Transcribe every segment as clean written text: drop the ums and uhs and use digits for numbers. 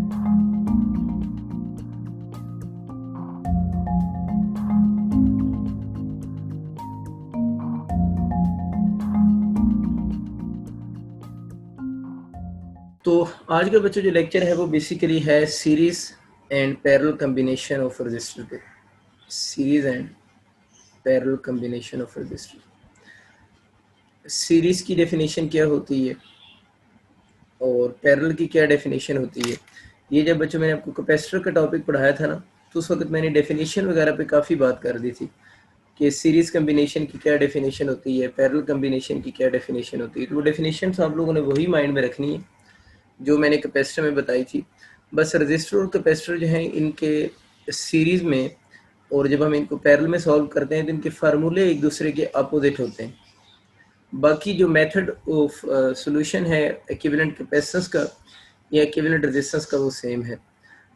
तो आज का बच्चों जो लेक्चर है वो बेसिकली है series and parallel combination of resistor पे। Series and parallel combination of resistor. Series की डेफिनेशन क्या होती है और पैरेलल की क्या डेफिनेशन होती है। ये जब बच्चों मैंने आपको कैपेसिटर का टॉपिक पढ़ाया था ना, तो उस वक्त मैंने डेफिनेशन वगैरह पे काफ़ी बात कर दी थी कि सीरीज कम्बिनेशन की क्या डेफिनेशन होती है, पैरेलल कम्बिनेशन की क्या डेफिनेशन होती है। तो वो डेफिनेशन आप लोगों ने वही माइंड में रखनी है जो मैंने कैपेसिटर में बताई थी। बस रजिस्टर और कैपेसिटर जो हैं इनके सीरीज़ में, और जब हम इनको पैरेलल में सॉल्व करते हैं तो इनके फार्मूले एक दूसरे के अपोजिट होते हैं। बाकी जो मेथड ऑफ सॉल्यूशन है इक्विवेलेंट कैपेसिटेंस का या इक्विवेलेंट रेजिस्टेंस का वो सेम है।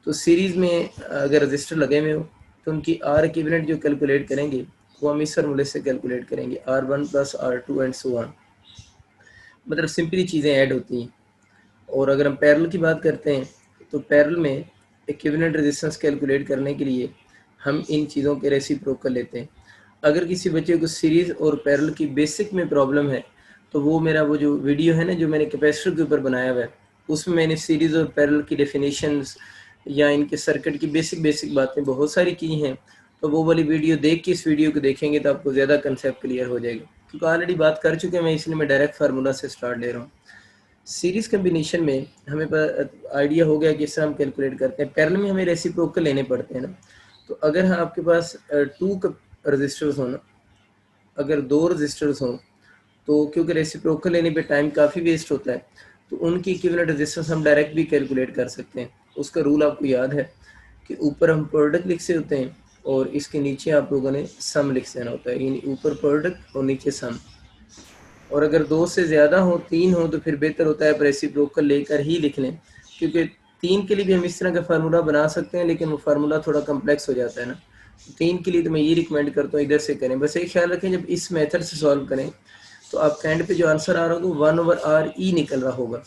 तो सीरीज़ में अगर रजिस्टर लगे हुए हो तो उनकी आर इक्विवेलेंट जो कैलकुलेट करेंगे वो हम इस फार्मूले से कैलकुलेट करेंगे, R1 + R2 and so on. मतलब सिंपली चीज़ें ऐड होती हैं। और अगर हम पैरेलल की बात करते हैं तो पैरेलल में इक्विवेलेंट रेजिस्टेंस कैलकुलेट करने के लिए हम इन चीज़ों के रेसिप्रोकल लेते हैं। अगर किसी बच्चे को सीरीज़ और पैरेलल की बेसिक में प्रॉब्लम है तो वो मेरा वो जो वीडियो है ना जो मैंने कैपेसिटर के ऊपर बनाया हुआ है, उसमें मैंने सीरीज़ और पैरेलल की डेफिनेशंस या इनके सर्किट की बेसिक बातें बहुत सारी की हैं। तो वो वाली वीडियो देख के इस वीडियो को देखेंगे तो आपको ज़्यादा कंसेप्ट क्लियर हो जाएगा, क्योंकि ऑलरेडी बात कर चुके हैं मैं, इसलिए मैं डायरेक्ट फार्मूला से स्टार्ट ले रहा हूँ। सीरीज कम्बिनेशन में हमें आइडिया हो गया कि इस तरह हम कैलकुलेट करते हैं। पैरेलल में हमें रेसिप्रोकल लेने पड़ते हैं ना। तो अगर हाँ आपके पास टू रजिस्टर्स हो ना, अगर दो रजिस्टर्स हों तो क्योंकि रेसिप्रोकल लेने पे टाइम काफ़ी वेस्ट होता है, तो उनकी इक्विवेलेंट रेजिस्टेंस हम डायरेक्ट भी कैलकुलेट कर सकते हैं। उसका रूल आपको याद है कि ऊपर हम प्रोडक्ट लिख से होते हैं और इसके नीचे आप लोगों ने सम लिख देना होता है, यानी ऊपर प्रोडक्ट और नीचे सम। और अगर दो से ज़्यादा हो, तीन हो, तो फिर बेहतर होता है रेसिप्रोकल लेकर ही लिख लें, क्योंकि तीन के लिए भी हम इस तरह का फार्मूला बना सकते हैं लेकिन वो फार्मूला थोड़ा कम्प्लेक्स हो जाता है ना। तीन के लिए तो मैं ये रिकमेंड करता हूँ इधर से करें। बस एक ख्याल रखें जब इस मेथड से सॉल्व करें तो आपका एंड पे जो आंसर आ रहा होगा 1/RE निकल रहा होगा।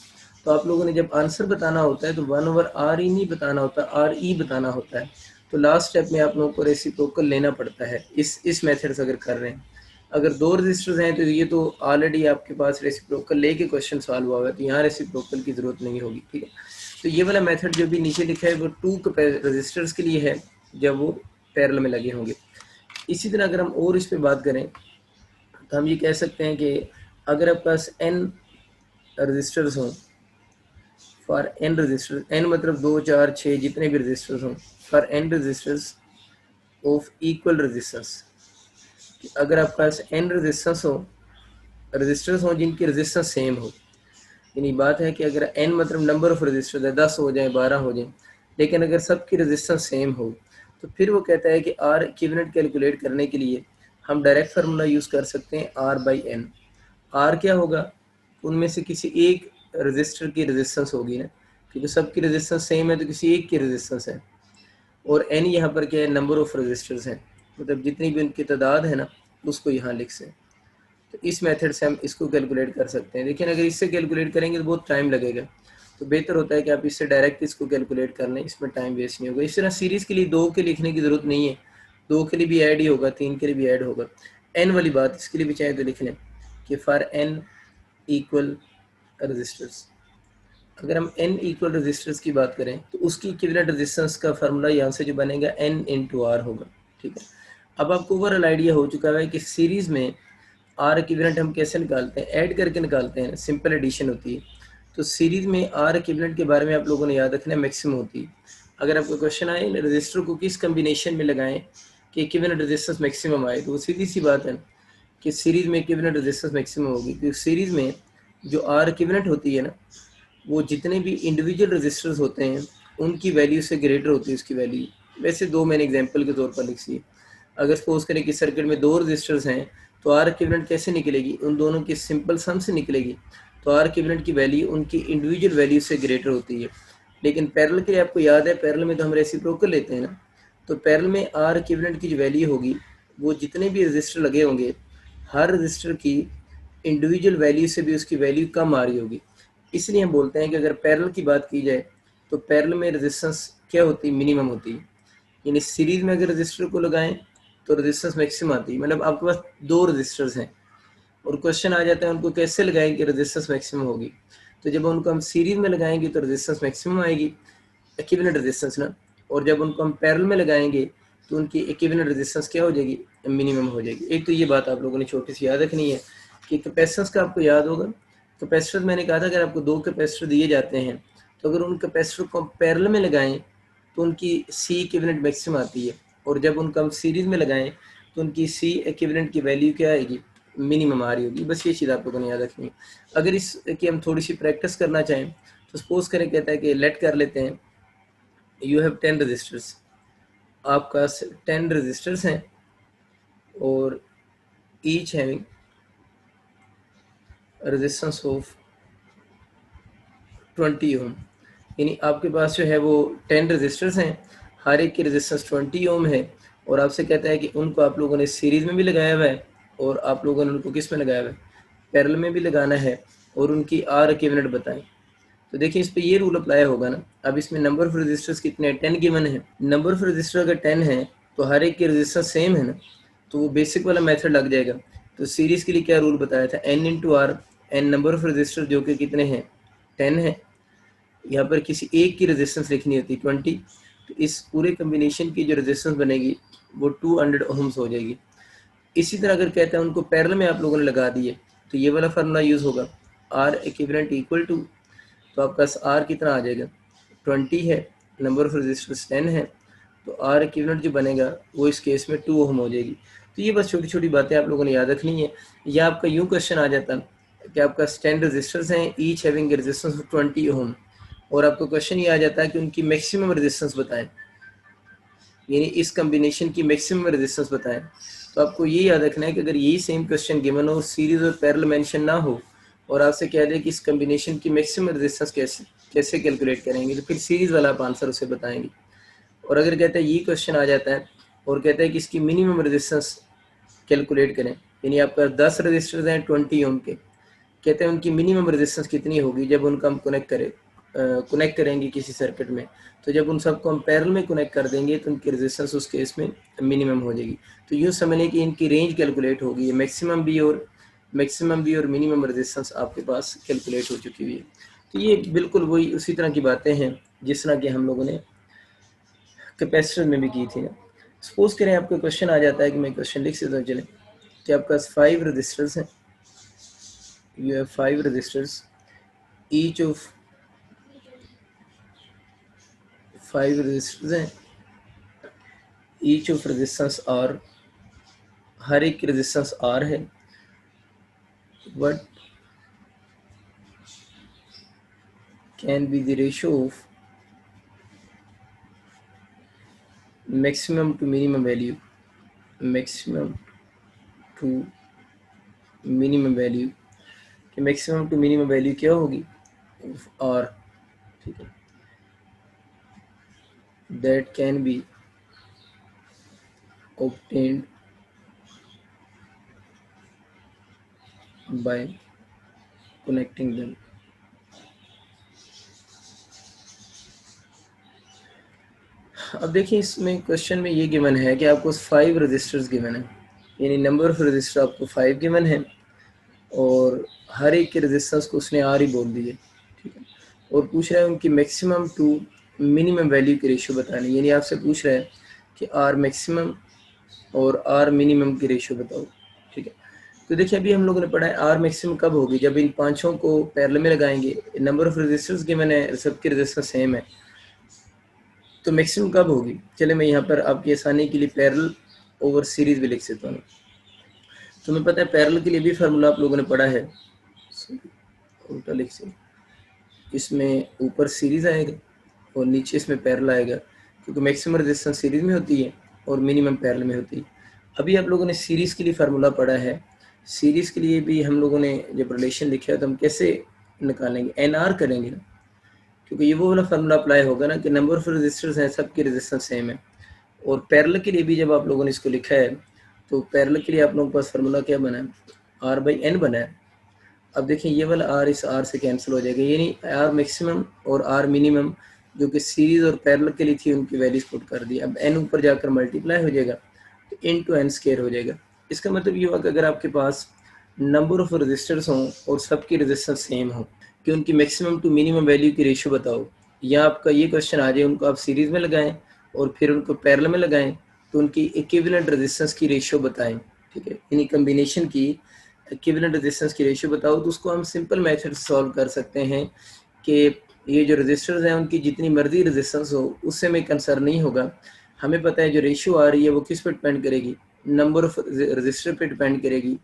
तो आप लोगों ने जब आंसर बताना होता है तो 1/RE नहीं बताना होता, RE बताना होता है। तो लास्ट स्टेप में आप लोगों को रेसिप्रोकल लेना पड़ता है इस मेथड से अगर कर रहे हैं। अगर दो रजिस्टर्स हैं तो ये तो ऑलरेडी आपके पास रेसिप्रोकल लेके क्वेश्चन सॉल्व हुआ है, तो यहाँ रेसिप्रोकल की ज़रूरत नहीं होगी। ठीक है, तो ये वाला मेथड जो भी नीचे लिखा है वो टू रजिस्टर्स के लिए है जब वो पैरेलल में लगे होंगे। इसी तरह अगर हम और इस पर बात करें तो हम ये कह सकते हैं कि अगर आपके पास n रजिस्टर्स हों, फॉर n रजिस्टर्स, n मतलब 2, 4, 6 जितने भी रजिस्टर्स हों, for n resistors of equal resistance. अगर आपके पास n रजिस्टर्स हो जिनकी रेजिस्टेंस सेम हो, यानी बात है कि अगर n मतलब नंबर ऑफ रजिस्टर्स है, 10 हो जाए, 12 हो जाए, लेकिन अगर सबकी रेजिस्टेंस सेम हो तो फिर वो कहता है कि R इक्विवेलेंट कैलकुलेट करने के लिए हम डायरेक्ट फार्मूला यूज़ कर सकते हैं R/N। R क्या होगा, उनमें से किसी एक रजिस्टर की रेजिस्टेंस होगी ना, क्योंकि सबकी रेजिस्टेंस सेम है तो किसी एक की रेजिस्टेंस है। और n यहाँ पर क्या है, नंबर ऑफ रजिस्टर्स हैं, मतलब जितनी भी उनकी तादाद है ना उसको यहाँ लिख से। तो इस मेथड से हम इसको कैलकुलेट कर सकते हैं। लेकिन अगर इससे कैलकुलेट करेंगे तो बहुत टाइम लगेगा, तो बेहतर होता है कि आप इससे डायरेक्ट इसको कैलकुलेट कर लें, इसमें टाइम वेस्ट नहीं होगा। इस तरह सीरीज़ के लिए दो के लिखने की ज़रूरत नहीं है, दो के लिए भी ऐड ही होगा, तीन के लिए भी ऐड होगा। एन वाली बात इसके लिए भी चाहे तो लिख लें कि फॉर एन इक्वल रजिस्टर्स। अगर हम n इक्वल रजिस्टर्स की बात करें तो उसकी इक्विवेलेंट रेजिस्टेंस का फार्मूला यहाँ से जो बनेगा n × R होगा। ठीक है, अब आपको ओवरऑल आइडिया हो चुका है कि सीरीज़ में R इक्विवेलेंट हम कैसे निकालते हैं, ऐड करके निकालते हैं, सिंपल एडिशन होती है। तो सीरीज़ में R इक्विवेलेंट के बारे में आप लोगों ने याद रखना है, मैक्सिमम होती है। अगर आपको क्वेश्चन आए रजिस्टर को किस कम्बिनेशन में लगाएं कि इक्विवेलेंट रेजिस्टेंस मैक्सिमम आए, तो वो सीधी सी बात है कि सीरीज़ में इक्विवेलेंट रेजिस्टेंस मैक्सिमम होगी, क्योंकि सीरीज़ में जो R इक्विवेलेंट होती है ना, वो जितने भी इंडिविजुअल रजिस्टर्स होते हैं उनकी वैल्यू से ग्रेटर होती है उसकी वैल्यू। वैसे दो मैंने एग्जांपल के तौर पर लिखी है। अगर सपोज करें कि सर्किट में दो रजिस्टर्स हैं तो आर इक्विवेलेंट कैसे निकलेगी, उन दोनों की सिंपल सम से निकलेगी। तो आर इक्विवेलेंट की वैल्यू उनकी इंडिविजुअल वैल्यू से ग्रेटर होती है। लेकिन पैरेलल के लिए आपको याद है, पैरेलल में तो हम रेसिप्रोकल लेते हैं ना, तो पैरेलल में आर इक्विवेलेंट की जो वैल्यू होगी वो जितने भी रजिस्टर लगे होंगे हर रजिस्टर की इंडिविजुअल वैल्यू से भी उसकी वैल्यू कम आ रही होगी। इसलिए हम बोलते हैं कि अगर पैरेलल की बात की जाए तो पैरेलल में रेजिस्टेंस क्या होती है, मिनिमम होती है। यानी सीरीज में अगर रजिस्टर को लगाएं तो रेजिस्टेंस मैक्सिमम आती है। मतलब आपके पास दो रजिस्टर्स हैं और क्वेश्चन आ जाता है उनको कैसे लगाएं कि रेजिस्टेंस मैक्सिमम होगी। तो जब उनको हम सीरीज में लगाएंगे तो रेजिस्टेंस मैक्सिमम आएगी, इक्विवेलेंट रेजिस्टेंस ना। और जब उनको हम पैरेलल में लगाएंगे तो उनकी इक्विवेलेंट रेजिस्टेंस क्या हो जाएगी, मिनिमम हो जाएगी। एक तो ये बात आप लोगों ने छोटी सी याद रखनी है कि कैपेसिटेंस का आपको याद होगा। कैपेसिटर मैंने कहा था अगर आपको दो कैपेसिटर दिए जाते हैं तो अगर उन कैपेसिटर को हम पैरेलल में लगाएं तो उनकी सी इक्विवेलेंट मैक्सिमम आती है, और जब उनको हम सीरीज में लगाएं तो उनकी सी इक्विवेलेंट की वैल्यू क्या आएगी, मिनिमम आ रही होगी। बस ये चीज़ आप लोगों ने याद रखनी है। अगर इस की हम थोड़ी सी प्रैक्टिस करना चाहें तो सपोज करें, कहता है कि लेट कर लेते हैं यू हैव 10 रजिस्टर्स, आपका 10 रजिस्टर्स हैं और ईच हैविंग रेजिस्टेंस ऑफ 20 ओम। यानी आपके पास जो है वो 10 रजिस्टर्स हैं, हर एक की रेजिस्टेंस 20 ओम है, और आपसे कहता है कि उनको आप लोगों ने सीरीज में भी लगाया हुआ है और आप लोगों ने उनको किस में लगाया हुआ है, पैरेलल में भी लगाना है, और उनकी आर इक्विवेलेंट बताएं। तो देखिए इस पे ये रूल अप्लाई होगा ना। अब इसमें नंबर ऑफ रजिस्टर्स कितने हैं, 10 गिवन है। नंबर ऑफ रजिस्टर अगर 10 है तो हर एक की रेजिस्टेंस सेम है ना, तो वो बेसिक वाला मेथड लग जाएगा। तो सीरीज के लिए क्या रूल बताया था, n into R, N number of resistor जो कि कितने हैं, 10 है। यहाँ पर किसी एक की रेजिस्टेंस लिखनी होती है 20, तो इस पूरे कम्बिनेशन की जो रेजिस्टेंस बनेगी वो 200 ओम्स हो जाएगी। इसी तरह अगर कहते हैं उनको पैरेलल में आप लोगों ने लगा दिए तो ये वाला फार्मूला यूज़ होगा, आर इक्विवेलेंट इक्वल टू, तो आपका आर कितना आ जाएगा, 20 है, नंबर ऑफ रजिस्टर्स 10 है, तो आर इक्विवेलेंट जो बनेगा वो इस केस में 2 ओम हो जाएगी। तो ये बस छोटी छोटी बातें आप लोगों ने याद रखनी है। या आपका यूँ क्वेश्चन आ जाता कि आपका 10 रजिस्टर्स हैं, ईच हैविंग रेजिस्टेंस ऑफ 20 ओम, और आपको क्वेश्चन ये आ जाता है कि उनकी मैक्सिमम रेजिस्टेंस बताएं, यानी इस कम्बिनेशन की मैक्सिमम रेजिस्टेंस बताएं। तो आपको ये याद रखना है कि अगर यही सेम क्वेश्चन गिवन हो, सीरीज और पैरेलल मेंशन ना हो, और आपसे कह दे कि इस कम्बिनेशन की मैक्सिमम रेजिस्टेंस कैसे कैलकुलेट करेंगे, तो फिर सीरीज वाला आप आंसर उसे बताएंगे। और अगर कहता है ये क्वेश्चन आ जाता है और कहता है कि इसकी मिनिमम रेजिस्टेंस कैलकुलेट करें, यानी आपका 10 रजिस्टर्स हैं 20 ओम के, कहते हैं उनकी मिनिमम रेजिस्टेंस कितनी होगी जब उनका हम कनेक्ट करेंगे किसी सर्किट में। तो जब उन सबको हम पैरेलल में कनेक्ट कर देंगे तो उनकी रेजिस्टेंस उस केस में मिनिमम हो जाएगी। तो यूँ समझिए कि इनकी रेंज कैलकुलेट होगी, मैक्सिमम भी और मिनिमम रेजिस्टेंस आपके पास कैलकुलेट हो चुकी हुई है। तो ये बिल्कुल वही उसी तरह की बातें हैं जिस तरह की हम लोगों ने कैपेसिटर में भी की थी ना। सपोज करें आपको क्वेश्चन आ जाता है कि मैं क्वेश्चन लिख सकता हूँ, चले कि आपके पास 5 रजिस्टर्स हैं, you have 5 resistors, each of 5 resistors हैं, each of resistance R, हर एक की रेजिस्टेंस R है। what can be the ratio of maximum to minimum value, maximum to minimum value, कि मैक्सिमम टू मिनिमम वैल्यू क्या होगी, R, ठीक है, that can be obtained by connecting them। अब देखिए इसमें क्वेश्चन में ये गिवन है कि आपको 5 रजिस्टर्स गिवन है, यानी नंबर ऑफ रजिस्टर आपको 5 गिवन है और हर एक के रेजिस्टेंस को उसने आर ही बोल दिए, ठीक है, और पूछ रहा है उनकी मैक्सिमम टू मिनिमम वैल्यू की रेशियो बतानी, यानी आपसे पूछ रहा है कि आर मैक्सिमम और आर मिनिमम की रेशियो बताओ, ठीक है। तो देखिए अभी हम लोगों ने पढ़ा है आर मैक्सिमम कब होगी, जब इन पांचों को पैरेलल में लगाएंगे, नंबर ऑफ रेजिस्टर्स गिवन है, सबकी रेजिस्टेंस सेम है, तो मैक्सिमम कब होगी। चले मैं यहाँ पर आपकी आसानी के लिए पैरेलल ओवर सीरीज भी लिख सकता हूँ। तो मैं पता है पैरेलल के लिए भी फार्मूला आप लोगों ने पढ़ा है, उल्टा लिख से, इसमें ऊपर सीरीज आएगा और नीचे इसमें पैरेलल आएगा, क्योंकि मैक्सिमम रेजिस्टेंस सीरीज में होती है और मिनिमम पैरेलल में होती है। अभी आप लोगों ने सीरीज के लिए फार्मूला पढ़ा है, सीरीज के लिए भी हम लोगों ने जब रिलेशन लिखा है तो हम कैसे निकालेंगे, एन आर करेंगे ना, क्योंकि ये वो वाला फार्मूला अप्लाई होगा ना कि नंबर ऑफ रेजिस्टर्स हैं, सबकी रेजिस्टेंस सेम है। और पैरेलल के लिए भी जब आप लोगों ने इसको लिखा है तो पैरेलल के लिए आप लोगों के पास फार्मूला क्या बना है, आर बाई एन बना है। अब देखिए ये वाला आर इस आर से कैंसिल हो जाएगा, यानी आर मैक्सिमम और आर मिनिमम जो कि सीरीज और पैरेलल के लिए थी उनकी वैल्यूज पुट कर दी। अब n ऊपर जाकर मल्टीप्लाई हो जाएगा तो इनटू n स्क्वायर हो जाएगा। इसका मतलब ये हुआ कि अगर आपके पास नंबर ऑफ रजिस्टर्स हों और सबकी रजिस्टेंस सेम हो कि उनकी मैक्सिमम टू मिनिमम वैल्यू की रेशियो बताओ, या आपका ये क्वेश्चन आ जाए उनको आप सीरीज में लगाएं और फिर उनको पैरेलल में लगाएं तो उनकी इक्विवेलेंट रेजिस्टेंस की रेशियो बताएं, ठीक है, यानी कम्बिनेशन की इक्विवेलेंट रेजिस्टेंस की रेशियो बताओ, तो उसको हम सिंपल मेथड से सॉल्व कर सकते हैं कि ये जो रजिस्टर्स हैं उनकी जितनी मर्जी रेजिस्टेंस हो उससे हमें कंसर्न नहीं होगा। हमें पता है जो रेशियो आ रही है वो किस पर डिपेंड करेगी, नंबर ऑफ रजिस्टर पे डिपेंड करेगी,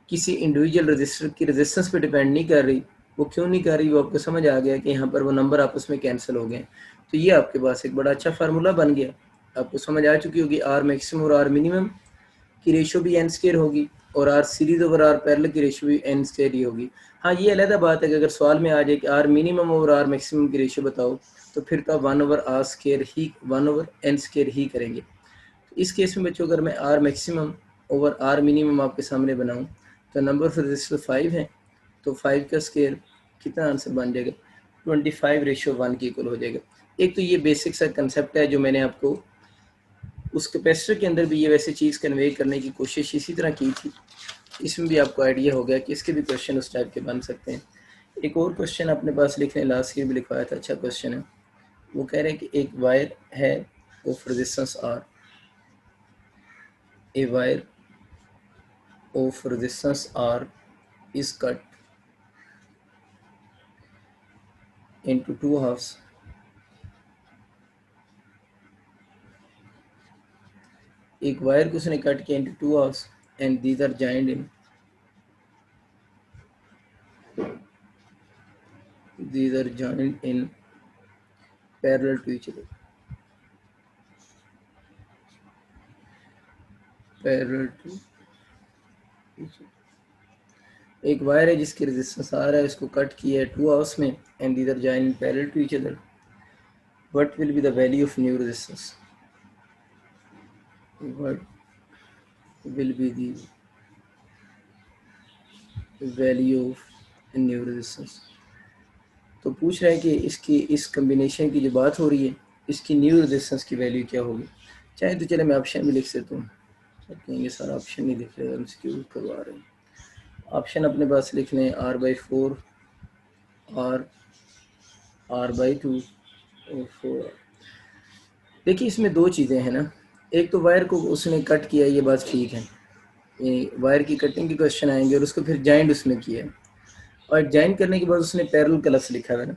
किसी इंडिविजुअल रजिस्टर की रेजिस्टेंस पे डिपेंड नहीं कर रही। वो क्यों नहीं कर रही, वो आपको समझ आ गया कि यहाँ पर वो नंबर आपस में कैंसिल हो गए। तो ये आपके पास एक बड़ा अच्छा फार्मूला बन गया, आपको समझ आ चुकी होगी। आर मैक्सिमम और आर मिनिमम की रेशियो भी एन स्क्वायर होगी और R series over R parallel की रेशियो भी एन स्क्वायर ही होगी। हाँ, ये अलग बात है कि अगर सवाल में आ जाए कि आर मिनिमम और आर मैक्सिमम की रेशियो बताओ तो फिर तो आप 1/n स्क्वायर ही करेंगे। तो इस केस में बच्चों अगर मैं R maximum over R minimum आपके सामने बनाऊं तो नंबर ऑफ रजिस्टर 5 है, तो 5 का स्क्वायर कितना आंसर बन जाएगा, 25:1 के इक्वल हो जाएगा। एक तो ये बेसिक सा कंसेप्ट है जो मैंने आपको उस कैपेसिटर के अंदर भी ये वैसे चीज़ कन्वे करने की कोशिश इसी तरह की थी। इसमें भी आपको आइडिया हो गया कि इसके भी क्वेश्चन उस टाइप के बन सकते हैं। एक और क्वेश्चन अपने पास लिखने लास्ट ईयर भी लिखवाया था, अच्छा क्वेश्चन है। वो कह रहे हैं कि एक वायर है of resistance R, a wire of resistance R is cut into two halves. एक वायर को उसने कट किया into two halves and these are joined in parallel to each other. Parallel to each other. एक wire है जिसकी resistance आ रहा है, इसको कट किया है टू हाउस में and these are joined in parallel to each other. What will be the value of new resistance? What will be the value of new resistance? तो पूछ रहा है कि इसकी इस कम्बिनेशन की जो बात हो रही है इसकी न्यू रेजिस्टेंस की वैल्यू क्या होगी। चाहे तो चले मैं ऑप्शन भी लिख सकता हूँ, कहेंगे सारा ऑप्शन नहीं दिख रहा, हमसे क्यों करवा रहे हैं। ऑप्शन अपने पास लिख लें R/4 R/2 और 4। देखिए इसमें दो चीज़ें हैं ना, एक तो वायर को उसने कट किया, ये बात ठीक है, ये वायर की कटिंग के क्वेश्चन आएंगे और उसको फिर जॉइंट उसने किया है और जॉइन करने के बाद उसने पैरेलल का लफ्ज़ लिखा है ना।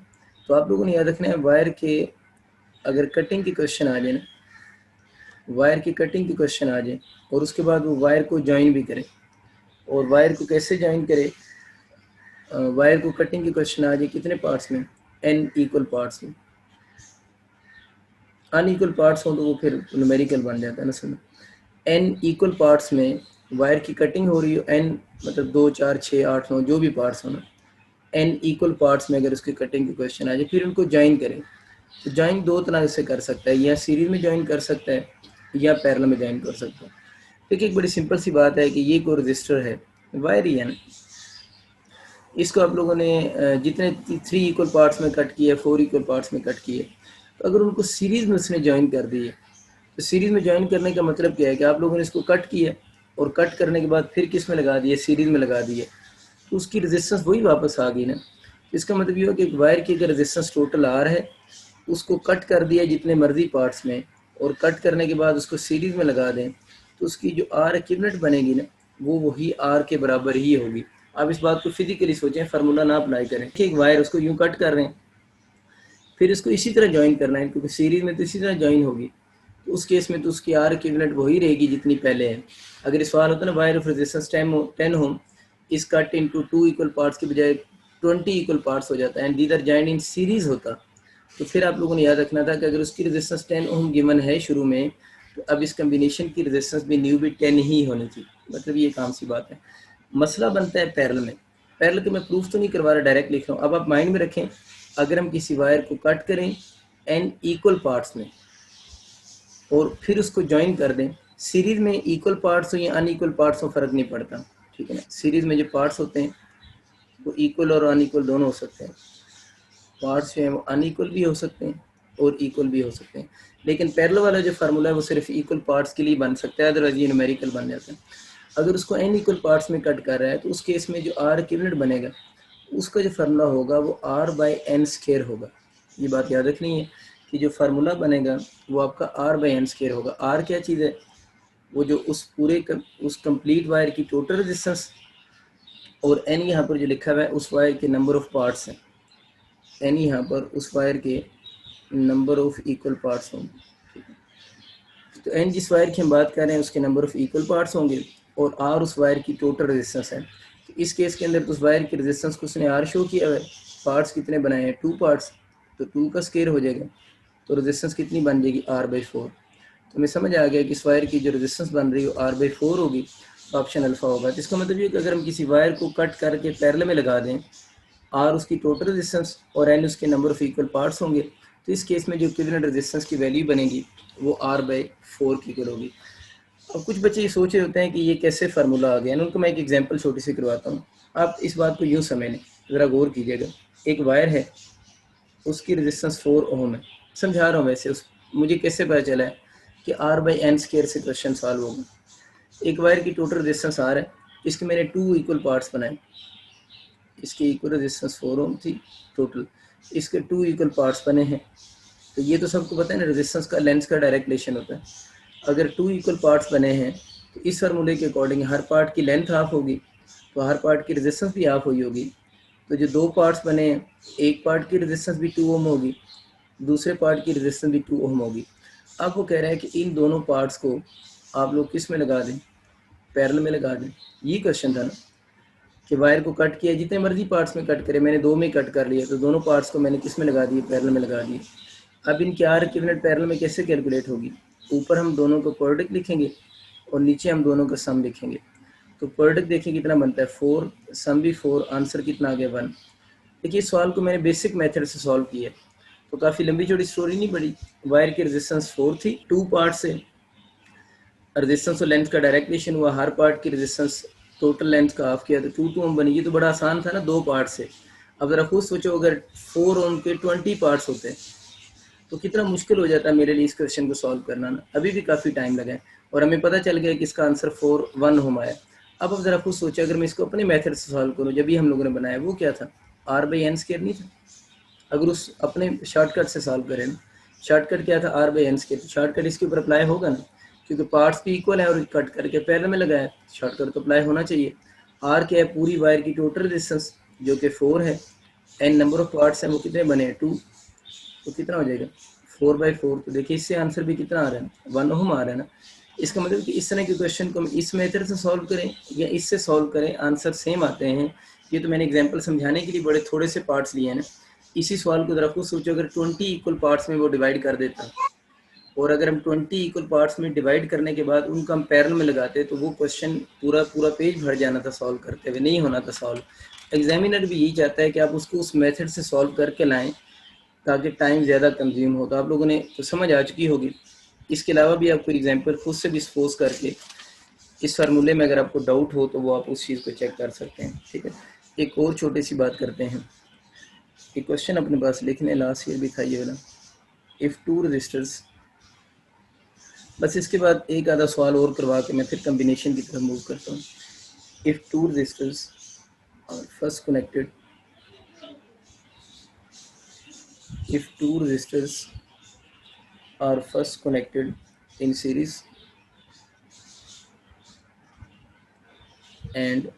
तो आप लोगों ने याद रखना है वायर के अगर कटिंग के क्वेश्चन आ जाए ना, वायर की कटिंग के क्वेश्चन आ जाए और उसके बाद वो वायर को जॉइन भी करे, और वायर को कैसे जॉइन करे, वायर को कटिंग के क्वेश्चन आ जाए कितने पार्ट्स में, n इक्वल पार्ट्स में। अनइक्वल पार्ट्स हो तो वो फिर न्यूमेरिकल बन जाता है ना। सुनो, n इक्वल पार्ट्स में वायर की कटिंग हो रही हो, n मतलब 2 4 6 8 9 जो भी पार्ट्स हो ना, n इक्वल पार्ट्स में अगर उसकी कटिंग के क्वेश्चन आ जाए फिर उनको ज्वाइन करें। तो ज्वाइन दो तरह से कर सकता है, या सीरीज में ज्वाइन कर सकता है या पैरेलल में ज्वाइन कर सकता है। देखिए एक बड़ी सिंपल सी बात है कि ये कोई रजिस्टर है, वायर ही है ना, इसको आप लोगों ने जितने 3 इक्वल पार्ट्स में कट किए, 4 इक्वल पार्ट्स में कट किए, तो अगर उनको सीरीज में उसने ज्वाइन कर दिए तो सीरीज में ज्वाइन करने का मतलब क्या है कि आप लोगों ने इसको कट किया और कट करने के बाद फिर किस में लगा दिए, सीरीज में लगा दिए, तो उसकी रेजिस्टेंस वही वापस आ गई ना। इसका मतलब ये हो कि एक वायर की अगर रेजिस्टेंस टोटल आर है, उसको कट कर दिया जितने मर्जी पार्ट्स में और कट करने के बाद उसको सीरीज में लगा दें, तो उसकी जो आर इक्विवेलेंट बनेगी ना वो वही आर के बराबर ही होगी। आप इस बात को फिजिकली सोचें, फार्मूला ना अप्लाई करें कि एक वायर उसको यूं कट कर रहे हैं फिर इसको इसी तरह ज्वाइन करना है, क्योंकि सीरीज में तो इसी तरह ज्वाइन होगी, तो उस केस में तो उसकी आर इक्विवेलेंट वही रहेगी जितनी पहले है। अगर इस सवाल होता है ना wire of resistance 10 ohm is cut into 2 equal parts के बजाय 20 इक्वल पार्ट्स हो जाता है and these are joined in series होता, तो फिर आप लोगों ने याद रखना था कि अगर उसकी रेजिस्टेंस 10 ओम गिवन है शुरू में, तो अब इस कम्बिनेशन की रेजिस्टेंस भी न्यू भी 10 ही होनी थी। मतलब ये काम सी बात है। मसला बनता है पैरेलल में, पैरेलल के मैं प्रूफ तो नहीं करवा रहा, डायरेक्ट लिख रहा हूँ। अब आप माइंड में रखें, अगर हम किसी वायर को कट करें n इक्वल पार्ट्स में और फिर उसको ज्वाइन कर दें, सीरीज में इक्वल पार्ट्स हो या अनइक्वल पार्ट्स हो फर्क नहीं पड़ता, ठीक है ना। सीरीज में जो पार्ट्स होते हैं वो इक्वल और अनइक्वल दोनों हो सकते हैं, पार्ट्स जो हैं वो अनइक्वल भी हो सकते हैं और इक्वल भी हो सकते हैं। लेकिन पैरेलल वाला जो फार्मूला है वो सिर्फ इक्वल पार्ट्स के लिए बन सकता है, अदरवाइज ये न्यूमेरिकल बन जाता है। अगर उसको n इक्वल पार्ट्स में कट कर रहा है तो उस केस में जो r इक्विवेलेंट बनेगा उसका जो फार्मूला होगा वो r बाई एन स्क्वायर होगा। ये बात याद रखनी है कि जो फार्मूला बनेगा वो आपका r बाई एन स्क्वायर होगा। r क्या चीज़ है? वो जो उस पूरे उस कंप्लीट वायर की टोटल रेजिस्टेंस, और n यहाँ पर जो लिखा हुआ है उस वायर के नंबर ऑफ पार्ट्स हैं। n यहाँ पर उस वायर के नंबर ऑफ इक्वल पार्ट्स होंगे। तो n जिस वायर की हम बात कर रहे हैं उसके नंबर ऑफ इक्वल पार्ट्स होंगे और r उस वायर की टोटल रेजिस्टेंस है। तो इस केस के अंदर तो उस वायर की रेजिस्टेंस को उसने r शो किया है, पार्ट्स कितने बनाए हैं 2 पार्ट्स, तो 2 का स्क्वायर हो जाएगा, तो रेजिस्टेंस कितनी बन जाएगी r/4। तो हमें समझ आ गया कि इस वायर की जो रेजिस्टेंस बन रही है वो r/4 होगी, तो ऑप्शन अल्फा होगा। तो इसका मतलब ये कि अगर हम किसी वायर को कट करके पैरेलल में लगा दें, r उसकी टोटल रेजिस्टेंस और n उसके नंबर ऑफ इक्वल पार्ट्स होंगे, तो इस केस में जो इक्विवेलेंट रेजिस्टेंस की वैल्यू बनेगी वो r/4 की इक्वल होगी। अब कुछ बच्चे ये सोच रहे होते हैं कि ये कैसे फार्मूला आ गया, उनको मैं एक एग्जांपल छोटी सी करवाता हूँ। आप इस बात को यूँ समझ लें, ज़रा गौर कीजिएगा। एक वायर है, उसकी रेजिस्टेंस 4 ओम है। समझा रहा हूँ वैसे, मुझे कैसे पता चला है कि r/n स्क्वायर से क्वेश्चन सॉल्व होगा। एक वायर की टोटल रेजिस्टेंस r है, इसके मैंने 2 इक्वल पार्ट्स बनाए, इसकी इक्वल रेजिस्टेंस 4 ओम थी टोटल, इसके 2 इक्वल पार्ट्स बने हैं। तो ये तो सबको पता है ना, रेजिस्टेंस का लेंथ का डायरेक्ट रिलेशन होता है। अगर 2 इक्वल पार्ट्स बने हैं तो इस फार्मूले के अकॉर्डिंग हर पार्ट की लेंथ हाफ होगी, तो हर पार्ट की रेजिस्टेंस भी हाफ हुई होगी। तो जो 2 पार्ट्स बने हैं, एक पार्ट की रेजिस्टेंस भी 2 ओम होगी, दूसरे पार्ट की रेजिस्टेंस भी 2 ओम होगी। अब वो कह रहे हैं कि इन दोनों पार्ट्स को आप लोग किस में लगा दें, पैरेलल में लगा दें। ये क्वेश्चन था ना कि वायर को कट किया, जितने मर्जी पार्ट्स में कट करे, मैंने 2 में कट कर लिया, तो दोनों पार्ट्स को मैंने किस में लगा दिए, पैरेलल में लगा दिए। अब इनकी r इक्विवेलेंट पैरेलल में कैसे कैलकुलेट होगी? ऊपर हम दोनों को प्रोडक्ट लिखेंगे और नीचे हम दोनों का सम लिखेंगे। तो प्रोडक्ट देखिए कितना बनता है 4, सम भी 4, आंसर कितना आ गया 1। देखिए इस सवाल को मैंने बेसिक मेथड से सॉल्व किया, तो काफ़ी लंबी चौड़ी स्टोरी नहीं पड़ी। वायर की रेजिस्टेंस 4 थी, 2 पार्ट से रेजिस्टेंस और लेंथ का डायरेक्ट रिलेशन हुआ, हर पार्ट की रेजिस्टेंस टोटल लेंथ का हाफ किया तो 2 ओम बनी। ये तो बड़ा आसान था ना, 2 पार्ट से। अब ज़रा खुद सोचो अगर 4 ओम के 20 पार्ट्स होते तो कितना मुश्किल हो जाता है मेरे लिए इस क्वेश्चन को सॉल्व करना ना। अभी भी काफ़ी टाइम लगा है और हमें पता चल गया कि इसका आंसर 4 1 ओम आया। अब ज़रा खुद सोचो अगर मैं इसको अपने मेथड से सॉल्व करूँ, जब भी हम लोगों ने बनाया वो क्या था, r/n स्क्वायर नहीं था। अगर उस अपने शॉर्टकट से सॉल्व करें ना, शॉर्टकट क्या था r/n स्क्वायर, तो शॉर्टकट इसके ऊपर अप्लाई होगा ना, क्योंकि पार्ट्स भी इक्वल है और कट करके पैरेलल में लगाया, शॉर्टकट तो अप्लाई होना चाहिए। r क्या है, पूरी वायर की टोटल रेजिस्टेंस जो कि 4 है, n नंबर ऑफ पार्ट्स हैं वो कितने बने हैं 2, तो कितना हो जाएगा 4/4। तो देखिए इससे आंसर भी कितना आ रहा है 1 ओम आ रहा है ना। इसका मतलब कि इस तरह के क्वेश्चन को हम इस मेथड से सॉल्व करें या इससे सॉल्व करें, आंसर सेम आते हैं। ये तो मैंने एग्जांपल समझाने के लिए बड़े थोड़े से पार्ट्स लिए हैं ना। इसी सवाल को जरा खुद सोचो, अगर 20 इक्वल पार्ट्स में वो डिवाइड कर देता और अगर हम 20 इक्वल पार्ट्स में डिवाइड करने के बाद उनका हम पैरेलल में लगाते तो वो क्वेश्चन पूरा पूरा पेज भर जाना था सॉल्व करते हुए, नहीं होना था सॉल्व। एग्जामिनर भी यही चाहता है कि आप उसको उस मेथड से सॉल्व करके लाएं ताकि टाइम ज़्यादा कंज्यूम हो। तो आप लोगों ने तो समझ आ चुकी होगी। इसके अलावा भी आप कोई एग्जाम्पल खुद से भी सपोज करके इस फार्मूले में अगर आपको डाउट हो तो वो आप उस चीज़ को चेक कर सकते हैं, ठीक है। एक और छोटी सी बात करते हैं, एक क्वेश्चन अपने पास लिखने लास्ट ईयर भी था ये वाला, इफ़ 2 रजिस्टर्स। बस इसके बाद एक आधा सवाल और करवा के मैं फिर कम्बिनेशन की तरफ मूव करता हूँ। If 2 resistors are first connected, if 2 resistors are first connected in series and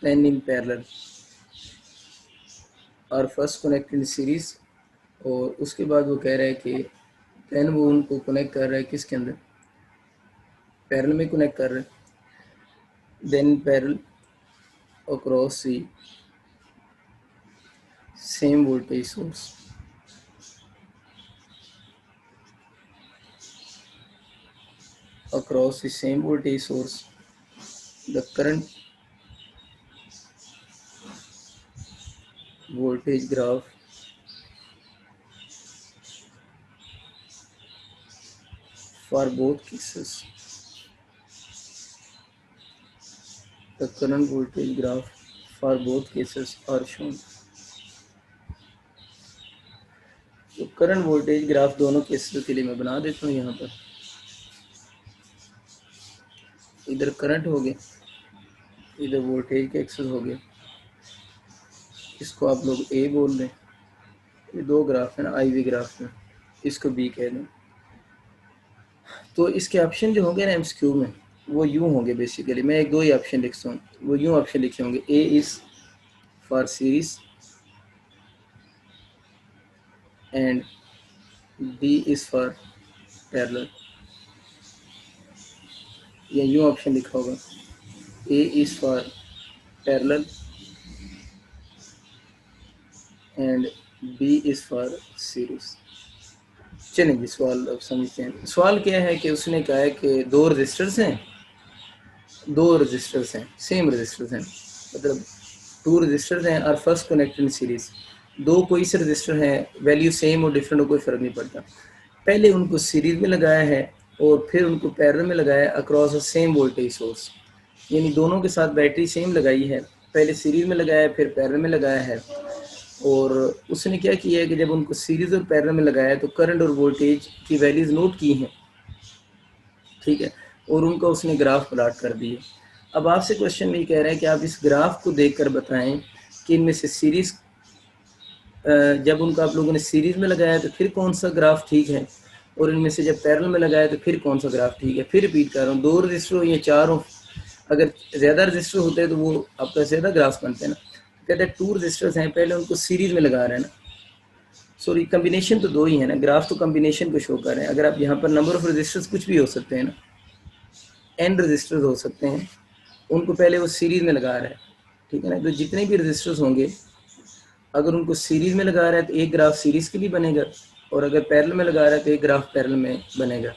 then in parallel, are first connected in series, और उसके बाद वो कह रहा है कि then वो उनको कनेक्ट कर रहा है किसके अंदर, पैरेलल में कनेक्ट कर रहा है, then parallel across the same voltage source, across the same voltage source the current voltage graph for both cases, the current voltage graph for both cases are shown। तो करंट वोल्टेज ग्राफ दोनों cases के लिए मैं बना देता हूँ। यहाँ पर इधर करंट हो गया, इधर वोल्टेज के एक्सेस हो गया, इसको आप लोग ए बोल दें। ये दो ग्राफ है ना आई वी ग्राफ में, इसको बी कह दें। तो इसके ऑप्शन जो होंगे ना एमसीक्यू में वो यूँ होंगे बेसिकली, मैं एक दो ही ऑप्शन लिखता हूँ, वो यूँ ऑप्शन लिखे होंगे, A is for series and B is for parallel, या यूँ ऑप्शन लिखा होगा, A is for parallel and B is for series. चलेंगे सवाल अब समझते हैं। सवाल क्या है कि उसने कहा है कि दो रजिस्टर्स हैं, सेम रजिस्टर्स हैं, मतलब टू रजिस्टर्स हैं और फर्स्ट कनेक्टेड इन सीरीज। दो कोई से रजिस्टर हैं, वैल्यू सेम और डिफरेंट हो, कोई फ़र्क नहीं पड़ता। पहले उनको सीरीज में लगाया है और फिर उनको पैरेलल में लगाया across a same voltage source, यानी दोनों के साथ बैटरी सेम लगाई है, पहले सीरीज में लगाया है फिर पैरेलल में लगाया है। और उसने क्या किया है कि जब उनको सीरीज और पैरेलल में लगाया तो करंट और वोल्टेज की वैल्यूज़ नोट की हैं, ठीक है, और उनका उसने ग्राफ प्लॉट कर दिए। अब आपसे क्वेश्चन में कह रहा है कि आप इस ग्राफ को देखकर बताएं कि इनमें से सीरीज जब उनका आप लोगों ने सीरीज में लगाया तो फिर कौन सा ग्राफ ठीक है, और इनमें से जब पैरेलल में लगाया तो फिर कौन सा ग्राफ ठीक है। फिर रिपीट कर रहा हूँ, दो रजिस्टर हो या चार हो, अगर ज़्यादा रजिस्टर होते हैं तो वो आपका ज़्यादा ग्राफ बनते हैं ना। कहते हैं टू रजिस्टर्स हैं, पहले उनको सीरीज में लगा रहे हैं ना, सॉरी कम्बिनेशन तो दो ही है ना, ग्राफ तो कम्बिनेशन को शो कर रहे हैं। अगर आप यहाँ पर नंबर ऑफ रजिस्टर्स कुछ भी हो सकते हैं ना, एन रजिस्टर्स हो सकते हैं, उनको पहले वो सीरीज में लगा रहा है, ठीक है ना। तो जितने भी रजिस्टर्स होंगे अगर उनको सीरीज में लगा रहा है तो एक ग्राफ सीरीज के लिए बनेगा, और अगर पैरेलल में लगा रहा है तो एक ग्राफ पैरेलल में बनेगा।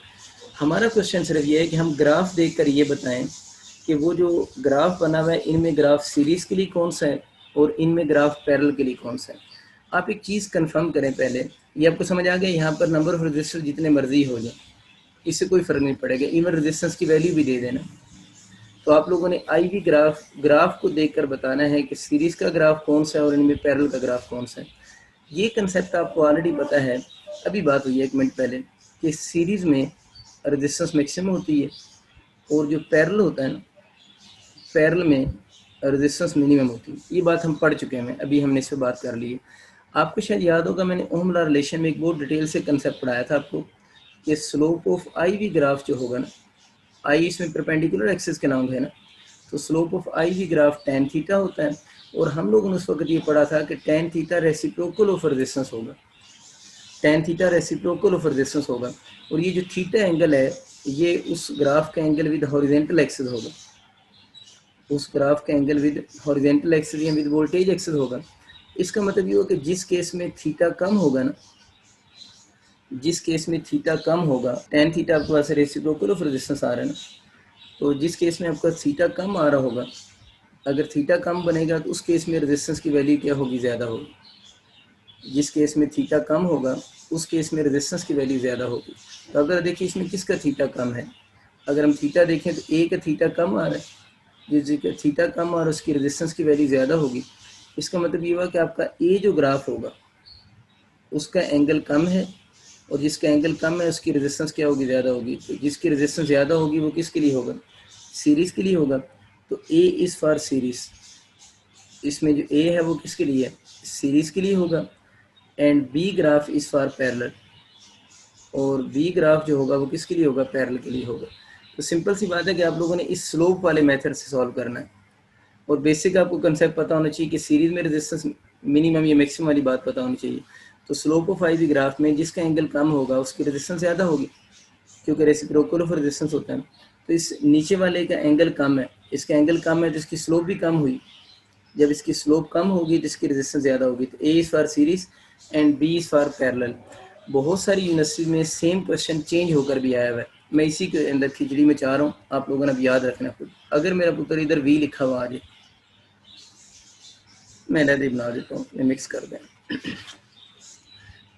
हमारा क्वेश्चन सिर्फ ये है कि हम ग्राफ देखकर ये बताएं कि वो जो ग्राफ बना हुआ है इनमें ग्राफ सीरीज के लिए कौन सा है और इनमें ग्राफ पैरेलल के लिए कौन सा है। आप एक चीज़ कंफर्म करें पहले, ये आपको समझ आ गया, यहाँ पर नंबर ऑफ रजिस्टर जितने मर्जी हो जाए इससे कोई फ़र्क नहीं पड़ेगा, इवन रेजिस्टेंस की वैल्यू भी दे देना। तो आप लोगों ने आई वी ग्राफ को देखकर बताना है कि सीरीज़ का ग्राफ कौन सा है और इनमें पैरेलल का ग्राफ कौन सा है। ये कंसेप्ट आपको ऑलरेडी पता है, अभी बात हुई है एक मिनट पहले कि सीरीज़ में रेजिस्टेंस मैक्सिमम होती है और जो पैरेलल होता है ना, पैरेलल में रेजिस्टेंस मिनिमम होती है। ये बात हम पढ़ चुके हैं, अभी हमने इस पर बात कर ली है। आपको शायद याद होगा मैंने ओम लॉ रिलेशन में एक बहुत डिटेल से कंसेप्ट पढ़ाया था आपको कि slope of I V graph जो होगा ना, आई इसमें परपेंडिकुलर एक्सिस के नाम है ना, तो slope of I V graph tan theta होता है। और हम लोगों ने उस वक्त ये पढ़ा था कि tan theta reciprocal of resistance होगा, tan theta reciprocal of resistance होगा। और ये जो थीटा एंगल है ये उस ग्राफ का एंगल विद हॉरिजेंटल एक्सिस होगा, उस ग्राफ का एंगल विद हॉरिजेंटल एक्सिस या विद वोल्टेज एक्सिस होगा। इसका मतलब ये होगा कि जिस केस में थीटा कम होगा ना, जिस केस में थीटा कम होगा, tan थीटा आपके पास रेसिप्रोकल ऑफ रेजिस्टेंस आ रहा है ना, तो जिस केस में आपका थीटा कम आ रहा होगा, अगर थीटा कम बनेगा तो उस केस में रेजिस्टेंस की वैल्यू क्या होगी, ज़्यादा होगी। जिस केस में थीटा कम होगा उस केस में रेजिस्टेंस की वैल्यू ज़्यादा होगी। तो अगर देखिए इसमें किसका थीटा कम है, अगर हम थीटा देखें तो ए का थीटा कम आ रहा है, जिसका थीटा कम आ रहा है उसकी रेजिस्टेंस की वैल्यू ज़्यादा होगी। इसका मतलब ये हुआ कि आपका ए जो ग्राफ होगा उसका एंगल कम है, और जिसका एंगल कम है उसकी रेजिस्टेंस क्या होगी, ज़्यादा होगी। तो जिसकी रेजिस्टेंस ज़्यादा होगी वो किसके लिए होगा, सीरीज़ के लिए होगा। तो ए इज़ फॉर सीरीज़, इसमें जो ए है वो किसके लिए है, सीरीज़ के लिए होगा। And B graph is for parallel, और बी ग्राफ जो होगा वो किसके लिए होगा, पैरेलल के लिए होगा। तो सिंपल सी बात है कि आप लोगों ने इस स्लोप वाले मेथड से सॉल्व करना है, और बेसिक आपको कंसेप्ट पता होना चाहिए कि सीरीज़ में रेजिस्टेंस मिनिमम या मैक्सिमम वाली बात पता होनी चाहिए। तो slope of I V graph में जिसका एंगल कम होगा उसकी रेजिस्टेंस ज़्यादा होगी, क्योंकि रेसिप्रोकल ऑफ रेजिस्टेंस होता है। तो इस नीचे वाले का एंगल कम है, इसका एंगल कम है तो इसकी स्लोप भी कम हुई। जब इसकी स्लोप कम होगी तो इसकी रेजिस्टेंस ज़्यादा होगी। तो A is for series and B is for parallel. बहुत सारी यूनिवर्सिटी में सेम क्वेश्चन चेंज होकर भी आया हुआ है, मैं इसी के अंदर खिचड़ी में चाह रहा हूँ, आप लोगों ने अब याद रखना खुद। अगर मेरा पुत्र इधर वी लिखा हुआ आ जाए, मैं लहदी बना देता हूँ, मिक्स कर दें।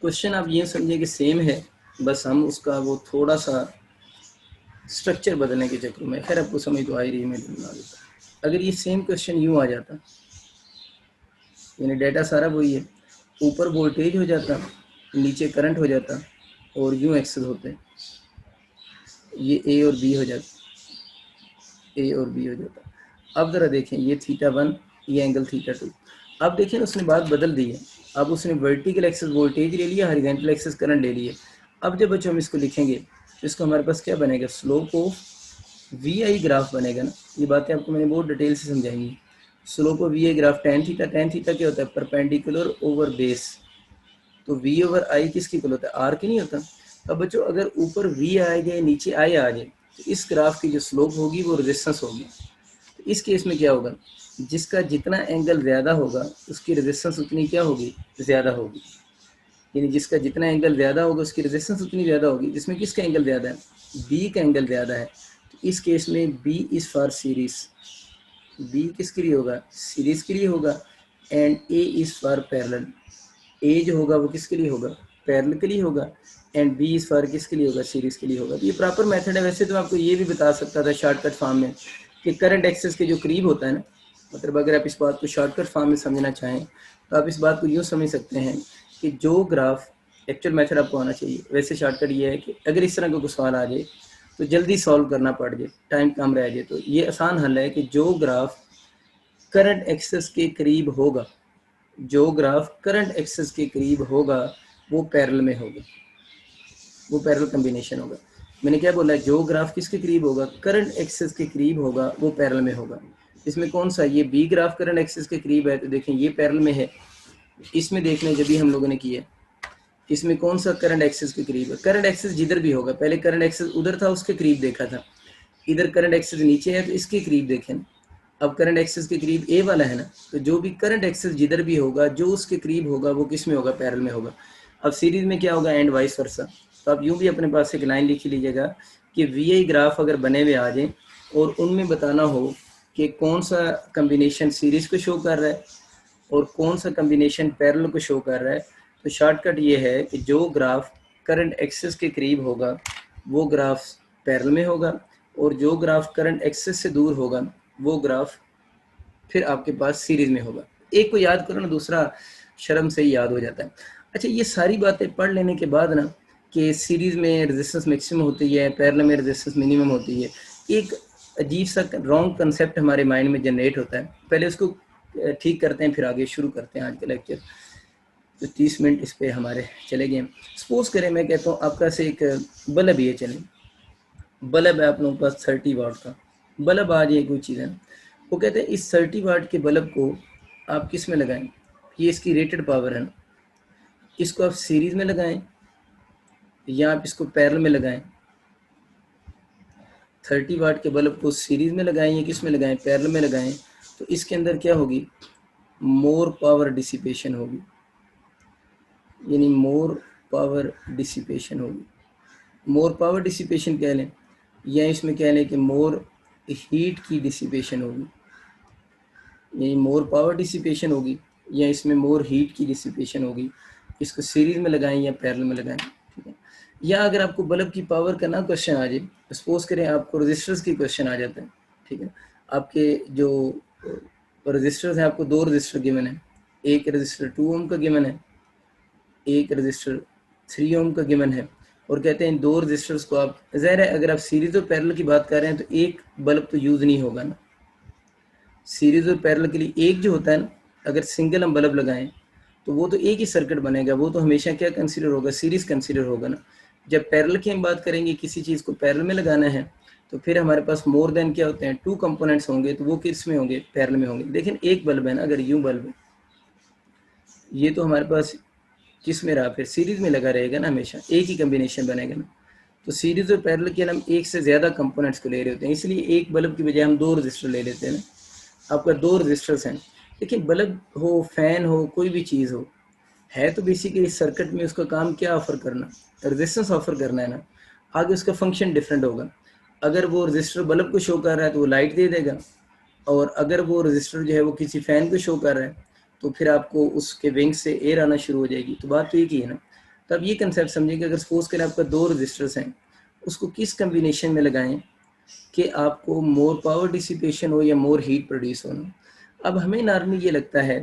क्वेश्चन आप ये समझिए कि सेम है, बस हम उसका वो थोड़ा सा स्ट्रक्चर बदलने के चक्कर में, खैर आपको समझ तो आ ही रही है, मैं बना देता। अगर ये सेम क्वेश्चन यूँ आ जाता, यानी डाटा सारा वही है, ऊपर वोल्टेज हो जाता नीचे करंट हो जाता और यूँ एक्सेस होते, ये ए और बी हो जाता, ए और बी हो जाता। अब ज़रा देखें, ये θ1, ये एंगल θ2। अब देखें उसने बात बदल दी है, अब उसने वर्टिकल एक्सेस वोल्टेज ले लिया, हॉरिजॉन्टल एक्सेस करंट ले लिए। अब जब बच्चों हम इसको लिखेंगे तो इसको हमारे पास क्या बनेगा, slope of V I graph बनेगा ना। ये बातें आपको मैंने बहुत डिटेल से समझाएंगी। Slope of V I graph tan theta, tan theta क्या होता है, परपेंडिकुलर ओवर बेस। तो v ओवर आई किसकी इक्वल होता है, आर की नहीं होता। अब बच्चों अगर ऊपर v आ जाए नीचे आई आ जाए तो इस ग्राफ की जो स्लोप होगी वो रेजिस्टेंस होगी। तो इस केस में क्या होगा, जिसका जितना एंगल ज़्यादा होगा उसकी रेजिस्टेंस उतनी क्या होगी, ज़्यादा होगी। यानी जिसका जितना एंगल ज़्यादा होगा उसकी रेजिस्टेंस उतनी ज़्यादा होगी। जिसमें किसका एंगल ज़्यादा है, b का एंगल ज़्यादा है। तो इस केस में b is for series, b किसके लिए होगा, सीरीज के लिए होगा। And a is for parallel, A जो होगा वो किसके लिए होगा, पैरेलल के लिए होगा। एंड बी इस फॉर किसके लिए होगा, सीरीज के लिए होगा। तो ये प्रॉपर मेथड है। वैसे तो आपको ये भी बता सकता था शॉर्टकट फॉर्म में कि करंट एक्सेस के जो करीब होता है ना, मतलब अगर आप इस बात को शॉर्टकट फॉर्म में समझना चाहें तो आप इस बात को यूँ समझ सकते हैं कि जो ग्राफ, एक्चुअल मेथड आपको आना चाहिए। वैसे शॉर्टकट ये है कि अगर इस तरह का कोई सवाल आ जाए तो जल्दी सॉल्व करना पड़ जाए, टाइम कम रह जाए, तो ये आसान हल है कि जो ग्राफ करंट एक्सेस के करीब होगा, जो ग्राफ करंट एक्सेस के करीब होगा वो पैरेलल में होगा, वो पैरेलल कॉम्बिनेशन होगा। मैंने क्या बोला, जो ग्राफ किसके करीब होगा, करंट एक्सेस के करीब होगा वो पैरेलल में होगा। इसमें कौन सा, ये बी ग्राफ करंट एक्सेस के करीब है तो देखें ये पैरेलल में है। इसमें देखना जब भी हम लोगों ने किया, इसमें कौन सा करंट एक्सेस के करीब है, करंट एक्सेस जिधर भी होगा, पहले करंट एक्सेस उधर था उसके करीब देखा था, इधर करंट एक्सेस नीचे है तो इसके करीब देखें। अब करंट एक्सेस के करीब ए वाला है ना, तो जो भी करंट एक्सेस जिधर भी होगा जो उसके करीब होगा वो किस में होगा, पैरेलल में होगा। अब सीरीज में क्या होगा, एंड वाइस वर्सा। तो आप यूँ भी अपने पास एक लाइन लिख लीजिएगा कि वी आई ग्राफ अगर बने हुए आ जाए और उनमें बताना हो कि कौन सा कम्बिनेशन सीरीज को शो कर रहा है और कौन सा कम्बिनेशन पैरेलल को शो कर रहा है, तो शॉर्टकट ये है कि जो ग्राफ करंट एक्सेस के करीब होगा वो ग्राफ पैरेलल में होगा, और जो ग्राफ करंट एक्सेस से दूर होगा वो ग्राफ फिर आपके पास सीरीज में होगा। एक को याद करो ना, दूसरा शर्म से ही याद हो जाता है। अच्छा, ये सारी बातें पढ़ लेने के बाद ना कि सीरीज में रेजिस्टेंस मैक्सिमम होती है, पैरेलल में रेजिस्टेंस मिनिमम होती है, एक अजीब सा रॉन्ग कंसेप्ट हमारे माइंड में जनरेट होता है। पहले उसको ठीक करते हैं फिर आगे शुरू करते हैं आज का लेक्चर। तो 30 मिनट इस पे हमारे चले गए। सपोज करें मैं कहता हूँ आपका से एक बल्ब ये चले, बल्ब है आप लोगों के पास 30 वाट का बल्ब, आ जाए कोई चीज़ है, वो कहते हैं इस 30 वाट के बल्ब को आप किस में लगाएं, ये इसकी रेटेड पावर है ना, इसको आप सीरीज में लगाएं या आप इसको पैरेलल में लगाएं। 30 वाट के बल्ब को सीरीज में लगाएं या किस में लगाएं, पैरेलल में लगाएं। तो इसके अंदर क्या होगी, मोर पावर डिसिपेशन होगी, यानी मोर पावर डिसिपेशन होगी। मोर पावर डिसिपेशन कह लें या इसमें कह लें कि मोर हीट की डिसिपेशन होगी, यानी मोर पावर डिसिपेशन होगी या इसमें मोर हीट की डिसिपेशन होगी। इसको सीरीज में लगाएं या पैरेलल में लगाएं, ठीक है। या अगर आपको बल्ब की पावर का ना क्वेश्चन आ जाए, सपोज करें आपको रजिस्टर्स की क्वेश्चन आ जाता है, ठीक है। आपके जो रजिस्टर्स हैं, आपको 2 रजिस्टर गिवन है, एक रजिस्टर 2 ओम का गिवन है, एक रजिस्टर 3 ओम का गिवन है, और कहते हैं 2 रजिस्टर्स को आप, ज़ाहिर है अगर आप सीरीज और पैरेलल की बात कर रहे हैं तो एक बल्ब तो यूज़ नहीं होगा ना। सीरीज और पैरेलल के लिए एक जो होता है ना, अगर सिंगल हम बल्ब लगाएं तो वो तो एक ही सर्किट बनेगा, वो तो हमेशा क्या कंसीडर होगा, सीरीज कंसीडर होगा ना। जब पैरेलल की हम बात करेंगे, किसी चीज़ को पैरेलल में लगाना है तो फिर हमारे पास मोर देन क्या होते हैं, 2 कंपोनेंट्स होंगे, तो वो किस में होंगे, पैरेलल में होंगे। लेकिन एक बल्ब है ना, अगर यूं बल्ब है, ये तो हमारे पास किस में रहा, फिर सीरीज में लगा रहेगा ना, हमेशा एक ही कम्बिनेशन बनेगा ना। तो सीरीज और पैरेलल के हम एक से ज़्यादा कंपोनेंट्स को ले रहे होते हैं, इसलिए एक बल्ब की बजाय हम 2 रजिस्टर ले लेते हैं ना। आपका 2 रजिस्टर्स हैं, लेकिन बल्ब हो, फैन हो, कोई भी चीज़ हो, है तो बेसिकली इस सर्किट में उसका काम क्या ऑफर करना, रेजिस्टेंस ऑफर करना है ना। आगे उसका फंक्शन डिफरेंट होगा। अगर वो रजिस्टर बल्ब को शो कर रहा है तो वो लाइट दे देगा, और अगर वो रजिस्टर जो है वो किसी फ़ैन को शो कर रहा है तो फिर आपको उसके विंग से एयर आना शुरू हो जाएगी। तो बात तो एक ही है ना। तब ये कंसेप्ट समझिए कि अगर सपोज करें आपका 2 रजिस्टर्स हैं, उसको किस कम्बिनेशन में लगाएं कि आपको मोर पावर डिसिपेशन हो या मोर हीट प्रोड्यूस होना। अब हमें नॉर्मली ये लगता है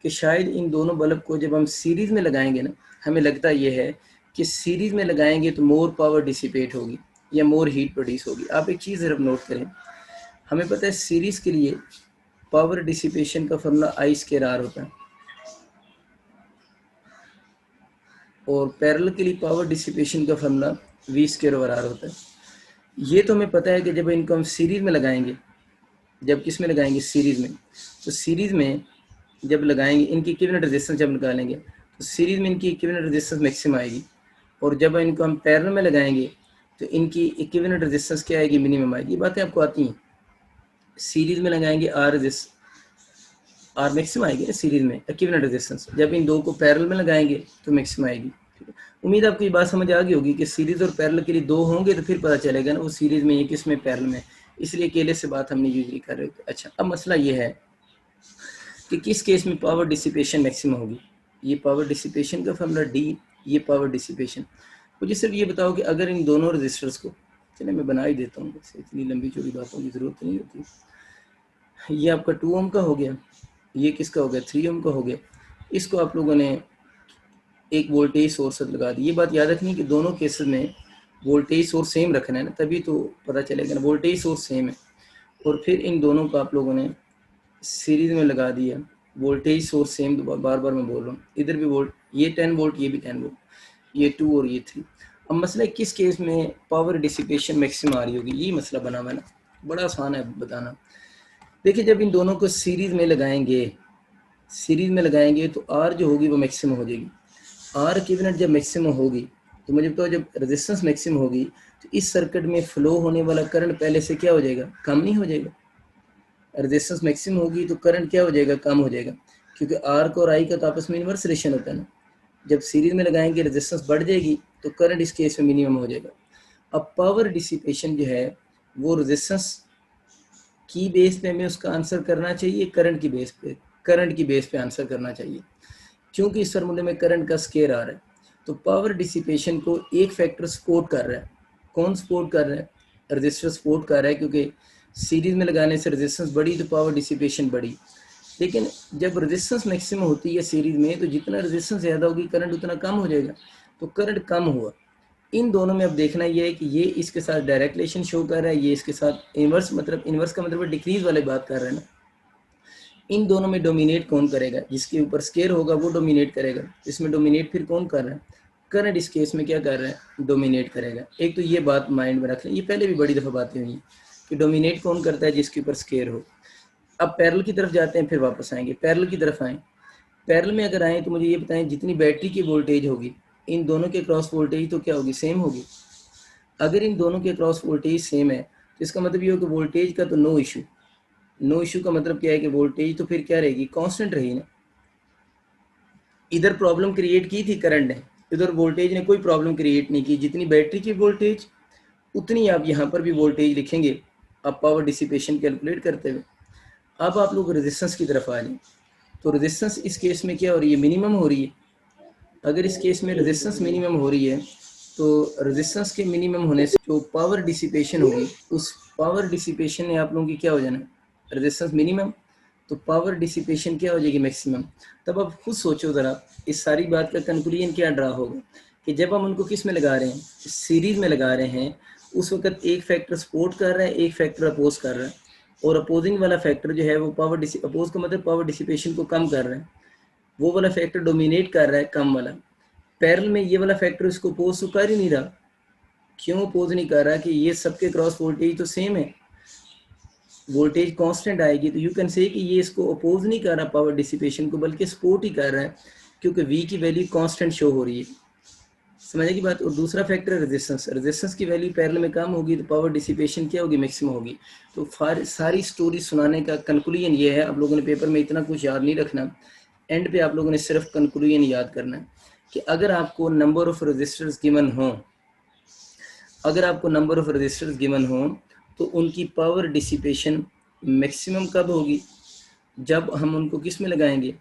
कि शायद इन दोनों बल्ब को जब हम सीरीज़ में लगाएंगे ना हमें लगता ये है कि सीरीज़ में लगाएंगे तो मोर पावर डिसिपेट होगी या मोर हीट प्रोड्यूस होगी। आप एक चीज़ ज़रा नोट करें, हमें पता है सीरीज़ के लिए पावर डिसिपेशन का फॉर्मूला I²R होता है और पैरेलल के लिए पावर डिसिपेशन का फॉर्मूला V²/R होता है। ये तो हमें पता है कि जब इनको हम सीरीज़ में लगाएंगे, जब किस में लगाएंगे, सीरीज़ में, तो सीरीज़ में जब लगाएंगे इनकी इक्विवेलेंट रेजिस्टेंस जब निकालेंगे तो सीरीज़ में इनकी इक्विवेलेंट रेजिस्टेंस मैक्सिमम आएगी, और जब इनको हम पैरेलल में लगाएंगे तो इनकी इक्विवेलेंट रेजिस्टेंस क्या आएगी, मिनिमम आएगी। ये बातें आपको आती हैं। सीरीज़ में लगाएंगे आर मैक्सिमम आएगी ना सीरीज़ में इक्विवेलेंट रेजिस्टेंस, जब इन दो को पैरेलल में लगाएंगे तो मैक्सिमम आएगी। ठीक है, उम्मीद आपको ये बात समझ आ गई होगी कि सीरीज़ और पैरेलल के लिए दो होंगे तो फिर पता चलेगा ना वो सीरीज़ में ये किस में पैरेलल में, इसलिए अकेले से बात हमने यूजली कर रहे थे। अच्छा, अब मसला ये है कि किस केस में पावर डिसिपेशन मैक्सिमम होगी। ये पावर डिसिपेशन का फॉर्मूला डी, ये पावर डिसिपेशन। मुझे सिर्फ ये बताओ कि अगर इन दोनों रजिस्टर्स को, चलिए मैं बना ही देता हूँ, इतनी लंबी चौड़ी बातों की ज़रूरत नहीं होती। ये आपका 2 ओम का हो गया, ये किसका हो गया, 3 ओम का हो गया। इसको आप लोगों ने एक वोल्टेज सोर्स लगा दी। ये बात याद रखनी कि दोनों केसेस में वोल्टेज सोर्स सेम रखना है ना, तभी तो पता चलेगा ना, वोल्टेज सोर्स सेम है। और फिर इन दोनों को आप लोगों ने सीरीज में लगा दिया, वोल्टेज सोर्स सेम, बार बार मैं बोल रहा हूँ, इधर भी वोल्ट, ये 10 वोल्ट, ये भी 10 वोल्ट, ये 2 और ये 3। अब मसला किस केस में पावर डिसिपेशन मैक्सिमम आ रही होगी, ये मसला बना हुआ ना, बड़ा आसान है बताना। देखिए, जब इन दोनों को सीरीज में लगाएंगे, सीरीज में लगाएंगे तो आर जो होगी वो मैक्सिमम हो जाएगी। आर इक्विवेलेंट जब मैक्सिमम होगी तो मुझे बताओ, जब रेजिस्टेंस मैक्सिमम होगी तो इस सर्किट में फ्लो होने वाला करंट पहले से क्या हो जाएगा, कम नहीं हो जाएगा। रेजिस्टेंस मैक्सिमम होगी तो करंट क्या हो जाएगा, कम हो जाएगा, क्योंकि आर का और आई का तो आपस में इन्वर्स रिलेशन होता है ना। जब सीरीज में लगाएंगे रेजिस्टेंस बढ़ जाएगी तो करंट इस केस में मिनिमम हो जाएगा। अब पावर डिसिपेशन जो है वो रेजिस्टेंस की बेस पे हमें उसका आंसर करना चाहिए, करंट की बेस पे, करंट की बेस पे आंसर करना चाहिए, क्योंकि इस फार्मूले में करंट का स्केयर आ रहा है। तो पावर डिसिपेशन को एक फैक्टर सपोर्ट कर रहा है। कौन सपोर्ट कर रहा है, रजिस्टर सपोर्ट कर रहा है, क्योंकि सीरीज में लगाने से रेजिस्टेंस बढ़ी तो पावर डिसिपेशन बढ़ी। लेकिन जब रेजिस्टेंस मैक्सिमम होती है सीरीज में तो जितना रेजिस्टेंस ज़्यादा होगी करंट उतना कम हो जाएगा, तो करंट कम हुआ। इन दोनों में अब देखना ये है कि ये इसके साथ डायरेक्ट रिलेशन शो कर रहा है, ये इसके साथ इन्वर्स, मतलब इन्वर्स का मतलब डिक्रीज वाली बात कर रहे हैं ना। इन दोनों में डोमिनेट कौन करेगा, जिसके ऊपर स्केयर होगा वो डोमिनेट करेगा। इसमें डोमिनेट फिर कौन कर रहा है, करंट इस केस में क्या कर रहा है, डोमिनेट करेगा। एक तो ये बात माइंड में रख लें, ये पहले भी बड़ी दफ़ा बातें हुई कि डोमिनेट कौन करता है, जिसके ऊपर स्केयर हो। अब पैरेलल की तरफ जाते हैं, फिर वापस आएंगे, पैरेलल की तरफ आएँ। पैरेलल में अगर आएँ तो मुझे ये बताएं, जितनी बैटरी की वोल्टेज होगी इन दोनों के क्रॉस वोल्टेज तो क्या होगी, सेम होगी। अगर इन दोनों के क्रॉस वोल्टेज सेम है तो इसका मतलब ये हो कि वोल्टेज का तो नो इशू। नो इशू का मतलब क्या है कि वोल्टेज तो फिर क्या रहेगी, कांस्टेंट रहेगी ना। इधर प्रॉब्लम क्रिएट की थी करंट ने, इधर वोल्टेज ने कोई प्रॉब्लम क्रिएट नहीं की। जितनी बैटरी की वोल्टेज उतनी आप यहाँ पर भी वोल्टेज लिखेंगे, आप पावर डिसिपेशन कैलकुलेट करते हुए। अब आप लोग रेजिस्टेंस की तरफ आ जाए, तो रेजिस्टेंस इस केस में क्या हो रही है, मिनिमम हो रही है। अगर इस केस में रेजिस्टेंस मिनिमम हो रही है तो रेजिस्टेंस के मिनिमम होने से जो पावर डिसिपेशन होगी, उस पावर डिसिपेशन ने आप लोगों की क्या हो जाना, रेजिस्टेंस मिनिमम, तो पावर डिसिपेशन क्या हो जाएगी, मैक्सिमम। तब आप खुद सोचो ज़रा, इस सारी बात का कंक्लूजन क्या ड्रा होगा कि जब हम उनको किस में लगा रहे हैं, सीरीज में लगा रहे हैं, उस वक्त एक फैक्टर सपोर्ट कर रहा है, एक फैक्टर अपोज कर रहा है, और अपोजिंग वाला फैक्टर जो है वो पावर अपोज का मतलब पावर डिसिपेशन को कम कर रहा है, वो वाला फैक्टर डोमिनेट कर रहा है, कम वाला। पैरेलल में ये वाला फैक्टर इसको अपोज तो कर ही नहीं रहा। क्यों अपोज नहीं कर रहा, कि ये सबके क्रॉस वोल्टेज तो सेम है, वोल्टेज कांस्टेंट आएगी, तो यू कैन से कि ये इसको अपोज नहीं कर रहा पावर डिसिपेशन को, बल्कि सपोर्ट ही कर रहा है, क्योंकि वी की वैल्यू कांस्टेंट शो हो रही है। समझे की बात। और दूसरा फैक्टर है रेजिस्टेंस, रेजिस्टेंस की वैल्यू पैरेलल में कम होगी तो पावर डिसिपेशन क्या होगी, मैक्सिमम होगी। तो सारी स्टोरी सुनाने का कंक्लूजन ये है, आप लोगों ने पेपर में इतना कुछ याद नहीं रखना, एंड पे आप लोगों ने सिर्फ कंक्लूजन याद करना है कि अगर आपको नंबर ऑफ रजिस्टर्स गिवन हो, अगर आपको नंबर ऑफ रजिस्टर्स गिवन हो तो उनकी पावर डिसिपेशन मैक्सिमम कब होगी, जब हम उनको किस में लगाएंगे,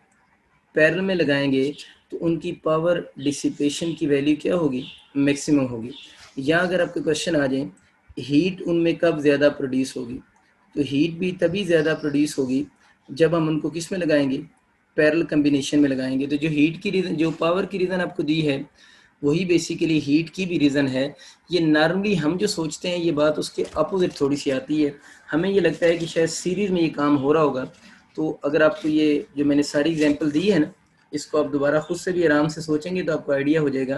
पैरेलल में लगाएंगे, तो उनकी पावर डिसिपेशन की वैल्यू क्या होगी, मैक्सिमम होगी। या अगर आपके क्वेश्चन आ जाए हीट उनमें कब ज़्यादा प्रोड्यूस होगी, तो हीट भी तभी ज़्यादा प्रोड्यूस होगी जब हम उनको किस में लगाएंगे, पैरेलल कम्बिनेशन में लगाएंगे। तो जो हीट की रीज़न, जो पावर की रीज़न आपको दी है, वही बेसिकली हीट की भी रीज़न है। ये नॉर्मली हम जो सोचते हैं ये बात उसके अपोजिट थोड़ी सी आती है। हमें ये लगता है कि शायद सीरीज़ में ये काम हो रहा होगा। तो अगर आपको ये जो मैंने सारी एग्जांपल दी है ना, इसको आप दोबारा खुद से भी आराम से सोचेंगे तो आपको आइडिया हो जाएगा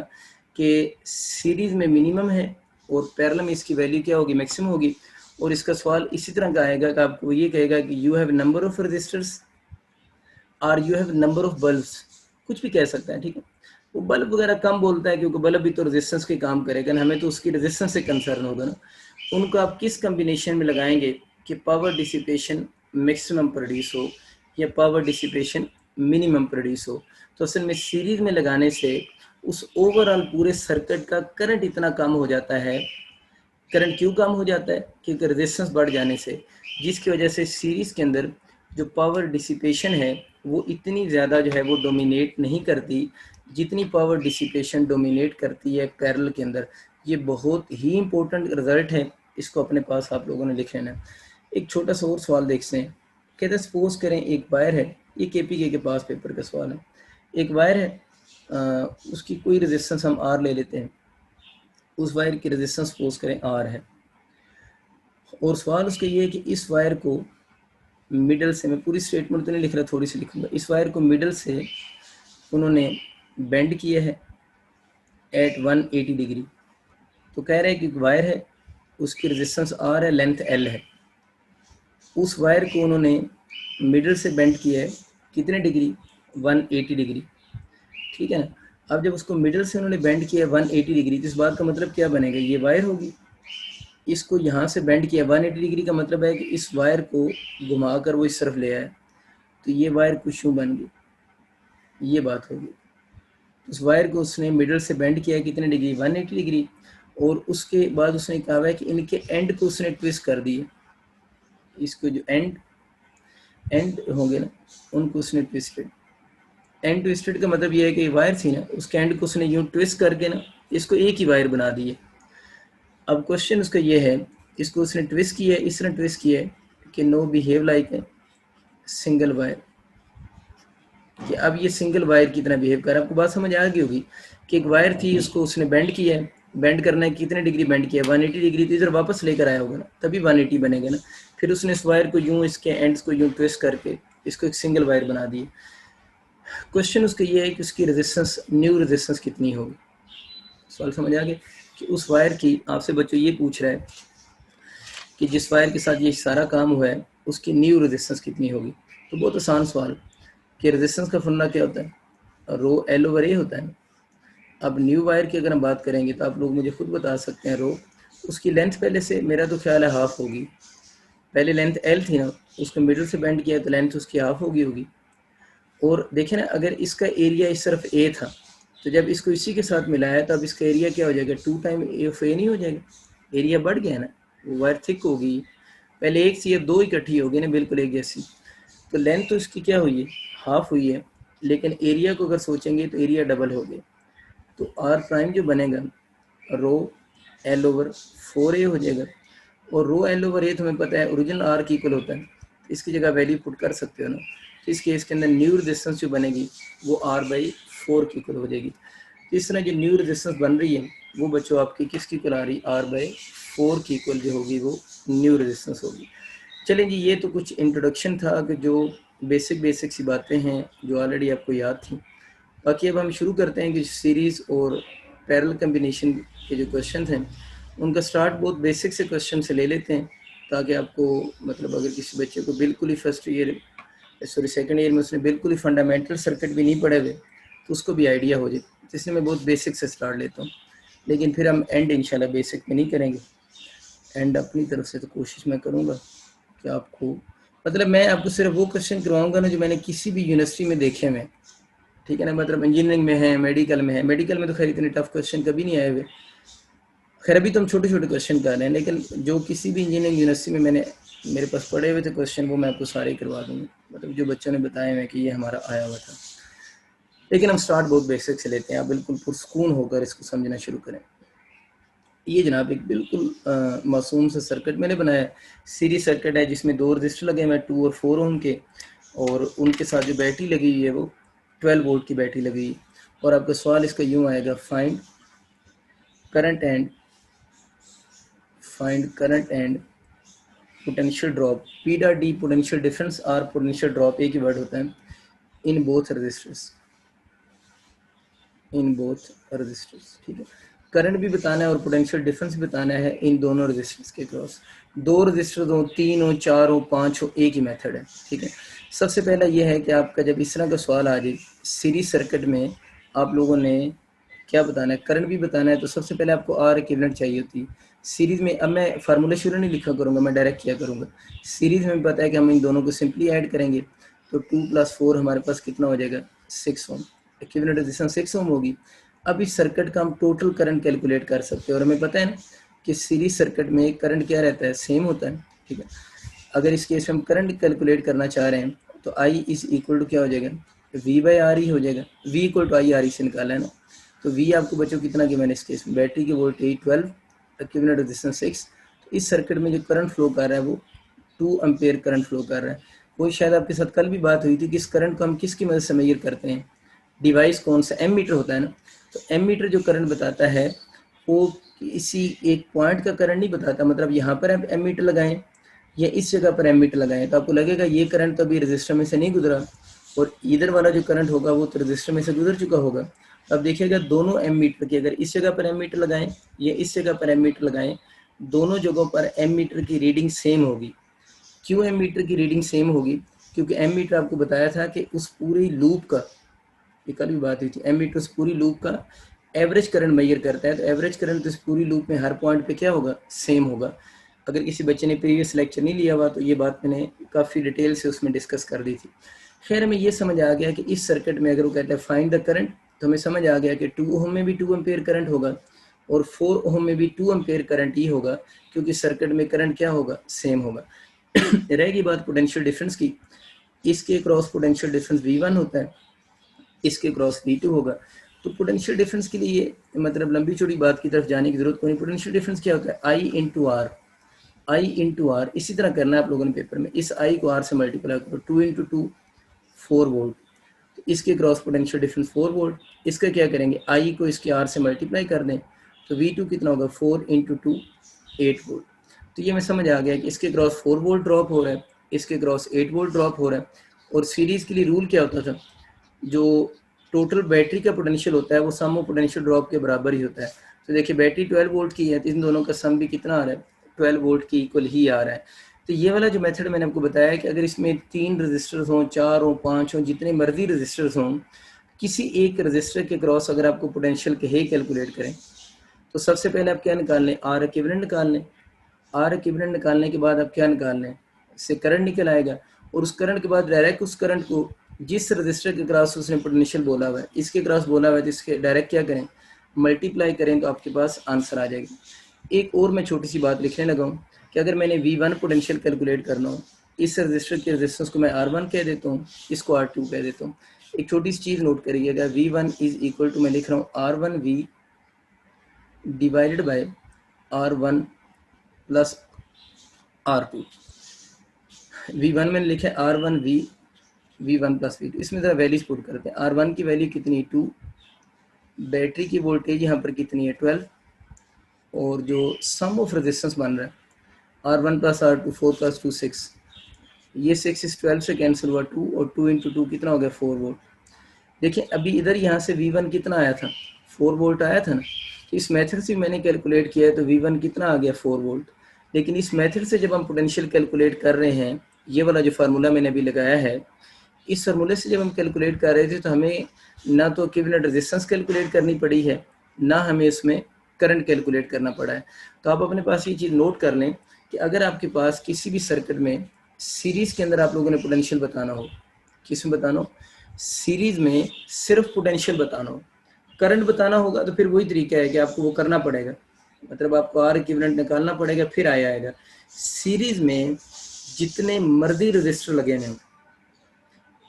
कि सीरीज़ में मिनिमम है और पैरेलल में इसकी वैल्यू क्या होगी, मैक्सिमम होगी। और इसका सवाल इसी तरह का आएगा कि आपको ये कहेगा कि you have number of resistors और you have number of bulbs, कुछ भी कह सकता है, ठीक है। वो बल्ब वगैरह कम बोलता है क्योंकि बल्ब भी तो रेजिस्टेंस के काम करेगा ना, हमें तो उसकी रेजिस्टेंस से कंसर्न होगा ना। उनको आप किस कम्बिनेशन में लगाएंगे कि पावर डिसिपेशन मैक्सिमम प्रोड्यूस हो या पावर डिसिपेशन मिनिमम प्रोड्यूस हो। तो असल में सीरीज में लगाने से उस ओवरऑल पूरे सर्किट का करंट इतना कम हो जाता है। करंट क्यों कम हो जाता है? क्योंकि रेजिस्टेंस बढ़ जाने से, जिसकी वजह से सीरीज के अंदर जो पावर डिसिपेशन है वो इतनी ज़्यादा जो है वो डोमिनेट नहीं करती जितनी पावर डिसिपेशन डोमिनेट करती है पैरेलल के अंदर। ये बहुत ही इंपॉर्टेंट रिजल्ट है, इसको अपने पास आप लोगों ने लिख लेना है। एक छोटा सा और सवाल देखते हैं। कहते हैं सपोज करें एक वायर है, ये केपीके के पास पेपर का सवाल है। एक वायर है, उसकी कोई रेजिस्टेंस हम आर ले लेते हैं। उस वायर की रेजिस्टेंस सपोज करें आर है, और सवाल उसका ये है कि इस वायर को मिडल से, मैं पूरी स्टेटमेंट तो नहीं लिख रहा, थोड़ी सी लिखूंगा। इस वायर को मिडल से उन्होंने बेंड किया है एट 180 डिग्री। तो कह रहे हैं कि वायर है, उसकी रेजिस्टेंस आर है, लेंथ एल है। उस वायर को उन्होंने मिडल से बेंड किया है कितने डिग्री? 180 डिग्री, ठीक है ना। अब जब उसको मिडल से उन्होंने बेंड किया 180 डिग्री, तो इस बात का मतलब क्या बनेगा? ये वायर होगी। इसको यहाँ से बेंड किया 180 डिग्री का मतलब है कि इस वायर को घुमाकर वो इस तरफ ले आया, तो ये वायर कुछ यूँ बन गई, ये बात होगी। उस वायर को उसने मिडल से बेंड किया कितने डिग्री? 180 डिग्री। और उसके बाद उसने कहा है कि इनके एंड को उसने ट्विस्ट कर दिए। इसको जो एंड होंगे ना, उनको उसने ट्विस्टेड। एंड ट्विस्टेड का मतलब ये है कि वायर थी ना, उसके एंड को उसने यूँ ट्विस्ट करके ना इसको एक ही वायर बना दिए। अब क्वेश्चन उसका ये है, इसको उसने ट्विस्ट किया है, इस तरह ट्विस्ट किया है कि no behave like a single wire, कि अब ये सिंगल वायर की तरह बिहेव कर रहा है। आपको बात समझ आ गई होगी कि एक वायर थी, उसको उसने बेंड किया है। बेंड करना है कितने डिग्री बेंड किया? 180 डिग्री। तो इधर वापस लेकर आया होगा ना, तभी 180 बनेगा ना। फिर उसने इस वायर को यूँ, इसके एंड्स को यूँ ट्विस्ट करके इसको एक सिंगल वायर बना दिए। क्वेश्चन उसका ये है कि उसकी रेजिस्टेंस, न्यू रेजिस्टेंस कितनी होगी? सवाल समझ आ गया कि उस वायर की, आपसे बच्चों ये पूछ रहा है कि जिस वायर के साथ ये सारा काम हुआ है उसकी न्यू रेजिस्टेंस कितनी होगी। तो बहुत आसान सवाल कि रेजिस्टेंस का फॉर्मूला क्या होता है? रो एल ओवर ए होता है। अब न्यू वायर की अगर हम बात करेंगे तो आप लोग मुझे खुद बता सकते हैं, रो उसकी लेंथ पहले से, मेरा तो ख्याल है हाफ होगी। पहले लेंथ एल थी ना, उसको मिडल से बेंड किया तो लेंथ उसकी हाफ होगी। और देखें ना, अगर इसका एरिया इस तरफ ए था, तो जब इसको इसी के साथ मिलाया तो अब इसका एरिया क्या हो जाएगा? 2 टाइम ए ऑफ ए नहीं हो जाएगा? एरिया बढ़ गया ना, वो वायर थिक होगी। पहले एक थी, अब दो इकट्ठी होगी ना, बिल्कुल एक जैसी। तो लेंथ तो इसकी क्या हुई है? हाफ हुई है। लेकिन एरिया को अगर सोचेंगे तो एरिया डबल हो गया। तो आर प्राइम जो बनेगा, रो एल ओवर 4a हो जाएगा। और रो एल ओवर ए तो हमें पता है ओरिजिनल आर की इक्वल होता है, तो इसकी जगह वैल्यू पुट कर सकते हो ना। तो इस केस के अंदर न्यू रेजिस्टेंस जो बनेगी वो R/4 की इक्वल हो जाएगी। तो इस तरह जो न्यू रेजिस्टेंस बन रही है वो बच्चों आपकी किसकी इक्वल आ रही? R/4 की इक्वल जो होगी वो न्यू रेजिस्टेंस होगी। चलें जी, ये तो कुछ इंट्रोडक्शन था कि जो बेसिक सी बातें हैं जो ऑलरेडी आपको याद थी। बाकी अब हम शुरू करते हैं कि सीरीज़ और पैरेलल कम्बिनेशन के जो क्वेश्चन हैं उनका स्टार्ट बहुत बेसिक से क्वेश्चन से ले लेते हैं, ताकि आपको मतलब अगर किसी बच्चे को बिल्कुल ही first year, sorry second year में उसने बिल्कुल ही फंडामेंटल सर्किट भी नहीं पढ़े हुए, तो उसको भी आइडिया हो जाए। तो इसलिए मैं बहुत बेसिक से स्टार्ट लेता हूँ, लेकिन फिर हम एंड इंशाल्लाह बेसिक में नहीं करेंगे। एंड अपनी तरफ से तो कोशिश मैं करूँगा कि आपको, मतलब मैं आपको सिर्फ वो क्वेश्चन करवाऊँगा ना जो मैंने किसी भी यूनिवर्सिटी में देखे हुए, ठीक है ना। मतलब इंजीनियरिंग में है, मेडिकल में है। मेडिकल में तो खैर इतने टफ क्वेश्चन कभी नहीं आए हुए। खैर अभी तो हम छोटे छोटे क्वेश्चन कर रहे हैं, लेकिन जो किसी भी इंजीनियरिंग यूनिवर्सिटी में मेरे पास पढ़े हुए थे क्वेश्चन, वो मैं आपको सारे करवा दूँगा, मतलब जो बच्चों ने बताए हुए कि ये हमारा आया हुआ था। लेकिन हम स्टार्ट बहुत बेसिक से लेते हैं, आप बिल्कुल पुरस्कून होकर इसको समझना शुरू करें। ये जनाब एक बिल्कुल मासूम सा सर्किट मैंने बनाया है। सीरीज सर्किट है जिसमें 2 रजिस्टर लगे हुए हैं 2 और 4 ओम के, और उनके साथ जो बैटरी लगी हुई है वो 12 वोल्ट की बैटरी लगी हुई है। और आपका सवाल इसका यूँ आएगा, find current and potential drop, P dot D potential difference और पोटेंशियल ड्रॉप एक ही वर्ड होता है, इन बोथ रजिस्टर्स, ठीक है। करंट भी बताना है और पोटेंशियल डिफरेंस भी बताना है इन दोनों रजिस्टर्स के क्रॉस। दो रजिस्टर हो, 3 हो, 4 हो, 5 हो, एक ही मेथड है, ठीक है। सबसे पहला ये है कि आपका जब इस तरह का सवाल आ जाए सीरीज सर्किट में, आप लोगों ने क्या बताना है, करंट भी बताना है, तो सबसे पहले आपको आर इक्विवेलेंट चाहिए होती है सीरीज में। अब मैं फार्मूला शुरू नहीं लिखा करूँगा, मैं डायरेक्ट किया करूँगा। सीरीज में पता है कि हम इन दोनों को सिंपली ऐड करेंगे, तो 2 + 4 हमारे पास कितना हो जाएगा, 6 ओम। इक्विवेलेंट रेजिस्टेंस 6 ओम होगी। अब इस सर्किट का हम टोटल करंट कैलकुलेट कर सकते हैं, और हमें पता है ना कि सीरीज सर्किट में करंट क्या रहता है, सेम होता है, ठीक है। अगर इस केस में हम करंट कैलकुलेट करना चाह रहे हैं तो I = क्या हो जाएगा, V/R ही हो जाएगा। V = I/R से निकाला है ना, तो V आपको बच्चों कितना कि मैंने इस केस में बैटरी की वोल्टेज 12, इक्विवेलेंट रेजिस्टेंस 6, तो इस सर्किट में जो करंट फ्लो कर रहा है वो 2 एम्पेयर करंट फ्लो कर रहा है। वही शायद आपके साथ कल भी बात हुई थी कि इस करंट को हम किसकी मदद से मेजर करते हैं, डिवाइस कौन सा, एमीटर होता है ना। तो एमीटर जो करंट बताता है वो किसी एक पॉइंट का करंट नहीं बताता, मतलब यहाँ पर आप एमीटर लगाएं या इस जगह पर एमीटर लगाएं तो आपको लगेगा ये करंट तो अभी रजिस्टर में से नहीं गुजरा, और इधर वाला जो करंट होगा वो तो रजिस्टर में से गुजर चुका होगा। अब देखिएगा दोनों एमीटर की, अगर इस जगह पर एमीटर लगाएं या इस जगह पर एमीटर लगाएं, दोनों जगहों पर एमीटर की रीडिंग सेम होगी। क्यों एमीटर की रीडिंग सेम होगी, क्योंकि एमीटर आपको बताया था कि उस पूरी लूप का, ये कल भी बात हुई थी, एमीटर उस पूरी लूप का एवरेज करंट मेजर करता है, तो एवरेज करंट इस पूरी लूप में हर पॉइंट पे क्या होगा, सेम होगा। अगर किसी बच्चे ने प्रीवियस लेक्चर नहीं लिया हुआ तो ये बात मैंने काफ़ी डिटेल से उसमें डिस्कस कर दी थी। खैर हमें ये समझ आ गया कि इस सर्किट में अगर वो कहता है फाइंड द करंट, तो हमें समझ आ गया कि 2 ओम में भी 2 एम्पेयर करंट होगा और 4 ओम में भी 2 एम्पेयर करंट ही होगा, क्योंकि सर्किट में करंट क्या होगा, सेम होगा। रहेगी बात पोटेंशियल डिफरेंस की, इसके क्रॉस पोटेंशियल डिफरेंस V1 होता है, इसके क्रॉस V2 होगा। तो पोटेंशियल डिफरेंस के लिए मतलब लंबी चौड़ी बात की तरफ जाने की जरूरत कोई नहीं। पोटेंशियल डिफरेंस क्या होता है, I × R, इसी तरह करना है आप लोगों ने पेपर में, इस I को R से मल्टीप्लाई करो, 2 × 2 4 वोल्ट, तो इसके क्रॉस पोटेंशियल डिफरेंस 4 वोल्ट। इसका क्या करेंगे, I को इसके R से मल्टीप्लाई कर दें तो V2 कितना होगा, 4 × 2 8 वोल्ट। तो ये मैं समझ आ गया कि इसके क्रॉस 4 वोल्ट ड्रॉप हो रहा है, इसके क्रॉस 8 वोल्ट ड्रॉप हो रहा है। और सीरीज़ के लिए रूल क्या होता था, जो टोटल बैटरी का पोटेंशियल होता है वो सम ऑफ पोटेंशियल ड्रॉप के बराबर ही होता है। तो देखिए बैटरी 12 वोल्ट की है तो इन दोनों का सम भी कितना आ रहा है, 12 वोल्ट की इक्वल ही आ रहा है। तो ये वाला जो मेथड मैंने आपको बताया कि अगर इसमें 3 रजिस्टर्स हों, 4 हों, 5 हों, जितने मर्जी रजिस्टर्स हों, किसी एक रजिस्टर के क्रॉस अगर आपको पोटेंशियल कहे कैलकुलेट करें, तो सबसे पहले आप क्या निकाल लें, आर इक्विवेलेंट निकाल लें। आर इक्विवेलेंट निकालने के बाद आप क्या निकाल लें, इससे करंट निकल आएगा, और उस करंट के बाद डायरेक्ट उस करंट को जिस रजिस्टर के क्रॉस उसने पोटेंशियल बोला हुआ है, इसके क्रॉस बोला हुआ है, तो इसके डायरेक्ट क्या करें, मल्टीप्लाई करें, तो आपके पास आंसर आ जाएगा। एक और मैं छोटी सी बात लिखने लगा हूँ कि अगर मैंने V1 पोटेंशियल कैलकुलेट करना हो, इस रजिस्टर के रेजिस्टेंस को मैं R1 कह देता हूँ, इसको R2 कह देता हूँ। एक छोटी सी चीज़ नोट करिएगा, V1 = मैं लिख रहा हूँ R1V divided by R1 + R2। V1 मैंने लिखा है R1V V1 + V2, इसमें ज़रा वैल्यूज पुट करते हैं। R1 की वैल्यू कितनी है, 2, बैटरी की वोल्टेज यहाँ पर कितनी है, 12, और जो सम ऑफ रेजिस्टेंस बन रहा है R1 + R2, 4 + 2 6, ये 6 इस 12 से कैंसिल हुआ 2, और 2 × 2 कितना हो गया, 4 वोल्ट। देखिए अभी इधर यहाँ से V1 कितना आया था, 4 वोल्ट आया था ना, तो इस मेथड से मैंने कैलकुलेट किया है तो V1 कितना आ गया, 4 वोल्ट। लेकिन इस मेथड से जब हम पोटेंशियल कैलकुलेट कर रहे हैं, ये वाला जो फार्मूला मैंने अभी लगाया है, इस फार्मूले से जब हम कैलकुलेट कर रहे थे तो हमें ना तो इक्विवेलेंट रेजिस्टेंस कैलकुलेट करनी पड़ी है, ना हमें इसमें करंट कैलकुलेट करना पड़ा है। तो आप अपने पास ये चीज़ नोट कर लें कि अगर आपके पास किसी भी सर्किट में सीरीज़ के अंदर आप लोगों ने पोटेंशियल बताना हो, किस में बताना हो, सीरीज़ में सिर्फ पोटेंशियल बताना हो, करंट बताना होगा तो फिर वही तरीका है कि आपको वो करना पड़ेगा, मतलब आपको आर इक्विवेलेंट निकालना पड़ेगा, फिर आएगा। सीरीज़ में जितने मर्जी रजिस्टर लगे हैं,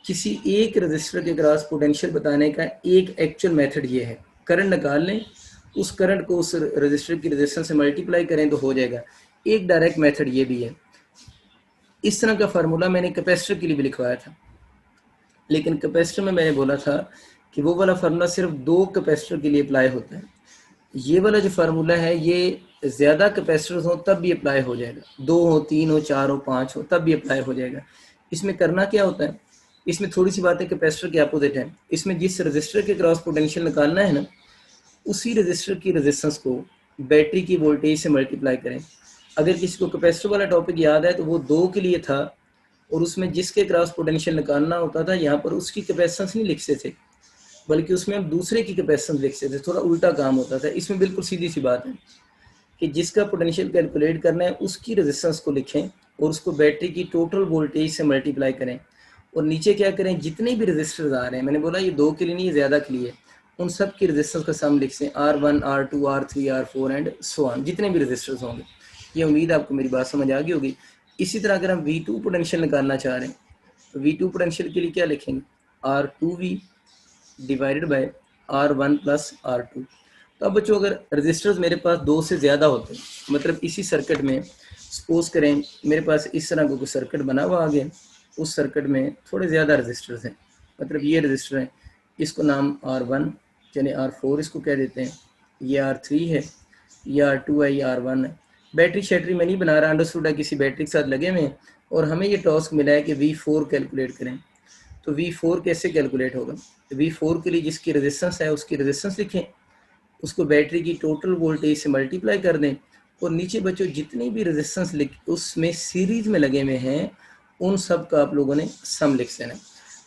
किसी एक रजिस्टर के क्रॉस पोटेंशियल बताने का एक एक्चुअल मेथड ये है, करंट निकाल लें, उस करंट को उस रजिस्टर की रेजिस्टेंस से मल्टीप्लाई करें तो हो जाएगा। एक डायरेक्ट मेथड ये भी है। इस तरह का फार्मूला मैंने कैपेसिटर के लिए भी लिखवाया था, लेकिन कैपेसिटर में मैंने बोला था कि वो वाला फार्मूला सिर्फ 2 कैपेसिटर के लिए अप्लाई होता है। ये वाला जो फार्मूला है ये ज़्यादा कैपेसिटर्स हो तब भी अप्लाई हो जाएगा, 2 हो, 3 हो, 4 हो, 5 हो, तब भी अप्लाई हो जाएगा। इसमें करना क्या होता है, इसमें थोड़ी सी बातें कैपेसिटर के अपोजिट है। इसमें जिस रजिस्टर के क्रॉस पोटेंशियल निकालना है ना, उसी रजिस्टर की रेजिस्टेंस को बैटरी की वोल्टेज से मल्टीप्लाई करें। अगर किसी को कैपेसिटर वाला टॉपिक याद है तो वो 2 के लिए था, और उसमें जिसके क्रॉस पोटेंशियल निकालना होता था यहाँ पर उसकी कैपेसिटेंस नहीं लिखते थे, बल्कि उसमें हम दूसरे की कैपेसिटेंस लिखते थे। थोड़ा उल्टा काम होता था। इसमें बिल्कुल सीधी सी बात है कि जिसका पोटेंशियल कैलकुलेट करना है उसकी रेजिस्टेंस को लिखें और उसको बैटरी की टोटल वोल्टेज से मल्टीप्लाई करें, और नीचे क्या करें, जितने भी रजिस्टर्स आ रहे हैं, मैंने बोला ये 2 के लिए नहीं, ज़्यादा के लिए, उन सब की रेजिस्टेंस का सम लिख दें, R1, R2, R3, R4 and so on, जितने भी रजिस्टर्स होंगे। ये उम्मीद आपको मेरी बात समझ आ गई होगी। इसी तरह अगर हम V2 पोटेंशियल निकालना चाह रहे हैं तो V2 पोटेंशियल के लिए क्या लिखेंगे, R2V divided by R1 plus R2। तो अब बच्चों अगर रजिस्टर्स मेरे पास 2 से ज़्यादा होते हैं, मतलब इसी सर्किट में सपोज करें मेरे पास इस तरह का कोई सर्किट बना हुआ आ गया, उस सर्किट में थोड़े ज़्यादा रजिस्टर्स हैं, मतलब ये रजिस्टर है, इसको नाम R1 यानी R4 इसको कह देते हैं, ये R3 है, ये R2 है, ये R1 है। बैटरी शैटरी में नहीं बना रहा, अंडरस्टूड है, किसी बैटरी के साथ लगे हुए हैं और हमें ये टास्क मिला है कि V4 कैलकुलेट करें। तो V4 कैसे कैलकुलेट होगा, V4 के लिए जिसकी रेजिस्टेंस है उसकी रेजिस्टेंस लिखें, उसको बैटरी की टोटल वोल्टेज से मल्टीप्लाई कर दें, और नीचे बच्चों जितनी भी रेजिस्टेंस उसमें सीरीज में लगे हुए हैं उन सब का आप लोगों ने सम लिख देना।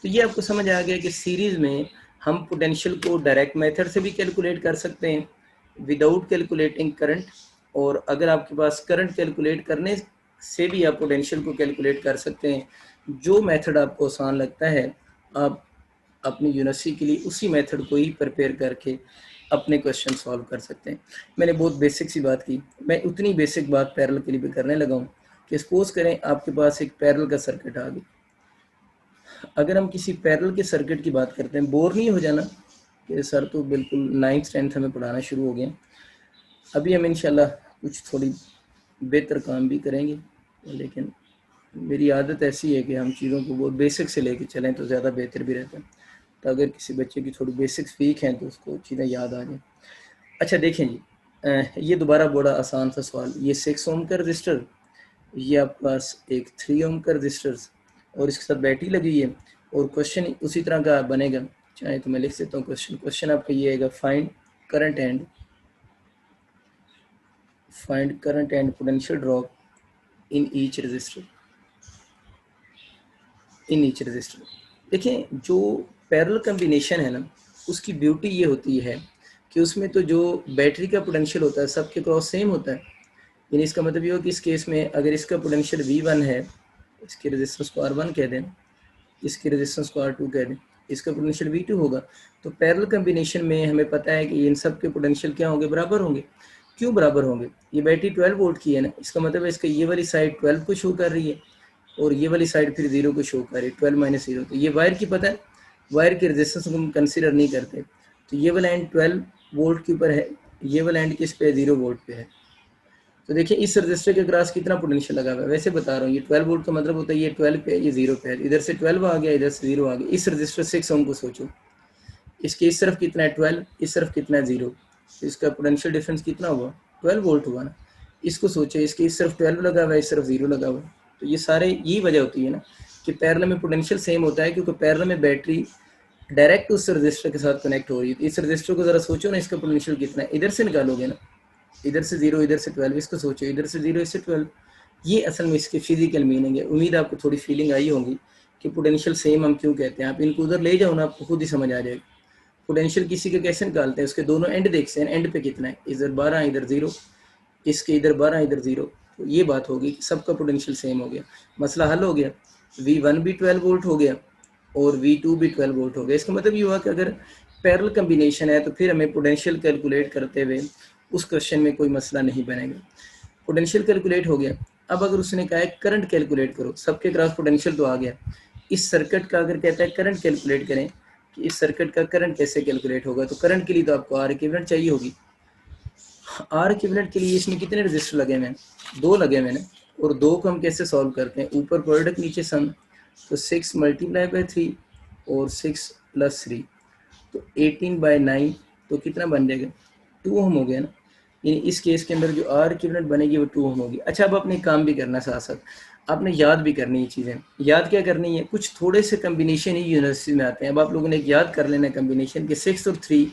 तो ये आपको समझ आ गया कि सीरीज में हम पोटेंशियल को डायरेक्ट मेथड से भी कैलकुलेट कर सकते हैं विदाउट कैलकुलेटिंग करंट, और अगर आपके पास करंट कैलकुलेट करने से भी आप पोटेंशियल को कैलकुलेट कर सकते हैं। जो मेथड आपको आसान लगता है आप अपनी यूनिवर्सिटी के लिए उसी मेथड को ही प्रिपेयर करके अपने क्वेश्चन सॉल्व कर सकते हैं। मैंने बहुत बेसिक सी बात की, मैं उतनी बेसिक बात पैरेलल के लिए भी करने लगा हूँ कि सपोज करें आपके पास एक पैरेलल का सर्किट आ गया। अगर हम किसी पैरेलल के सर्किट की बात करते हैं, बोर नहीं हो जाना कि सर तो बिल्कुल 9th 10th हमें पढ़ाना शुरू हो गया। अभी हम इंशाल्लाह कुछ थोड़ी बेहतर काम भी करेंगे, लेकिन मेरी आदत ऐसी है कि हम चीज़ों को बहुत बेसिक से लेके चलें तो ज़्यादा बेहतर भी रहता है। तो अगर किसी बच्चे की थोड़ी बेसिक्स वीक हैं तो उसको चीज़ें याद आ जाएं। अच्छा देखें जी, ये दोबारा बड़ा आसान सा सवाल, ये 6 ओम का रजिस्टर, ये आपके पास एक 3 ओम का रजिस्टर और इसके साथ बैटरी लगी हुई है, और क्वेश्चन उसी तरह का बनेगा। चाहे तो मैं लिख देता हूँ क्वेश्चन आपका ये आएगा, find current and potential drop in each resistor. देखें जो पैरेलल कम्बिनेशन है ना, उसकी ब्यूटी ये होती है कि उसमें तो जो बैटरी का पोटेंशियल होता है सबके क्रॉस सेम होता है। यानी इसका मतलब ये हो कि इस केस में अगर इसका पोटेंशियल V1 है, इसकी रेजिस्टेंस को R1 कह दें, इसकी रेजिस्टेंस को R2 कह दें, इसका पोटेंशियल V2 होगा। तो पैरेलल कम्बिनेशन में हमें पता है कि इन सब के पोटेंशियल क्या होंगे, बराबर होंगे। क्यों बराबर होंगे, ये बैटरी 12 वोल्ट की है ना, इसका मतलब है इसका ये वाली साइड 12 को शो कर रही है और ये वाली साइड फिर 0 को शो कर रही है, 12 माइनस 0। तो ये वायर की पता है, वायर की रेजिस्टेंस को हम कंसीडर नहीं करते। तो ये वाला एंड 12 वोल्ट के ऊपर है, ये वाला एंड किस पे, 0 वोल्ट पे है। तो देखिए इस रजिस्टर के क्रॉस कितना पोटेंशियल लगा हुआ है, वैसे बता रहा हूँ, ये 12 वोल्ट का मतलब होता है ये 12 पे है, ये 0 पे है, इधर से 12 आ गया, इधर से 0 आ गया। इस रजिस्टर 6 ओम को सोचो, इसके इस तरफ कितना है 12, इस तरफ कितना है 0, तो इसका पोटेंशियल डिफरेंस कितना हुआ, 12 वोल्ट हुआ ना। इसको सोचो, इसके इस तरफ 12 लगा हुआ है, इस तरफ 0 लगा हुआ है। तो ये सारे यही वजह होती है ना कि पैरेलल में पोटेंशियल सेम होता है, क्योंकि पैरेलल में बैटरी डायरेक्ट उस रजिस्टर के साथ कनेक्ट हो रही है। तो इस रजिस्टर को जरा सोचो ना, इसका पोटेंशियल कितना है, इधर से निकालोगे ना, इधर से 0, इधर से 12, इसको सोचो, इधर से 0, इससे 12। ये असल में इसकी फिजिकल मीनिंग है। उम्मीद आपको थोड़ी फीलिंग आई होगी कि पोटेंशियल सेम हम क्यों कहते हैं। आप इनको उधर ले जाओ ना, आपको खुद ही समझ आ जाएगा। पोटेंशियल किसी के कैसे निकालते हैं, उसके दोनों एंड देखते हैं, एंड पे कितना है, इधर 12 इधर 0, इसके इधर 12 इधर 0। तो ये बात होगी कि सबका पोटेंशियल सेम हो गया, मसला हल हो गया। V1 भी 12 वोल्ट हो गया और V2 भी 12 वोल्ट हो गया। इसका मतलब ये हुआ कि अगर पैरेलल कम्बिनेशन है तो फिर हमें पोटेंशियल कैलकुलेट करते हुए उस क्वेश्चन में कोई मसला नहीं बनेगा। पोटेंशियल कैलकुलेट हो गया। अब अगर उसने कहा है करंट कैलकुलेट करो, सबके क्रॉस पोटेंशियल तो आ गया, इस सर्किट का अगर कहता है करंट कैलकुलेट करें कि इस सर्किट का करंट कैसे कैलकुलेट होगा, तो करंट के लिए तो आपको आर इक्विवेलेंट चाहिए होगी। आर इक्विवेलेंट के लिए इसमें कितने रजिस्टर लगे हुए हैं, 2 लगे हुए हैं, और 2 को हम कैसे सॉल्व करते हैं, ऊपर प्रोडक्ट नीचे सम। तो 6 मल्टीप्लाई बाई 3 और 6 + 3, तो 18/9, तो कितना बन जाएगा, 2 ओम हो गया ना। यानी इस केस के अंदर जो आर इक्विवेलेंट बनेगी वो 2 ओम होगी। अच्छा, अब आपने काम भी करना साथ साथ, आपने याद भी करनी है चीज़ें। याद क्या करनी है, कुछ थोड़े से कम्बिनेशन ही यूनिवर्सिटी में आते हैं। अब आप लोगों ने एक याद कर लेना कम्बिनेशन के 6 और 3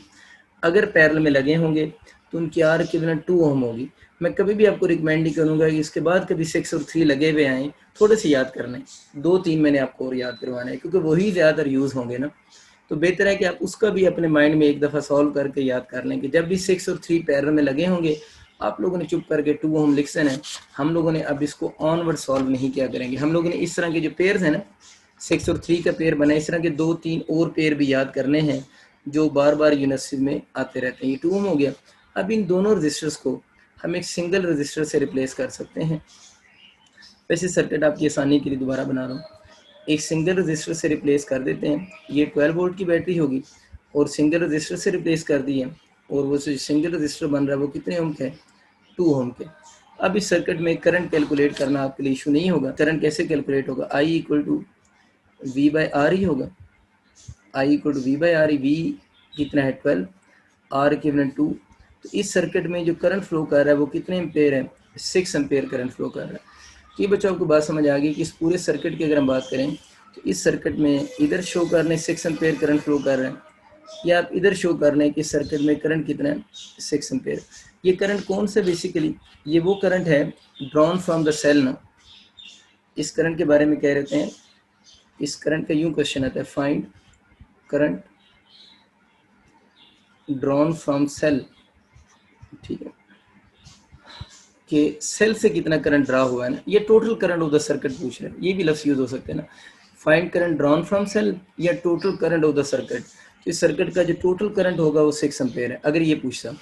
अगर पैरेलल में लगे होंगे तो उनकी आर इक्विवेलेंट 2 ओम होगी। मैं कभी भी आपको रिकमेंड नहीं करूँगा कि इसके बाद कभी 6 और 3 लगे हुए आएँ, थोड़े से याद करने, 2-3 मैंने आपको और याद करवाने हैं, क्योंकि वही ज़्यादातर यूज़ होंगे ना। तो बेहतर है कि आप उसका भी अपने माइंड में एक दफ़ा सॉल्व करके याद कर लें कि जब भी 6 और 3 पैरेलल में लगे होंगे, आप लोगों ने चुप करके 2 ओम लिख देना है। हम लोगों ने अब इसको ऑनवर्ड सॉल्व नहीं किया करेंगे। हम लोगों ने इस तरह के जो पेयर्स हैं ना, 6 और 3 का पेयर बना, इस तरह के 2-3 और पेयर भी याद करने हैं जो बार बार यूनिवर्सिटी में आते रहते हैं। ये 2 ओम हो गया। अब इन दोनों रजिस्टर्स को हम एक सिंगल रजिस्टर से रिप्लेस कर सकते हैं। वैसे सर्किट आपकी आसानी के लिए दोबारा बना रहा हूँ। एक सिंगल रजिस्टर से रिप्लेस कर देते हैं। ये 12 वोल्ट की बैटरी होगी और सिंगल रजिस्टर से रिप्लेस कर दी है, और वो जो सिंगल रजिस्टर बन रहा है वो कितने ओम के है, 2 ओम के। अब इस सर्किट में करंट कैलकुलेट करना आपके लिए इशू नहीं होगा। करंट कैसे कैलकुलेट होगा, I = V/R ही होगा। I = V/R, V कितना है 12, R इक्विवेलेंट 2। तो इस सर्किट में जो करंट फ्लो कर रहा है वो कितने एम्पेयर है, 6 एम्पेयर करंट फ्लो कर रहा है। ये बच्चों आपको बात समझ आ गई कि इस पूरे सर्किट की अगर हम बात करें तो इस सर्किट में इधर शो करने 6 एम्पेयर करंट फ्लो कर रहे हैं, या आप इधर शो कर लें कि इस सर्किट में करंट कितना है, 6 एम्पेयर। ये करंट कौन सा, बेसिकली ये वो करंट है ड्रॉन फ्रॉम द सेल ना। इस करंट के बारे में कह रहे हैं, इस करंट का यूं क्वेश्चन आता है, find current drawn from cell. ठीक है, कि सेल से कितना करंट ड्रा हुआ है ना, ये total current of the circuit पूछ रहे हैं। ये भी लफ्ज़ यूज हो सकते हैं ना, find current drawn from cell या total current of the circuit. तो इस सर्किट का जो टोटल करंट होगा वो 6 एम्पेयर है, अगर ये पूछता।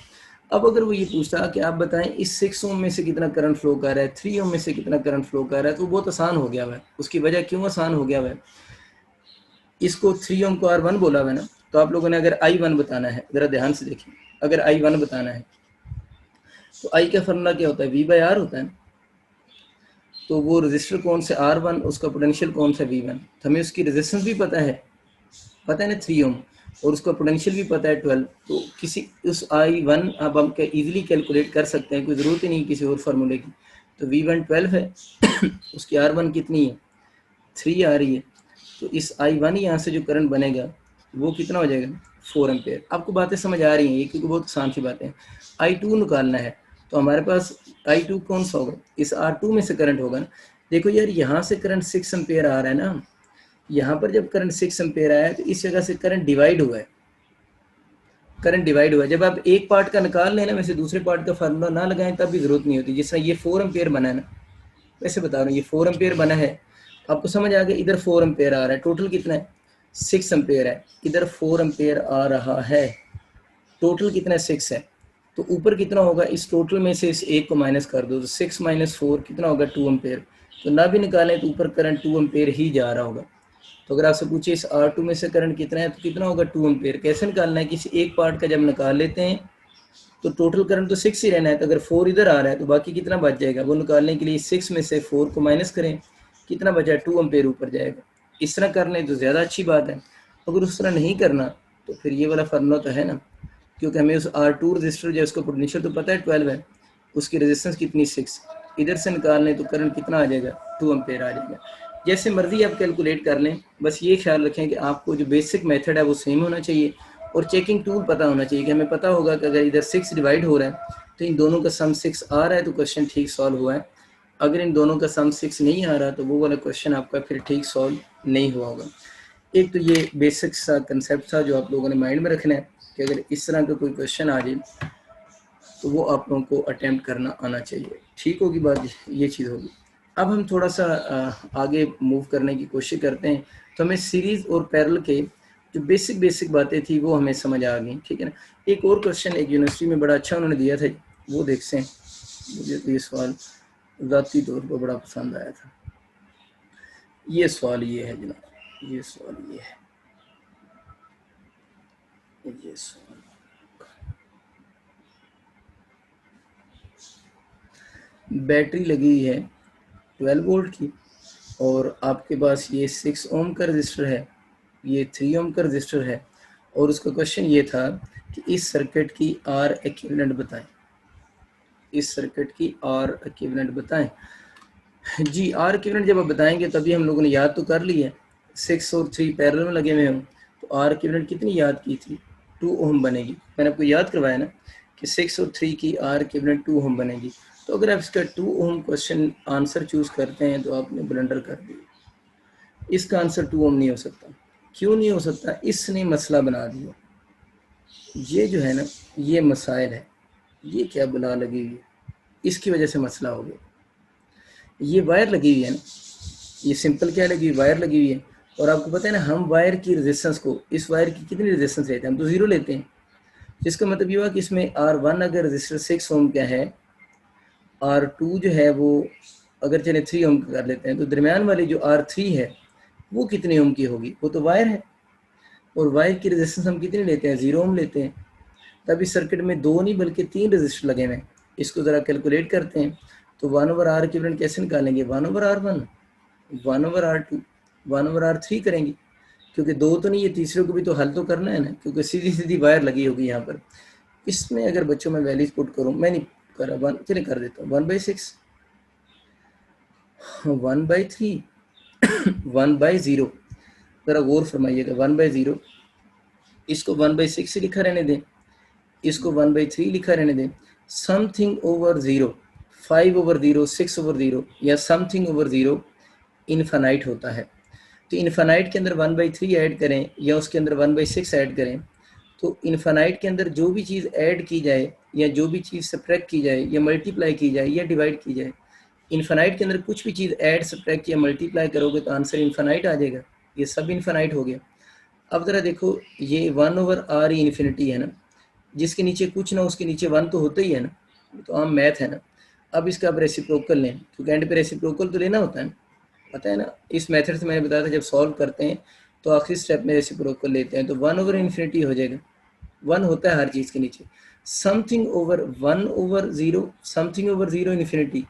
अब अगर वो ये पूछता कि आप बताएं इस 6 ओम में से कितना करंट फ्लो कर रहा है, 3 ओम में से कितना करंट फ्लो कर रहा है, तो बहुत आसान हो गया हुआ है। उसकी वजह क्यों आसान हो गया हुआ है, इसको 3 ओम को R1 बोला हुआ है ना। तो आप लोगों ने अगर I1 बताना है, ज़रा ध्यान से देखिए, अगर I1 बताना है तो I का फॉर्मूला क्या होता है, V/R होता है। तो वो रजिस्टर कौन से, R1, उसका पोटेंशियल कौन सा, V1। तो हमें उसकी रेजिस्टेंस भी पता है ना 3 ओम, और उसका पोटेंशियल भी पता है 12। तो किसी उस I1 अब हम इजीली कैलकुलेट कर सकते हैं, कोई ज़रूरत ही नहीं किसी और फार्मूले की। तो V1 12 है उसकी R1 कितनी है, 3 आ रही है। तो इस I1 यहाँ से जो करंट बनेगा वो कितना हो जाएगा, 4 एम्पेयर। आपको बातें समझ आ रही हैं, ये क्योंकि बहुत आसान सी बातें हैं। I2 निकालना है तो हमारे पास I2 कौन सा होगा, इस R2 में से करंट होगा ना। देखो यार, यहाँ से करंट 6 एम्पेयर आ रहा है ना, यहाँ पर जब करंट 6 एम्पेयर आया है तो इस जगह से करंट डिवाइड हुआ है। करंट डिवाइड हुआ है। जब आप एक पार्ट का निकाल लेना, वैसे दूसरे पार्ट का फार्मूला ना लगाएं तब भी जरूरत नहीं होती। जिस तरह ये 4 एम्पेयर बना है ना, वैसे बता रहा हूँ, ये 4 एम्पेयर बना है, आपको समझ आ गया। इधर 4 एम्पेयर आ रहा है, टोटल कितना है, 6 एम्पेयर है। इधर 4 एम्पेयर आ रहा है, टोटल कितना है, 6 है। तो ऊपर कितना होगा, इस टोटल में से इस एक को माइनस कर दो, तो 6 - 4 कितना होगा, 2 एम्पेयर। तो ना भी निकालें तो ऊपर करंट 2 एम्पेयर ही जा रहा होगा। तो अगर आपसे पूछे इस R2 में से करंट कितना है तो कितना होगा, 2 एम्पेयर। कैसे निकालना है, किसी एक पार्ट का जब निकाल लेते हैं तो टोटल करंट तो 6 ही रहना है। तो अगर 4 इधर आ रहा है तो बाकी कितना बच जाएगा, वो निकालने के लिए 6 में से 4 को माइनस करें, कितना बचा, 2 एम्पेयर ऊपर जाएगा। इस तरह कर लें तो ज़्यादा अच्छी बात है। अगर उस तरह नहीं करना तो फिर ये वाला फार्मूला तो है ना, क्योंकि हमें उस R2 रजिस्टर जो उसका पोटेंशियल तो पता है 12 है, उसकी रेजिस्टेंस कितनी, 6। इधर से निकाल लें तो करंट कितना आ जाएगा, 2 एम्पेयर आ जाएगा। जैसे मर्जी आप कैलकुलेट कर लें, बस ये ख्याल रखें कि आपको जो बेसिक मेथड है वो सेम होना चाहिए, और चेकिंग टूल पता होना चाहिए कि हमें पता होगा कि अगर इधर 6 डिवाइड हो रहा है तो इन दोनों का सम 6 आ रहा है तो क्वेश्चन ठीक सॉल्व हुआ है। अगर इन दोनों का सम 6 नहीं आ रहा तो वो वाला क्वेश्चन आपका फिर ठीक सॉल्व नहीं हुआ होगा। एक तो ये बेसिक सा कंसेप्ट था जो आप लोगों ने माइंड में रखना है कि अगर इस तरह का कोई क्वेश्चन आ जाए तो वो आप लोगों को अटेम्प्ट करना आना चाहिए। ठीक होगी बात, ये चीज़ होगी। अब हम थोड़ा सा आगे मूव करने की कोशिश करते हैं। तो हमें सीरीज़ और पैरेलल के जो बेसिक बेसिक बातें थी वो हमें समझ आ गई, ठीक है ना। एक और क्वेश्चन एक यूनिवर्सिटी में बड़ा अच्छा उन्होंने दिया था, वो देखते हैं। मुझे तो ये सवाल ज़ाती तौर पर बड़ा पसंद आया था। ये सवाल ये है जनाब, ये सवाल ये है, ये सवाल बैटरी लगी हुई है 12 वोल्ट की और आपके पास ये 6 ओम का रजिस्टर है ये 3 ओम का रजिस्टर है और उसका क्वेश्चन ये था कि इस सर्किट की आर इक्विवेलेंट बताएं, इस सर्किट की आर इक्विवेलेंट बताएं। जी, आर इक्विवेलेंट जब आप बताएंगे तभी हम लोगों ने याद तो कर ली है, 6 और 3 पैरेलल में लगे हुए हों तो आर इक्विवेलेंट कितनी याद की थी, 2 ओम बनेगी। मैंने आपको याद करवाया ना कि 6 और 3 की आर इक्विवेलेंट 2 ओम बनेगी। तो अगर आप इसका 2 ओम क्वेश्चन आंसर चूज करते हैं तो आपने ब्लंडर कर दिया। इसका आंसर 2 ओम नहीं हो सकता। क्यों नहीं हो सकता? इसने मसला बना दिया। ये जो है ना, ये मसाइल है, ये क्या बुला लगी हुई है, इसकी वजह से मसला हो गया। ये वायर लगी हुई है ना, ये सिंपल क्या लगी हुई, वायर लगी हुई है। और आपको पता है ना, हम वायर की रेजिस्टेंस को, इस वायर की कितनी रेजिस्टेंस लेते हैं, हम तो 0 लेते हैं। जिसका मतलब ये हुआ कि इसमें R1 अगर रेजिस्टर 6 ओम का है, R2 जो है वो अगर चले 3 ओम कर लेते हैं, तो दरमियान वाली जो R3 है वो कितने ओम की होगी, वो तो वायर है। और वायर की रेजिस्टेंस हम कितनी लेते हैं, 0 ओम लेते हैं। तब इस सर्किट में 2 नहीं बल्कि 3 रेजिस्टर लगे हुए हैं। इसको ज़रा कैलकुलेट करते हैं तो 1/R इक्विवेलेंट कैसे निकालेंगे, 1/R1, 1/R2, 1/R3 करेंगे, क्योंकि 2 तो नहीं, ये तीसरे को भी तो हल तो करना है ना, क्योंकि सीधी सीधी वायर लगी होगी यहाँ पर। इसमें अगर बच्चों में वैल्यूज पुट करूँ, मैं नहीं कर रहा, चलिए कर देता हूँ, 1/6, 1/3, 1/0। ज़रा गौर फरमाइएगा, 1/0, इसको 1/6 लिखा रहने दें, इसको 1/3 लिखा रहने दें। समथिंग ओवर 0, 5/0, 6/0 या समथिंग ओवर 0 इनफाइनाइट होता है। तो इनफाइनाइट के अंदर 1/3 ऐड करें या उसके अंदर 1/6 ऐड करें, तो इनफाइनाइट के अंदर जो भी चीज़ ऐड की जाए या जो भी चीज़ सब्ट्रैक्ट की जाए या मल्टीप्लाई की जाए या डिवाइड की जाए, इनफाइनाइट के अंदर कुछ भी चीज़ ऐड सब्ट्रैक्ट या मल्टीप्लाई करोगे तो आंसर इनफाइनाइट आ जाएगा। ये सब इनफाइनाइट हो गया। अब ज़रा देखो, ये 1/r इन्फिनिटी है ना, जिसके नीचे कुछ ना उसके नीचे 1 तो होता ही है ना, तो आम मैथ है ना। अब इसका आप रेसिप्रोकल लें, क्योंकि एंड पे रेसिप्रोकल तो लेना होता है ना, पता है ना। इस मेथड से मैंने बताया था, जब सॉल्व करते हैं तो आखिरी स्टेप में रेसिप्रोकल लेते हैं, तो 1/इन्फिनिटी हो जाएगा। 1 होता है हर चीज़ के नीचे। Something over 1/0, something over 0 infinity,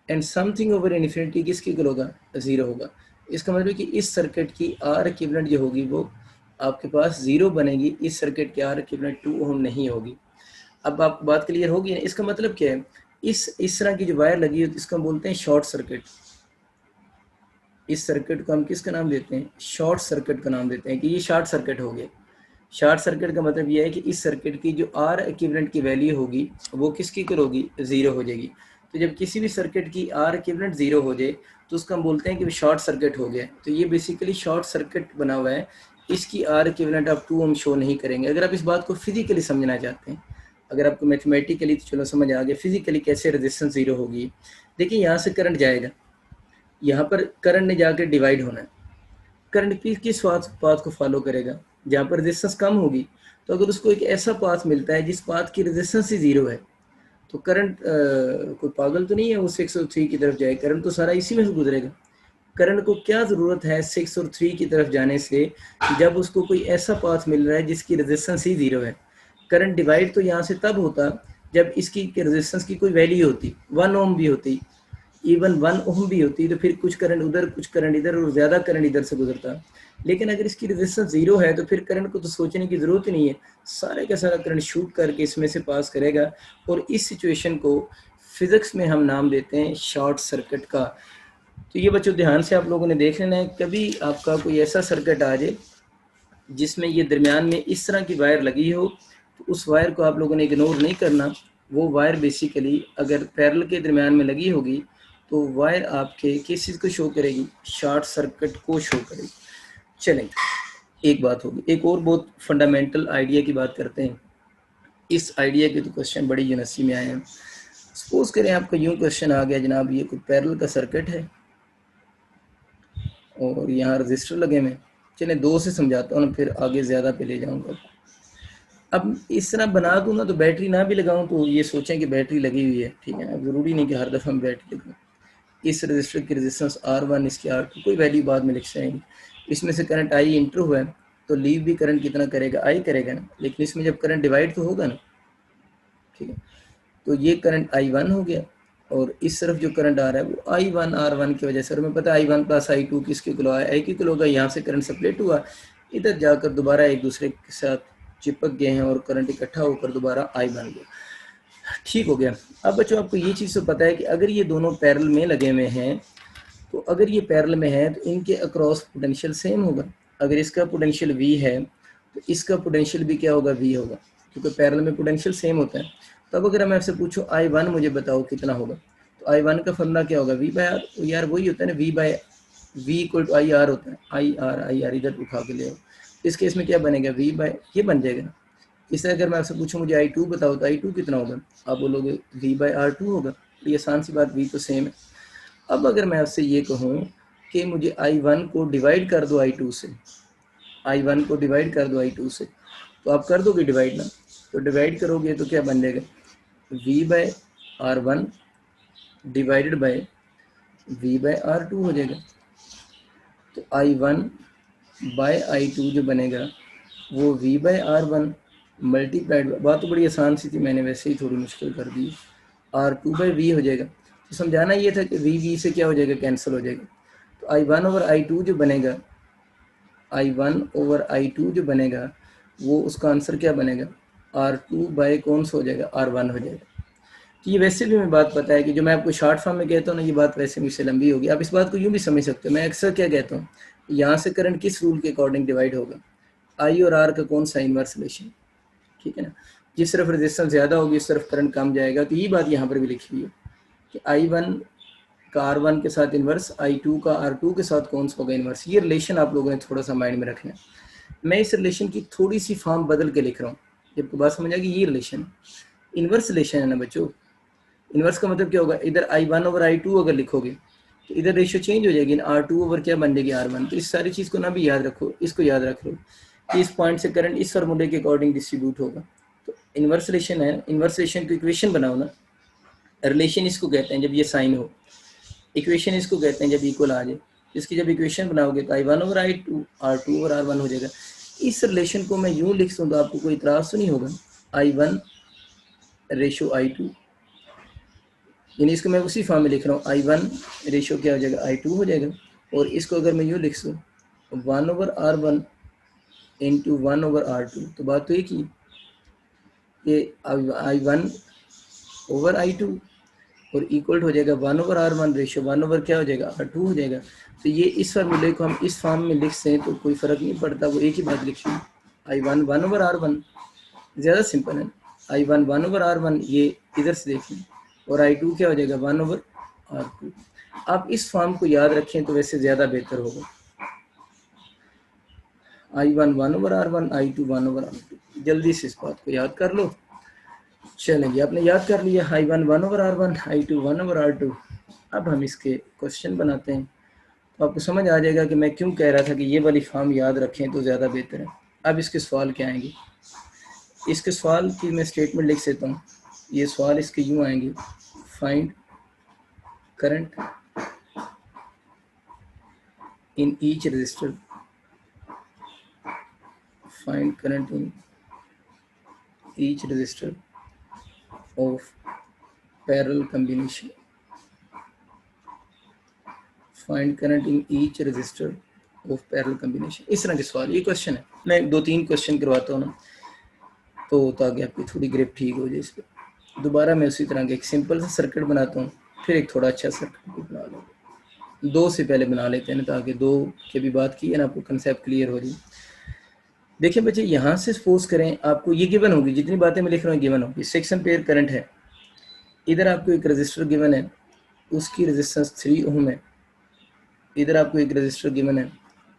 and something over infinity किसकी इक्वल होगा, 0 होगा। इसका मतलब कि इस सर्किट की आर इक्विवेलेंट जो होगी वो आपके पास 0 बनेगी। इस सर्किट की आर इक्विवेलेंट 2 ओम नहीं होगी। अब आप बात क्लियर होगी ना। इसका मतलब क्या है, इस तरह की जो वायर लगी है इसको हम बोलते हैं शॉर्ट सर्किट। इस सर्किट को हम किसका नाम देते हैं, शॉर्ट सर्किट का नाम देते हैं, कि ये शॉर्ट सर्किट हो गया। शॉर्ट सर्किट का मतलब ये है कि इस सर्किट की जो आर इक्विवेलेंट की वैल्यू होगी वो किसकी इक्वल होगी, 0 हो जाएगी। तो जब किसी भी सर्किट की आर इक्विवेलेंट 0 हो जाए तो उसका हम बोलते हैं कि शॉर्ट सर्किट हो गया। तो ये बेसिकली शॉर्ट सर्किट बना हुआ है। इसकी आर इक्विवेलेंट आप 2 ओम शो नहीं करेंगे। अगर आप इस बात को फिजिकली समझना चाहते हैं, अगर आपको मैथमेटिकली तो चलो समझ आ गया, फिजिकली कैसे रेजिस्टेंस 0 होगी। देखिए, यहाँ से करंट जाएगा, यहाँ पर करंट ने जाकर डिवाइड होना है। करंट किस पाथ को फॉलो करेगा, जहाँ पर रेजिस्टेंस कम होगी। तो अगर उसको एक ऐसा पाथ मिलता है जिस पाथ की रेजिस्टेंस ही 0 है, तो करंट कोई पागल तो नहीं है वो 6 और 3 की तरफ जाए, करंट तो सारा इसी में से गुजरेगा। करंट को क्या ज़रूरत है 6 और 3 की तरफ जाने से, जब उसको कोई ऐसा पाथ मिल रहा है जिसकी रेजिस्टेंस ही 0 है। करंट डिवाइड तो यहाँ से तब होता जब इसकी रेजिस्टेंस की कोई वैल्यू होती, 1 ओम भी होती, इवन 1 ओम भी होती, तो फिर कुछ करंट उधर कुछ करंट इधर और ज़्यादा करंट इधर से गुजरता। लेकिन अगर इसकी रेजिस्टेंस 0 है तो फिर करंट को तो सोचने की ज़रूरत ही नहीं है, सारे का सारा करंट शूट करके इसमें से पास करेगा। और इस सिचुएशन को फिज़िक्स में हम नाम देते हैं शॉर्ट सर्किट का। तो ये बच्चों ध्यान से आप लोगों ने देख लेना है, कभी आपका कोई ऐसा सर्किट आ जाए जिसमें ये दरमियान में इस तरह की वायर लगी हो, तो उस वायर को आप लोगों ने इग्नोर नहीं करना। वो वायर बेसिकली अगर पैरेलल के दरमियान में लगी होगी तो वायर आपके किस चीज़ को शो करेगी, शॉर्ट सर्किट को शो करेगी। चलें, एक बात होगी, एक और बहुत फंडामेंटल आइडिया की बात करते हैं। इस आइडिया के तो क्वेश्चन बड़ी यूनिवर्सिटी में आए हैं। सपोज करें आपका यूँ क्वेश्चन आ गया, जनाब ये कोई पैरेलल का सर्किट है और यहाँ रजिस्टर लगे हुए। चलें 2 से समझाता हूँ, फिर आगे ज़्यादा पे ले जाऊँगा। अब इस तरह बना दूँ ना, तो बैटरी ना भी लगाऊँ तो ये सोचें कि बैटरी लगी हुई है, ठीक है ना। ज़रूरी नहीं कि हर दफ़ा मैं बैटरी लगाऊँ। इस रजिस्टर की रेजिस्टेंस R1, इसकी R2, कोई वैल्यू बाद में लिख जाएंगे। इसमें से करंट I इंटर हुआ है तो लीव भी करंट कितना करेगा, I करेगा ना। लेकिन इसमें जब करंट डिवाइड तो होगा ना, ठीक है। तो ये करंट I1 हो गया और इस तरफ जो करंट आ रहा है वो I1 R1 की वजह से। और हमें पता है I1 प्लस I2 किसके किलो है, I की किलो का। यहाँ से करंट सप्लेट हुआ, इधर जाकर दोबारा एक दूसरे के साथ चिपक गए हैं और करंट इकट्ठा होकर दोबारा आई बन गया। ठीक हो गया। अब बच्चों आपको ये चीज़ तो पता है कि अगर ये दोनों पैरेलल में लगे हुए हैं, तो अगर ये पैरेलल में है तो इनके अक्रॉस पोटेंशियल सेम होगा। अगर इसका पोटेंशियल V है तो इसका पोटेंशियल भी क्या होगा, V होगा, क्योंकि पैरेलल में पोटेंशियल सेम होता है। तो अब अगर मैं आपसे पूछूं I1 मुझे बताओ कितना होगा, तो I1 का फॉर्मूला क्या होगा, V/R। यार वही होता है ना, V इक्वल टू IR होता है। IR इधर उठा के ले आओ। इस केस में क्या बनेगा, ये बन जाएगा ना। इससे अगर मैं आपसे पूछूं मुझे I2 बताओ, तो I2 कितना होगा, आप बोलोगे V/R2 होगा। ये आसान सी बात, V तो सेम है। अब अगर मैं आपसे ये कहूँ कि मुझे I1 को डिवाइड कर दो I2 से, I1 को डिवाइड कर दो I2 से, तो आप कर दोगे डिवाइड ना। तो डिवाइड करोगे तो क्या बन जाएगा, V/R1 डिवाइडेड बाय V/R2 हो जाएगा। तो I1 बाय I2 जो बनेगा वो V/R1 मल्टीप्लाइड, बात तो बड़ी आसान सी थी, मैंने वैसे ही थोड़ी मुश्किल कर दी। R2/V हो जाएगा। तो समझाना ये था कि V से क्या हो जाएगा, कैंसिल हो जाएगा। तो I1 ओवर I2 जो बनेगा, I1 ओवर I2 जो बनेगा वो उसका आंसर क्या बनेगा, R2 बाय कौन सा हो जाएगा, R1 हो जाएगा। तो ये वैसे भी हमें बात पता है कि जो मैं आपको शॉर्ट फॉर्म में कहता हूँ ना, ये बात वैसे मुझसे लंबी होगी। आप इस बात को यूँ भी समझ सकते हो, मैं अक्सर क्या कहता हूँ, यहाँ से करंट किस रूल के अकॉर्डिंग डिवाइड होगा, I और R का कौन सा इनवर्स रिलेशन, ठीक है ना। जिस तरफ रेजिस्टेंस ज़्यादा होगी उस तरफ करंट कम जाएगा। तो ये बात यहाँ पर भी लिखी हुई है कि I1 का R1 के साथ इन्वर्स, I2 का R2 के साथ कौन सा होगा इन्वर्स। ये रिलेशन आप लोगों ने थोड़ा सा माइंड में रखना है। मैं इस रिलेशन की थोड़ी सी फॉर्म बदल के लिख रहा हूँ, जब बात समझ आएगी। ये रिलेशन इन्वर्स रिलेशन है ना बच्चों। इन्वर्स का मतलब क्या होगा, इधर I1 ओवर I2 अगर लिखोगे तो इधर रेशियो चेंज हो जाएगी, R2 ओवर क्या बन जाएगी, R1। तो इस सारी चीज़ को ना भी याद रखो, इसको याद रख लो कि इस पॉइंट से करंट इस फार्मूले के अकॉर्डिंग डिस्ट्रीब्यूट होगा। तो इन्वर्स रिलेशन है, इन्वर्स रिलेशन की इक्वेशन बनाओ ना। रिलेशन इसको कहते हैं जब ये साइन हो, इक्वेशन इसको कहते हैं जब इक्वल आ जाए। इसकी जब इक्वेशन बनाओगे तो I1 over I2 R2 over R1 हो जाएगा। इस रिलेशन को मैं यूँ लिख दूँ तो आपको कोई इतराज़ तो नहीं होगा, I1 रेशो I2, यानी इसको मैं उसी फॉर्म में लिख रहा हूँ, I1 रेशो क्या हो जाएगा, I2 हो जाएगा। और इसको अगर मैं यूँ लिख दूँ 1 over R1 into 1 over R2, तो बात तो एक ही, ये I1 ओवर I2 और इक्वल हो जाएगा 1 ओवर R1 रेशो 1 ओवर क्या हो जाएगा, R2 हो जाएगा। तो ये इस फार्मूले को हम इस फॉर्म में लिख सें तो कोई फ़र्क नहीं पड़ता, वो एक ही बात लिखी है। I1 1 ओवर R1, ज़्यादा सिंपल है। I1 1 ओवर R1, ये इधर से देखें, और I2 क्या हो जाएगा 1 ओवर R2। आप इस फॉर्म को याद रखें तो वैसे ज़्यादा बेहतर होगा। I1 1 over R1, I2 1 over R2। जल्दी से इस बात को याद कर लो। चलेंगे, आपने याद कर लिया I1 1 over R1, I2 1 over R2। अब हम इसके क्वेश्चन बनाते हैं तो आपको समझ आ जाएगा कि मैं क्यों कह रहा था कि ये वाली फॉर्म याद रखें तो ज़्यादा बेहतर है। अब इसके सवाल क्या आएंगे, इसके सवाल की मैं स्टेटमेंट लिख देता हूँ। ये सवाल इसके यूँ आएंगे, find current in each resistor, find current in each resistor of parallel combination, find current in each resistor of parallel combination. इस तरह के सवाल, ये क्वेश्चन है। मैं 2-3 क्वेश्चन करवाता हूँ ना, तो ताकि आपकी थोड़ी ग्रिप ठीक हो जाए इस पर। दोबारा मैं उसी तरह का एक सिंपल सा सर्किट बनाता हूँ, फिर एक थोड़ा अच्छा सर्किट भी बना लूँगा। 2 से पहले बना लेते हैं ना, ताकि 2 की भी बात की है ना, आपको कंसेप्ट क्लियर हो जाए। देखिए बच्चे, यहाँ से सपोज करें आपको ये गिवन होगी, जितनी बातें मैं लिख रहा हूँ गिवन होगी। 6 एम्पीयर करंट है, इधर आपको एक रजिस्टर गिवन है, उसकी रेजिस्टेंस 3 ओम है। इधर आपको एक रजिस्टर गिवन है,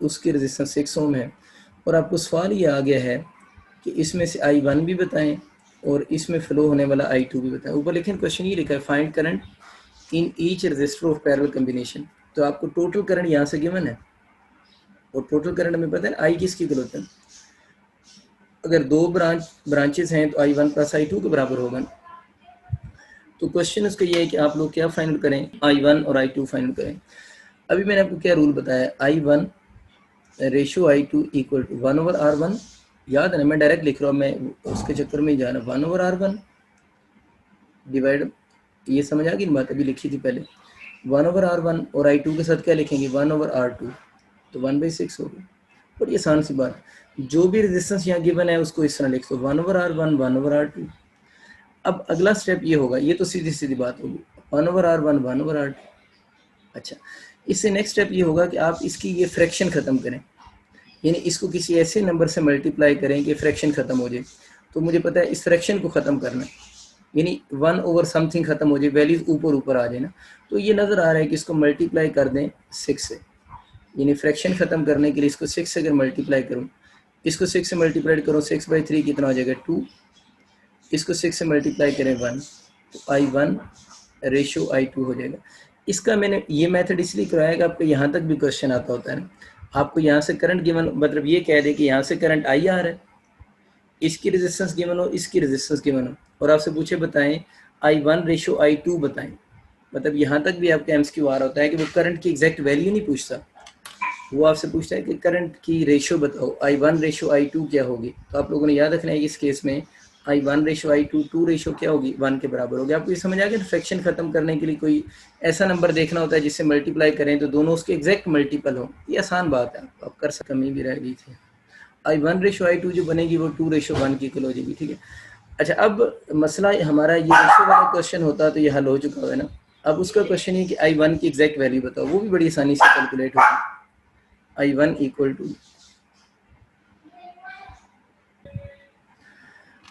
उसकी रेजिस्टेंस 6 ओम है। और आपको सवाल ये आ गया है कि इसमें से I1 भी बताएं और इसमें फ्लो होने वाला I2 भी बताएं। ऊपर लेकिन क्वेश्चन ये लिखा है, find current in each resistor of parallel combination. तो आपको टोटल करंट यहाँ से गिवन है, और टोटल करंट हमें पता है I किसकी इक्वल होता है। अगर 2 ब्रांचेस हैं तो I1 प्लस I2 के बराबर होगा। तो क्वेश्चन उसका ये है कि आप लोग क्या फाइंड करें, I1 और I2 फाइंड करें। अभी मैंने आपको क्या रूल बताया, I1 ratio I2 equal to 1 over R1। याद है ना, मैं डायरेक्ट लिख रहा हूँ, मैं उसके चक्कर में ही जा रहा हूँ। 1 ओवर R1 डिवाइड, ये समझ आ गई बात, अभी लिखी थी पहले। 1 ओवर R1 और I2 के साथ क्या लिखेंगे, 1 ओवर R2, तो 1/6 होगी। बड़ी आसान सी बात, जो भी रेजिस्टेंस यहाँ गिवन है उसको इस तरह लिख दो, 1/R1 1/R2। अब अगला स्टेप ये होगा, ये तो सीधी सीधी बात होगी, 1/R1 1/R2। अच्छा, इससे नेक्स्ट स्टेप ये होगा कि आप इसकी ये फ्रैक्शन ख़त्म करें, यानी इसको किसी ऐसे नंबर से मल्टीप्लाई करें कि फ्रैक्शन ख़त्म हो जाए। तो मुझे पता है इस फ्रैक्शन को ख़त्म करना है, यानी 1/समथिंग ख़त्म हो जाए, वैल्यूज ऊपर ऊपर आ जाए ना। तो ये नज़र आ रहा है कि इसको मल्टीप्लाई कर दें 6 से, यानी फ्रैक्शन ख़त्म करने के लिए इसको 6 से अगर मल्टीप्लाई करूँ, इसको 6 से मल्टीप्लाई करो, 6/3 कितना हो जाएगा 2, इसको 6 से मल्टीप्लाई करें 1, तो I1/I2 हो जाएगा। इसका मैंने ये मेथड इसलिए कराया कि आपको यहाँ तक भी क्वेश्चन आता होता है ना, आपको यहाँ से करंट गिवन, मतलब ये कह दे कि यहाँ से करंट आई आ रहा है, इसकी रेजिस्टेंस गिवन हो, इसकी रेजिस्टेंस गिवन हो, और आपसे पूछे बताएं I1/I2 बताएं, मतलब यहाँ तक भी आपका एमसीक्यू आ रहा होता है कि वो करंट की एग्जैक्ट वैल्यू नहीं पूछता, वो आपसे पूछता है कि करंट की रेशियो बताओ, I1/I2 क्या होगी। तो आप लोगों ने याद रखना है कि इस केस में I1/I2 2 रेशियो क्या होगी, 1 के बराबर होगी। आपको ये समझ आ गया। फ्रैक्शन खत्म करने के लिए कोई ऐसा नंबर देखना होता है जिससे मल्टीप्लाई करें तो दोनों उसके एग्जैक्ट मल्टीपल हो। ये आसान बात है, आप कर सकते। कमी भी रह गई थी, I1/I2 जो बनेगी वो 2/1 की इक्वल हो जाएगी, ठीक है। अच्छा, अब मसला हमारा ये रेशियो वाला क्वेश्चन होता तो ये हल हो चुका है ना। अब उसका क्वेश्चन है कि I1 की एग्जैक्ट वैल्यू बताओ, वो भी बड़ी आसानी से कैलकुलेट होगी। I1 इक्वल टू,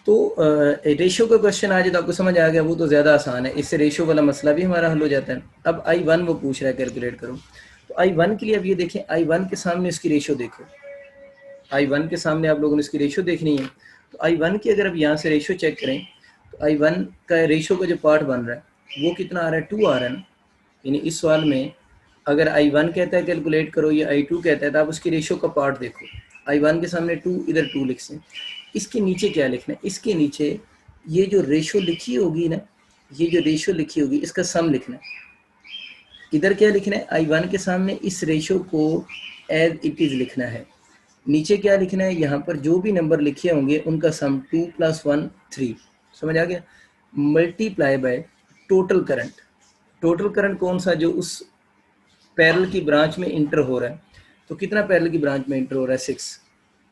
तो रेशियो का क्वेश्चन आ जाए तो आपको समझ आ गया, वो तो ज़्यादा आसान है, इससे रेशियो वाला मसला भी हमारा हल हो जाता है। अब I1 वो पूछ रहा है कैलकुलेट करो, तो I1 के लिए अब ये देखें, I1 के सामने इसकी रेशियो देखो, I1 के सामने आप लोगों ने इसकी रेशियो देखनी है। तो I1 की अगर अब यहाँ से रेशियो चेक करें तो I1 का रेशियो का जो पार्ट बन रहा है वो कितना आ रहा है, 2 आ रहा है ना। यानी इस सवाल में अगर I1 कहता है कैलकुलेट करो या I2 कहता है, तो आप उसकी रेशियो का पार्ट देखो, I1 के सामने 2, इधर 2 लिख सें। इसके नीचे क्या लिखना है, इसके नीचे ये जो रेशियो लिखी होगी ना, ये जो रेशियो लिखी होगी इसका सम लिखना है। इधर क्या लिखना है, I1 के सामने इस रेशियो को एज इट इज़ लिखना है। नीचे क्या लिखना है, यहाँ पर जो भी नंबर लिखे होंगे उनका सम 2 + 1 3, समझ आ गया। Multiply by total current, total current कौन सा, जो उस पैरेलल की ब्रांच में इंटर हो रहा है। तो कितना पैरेलल की ब्रांच में इंटर हो रहा है, 6।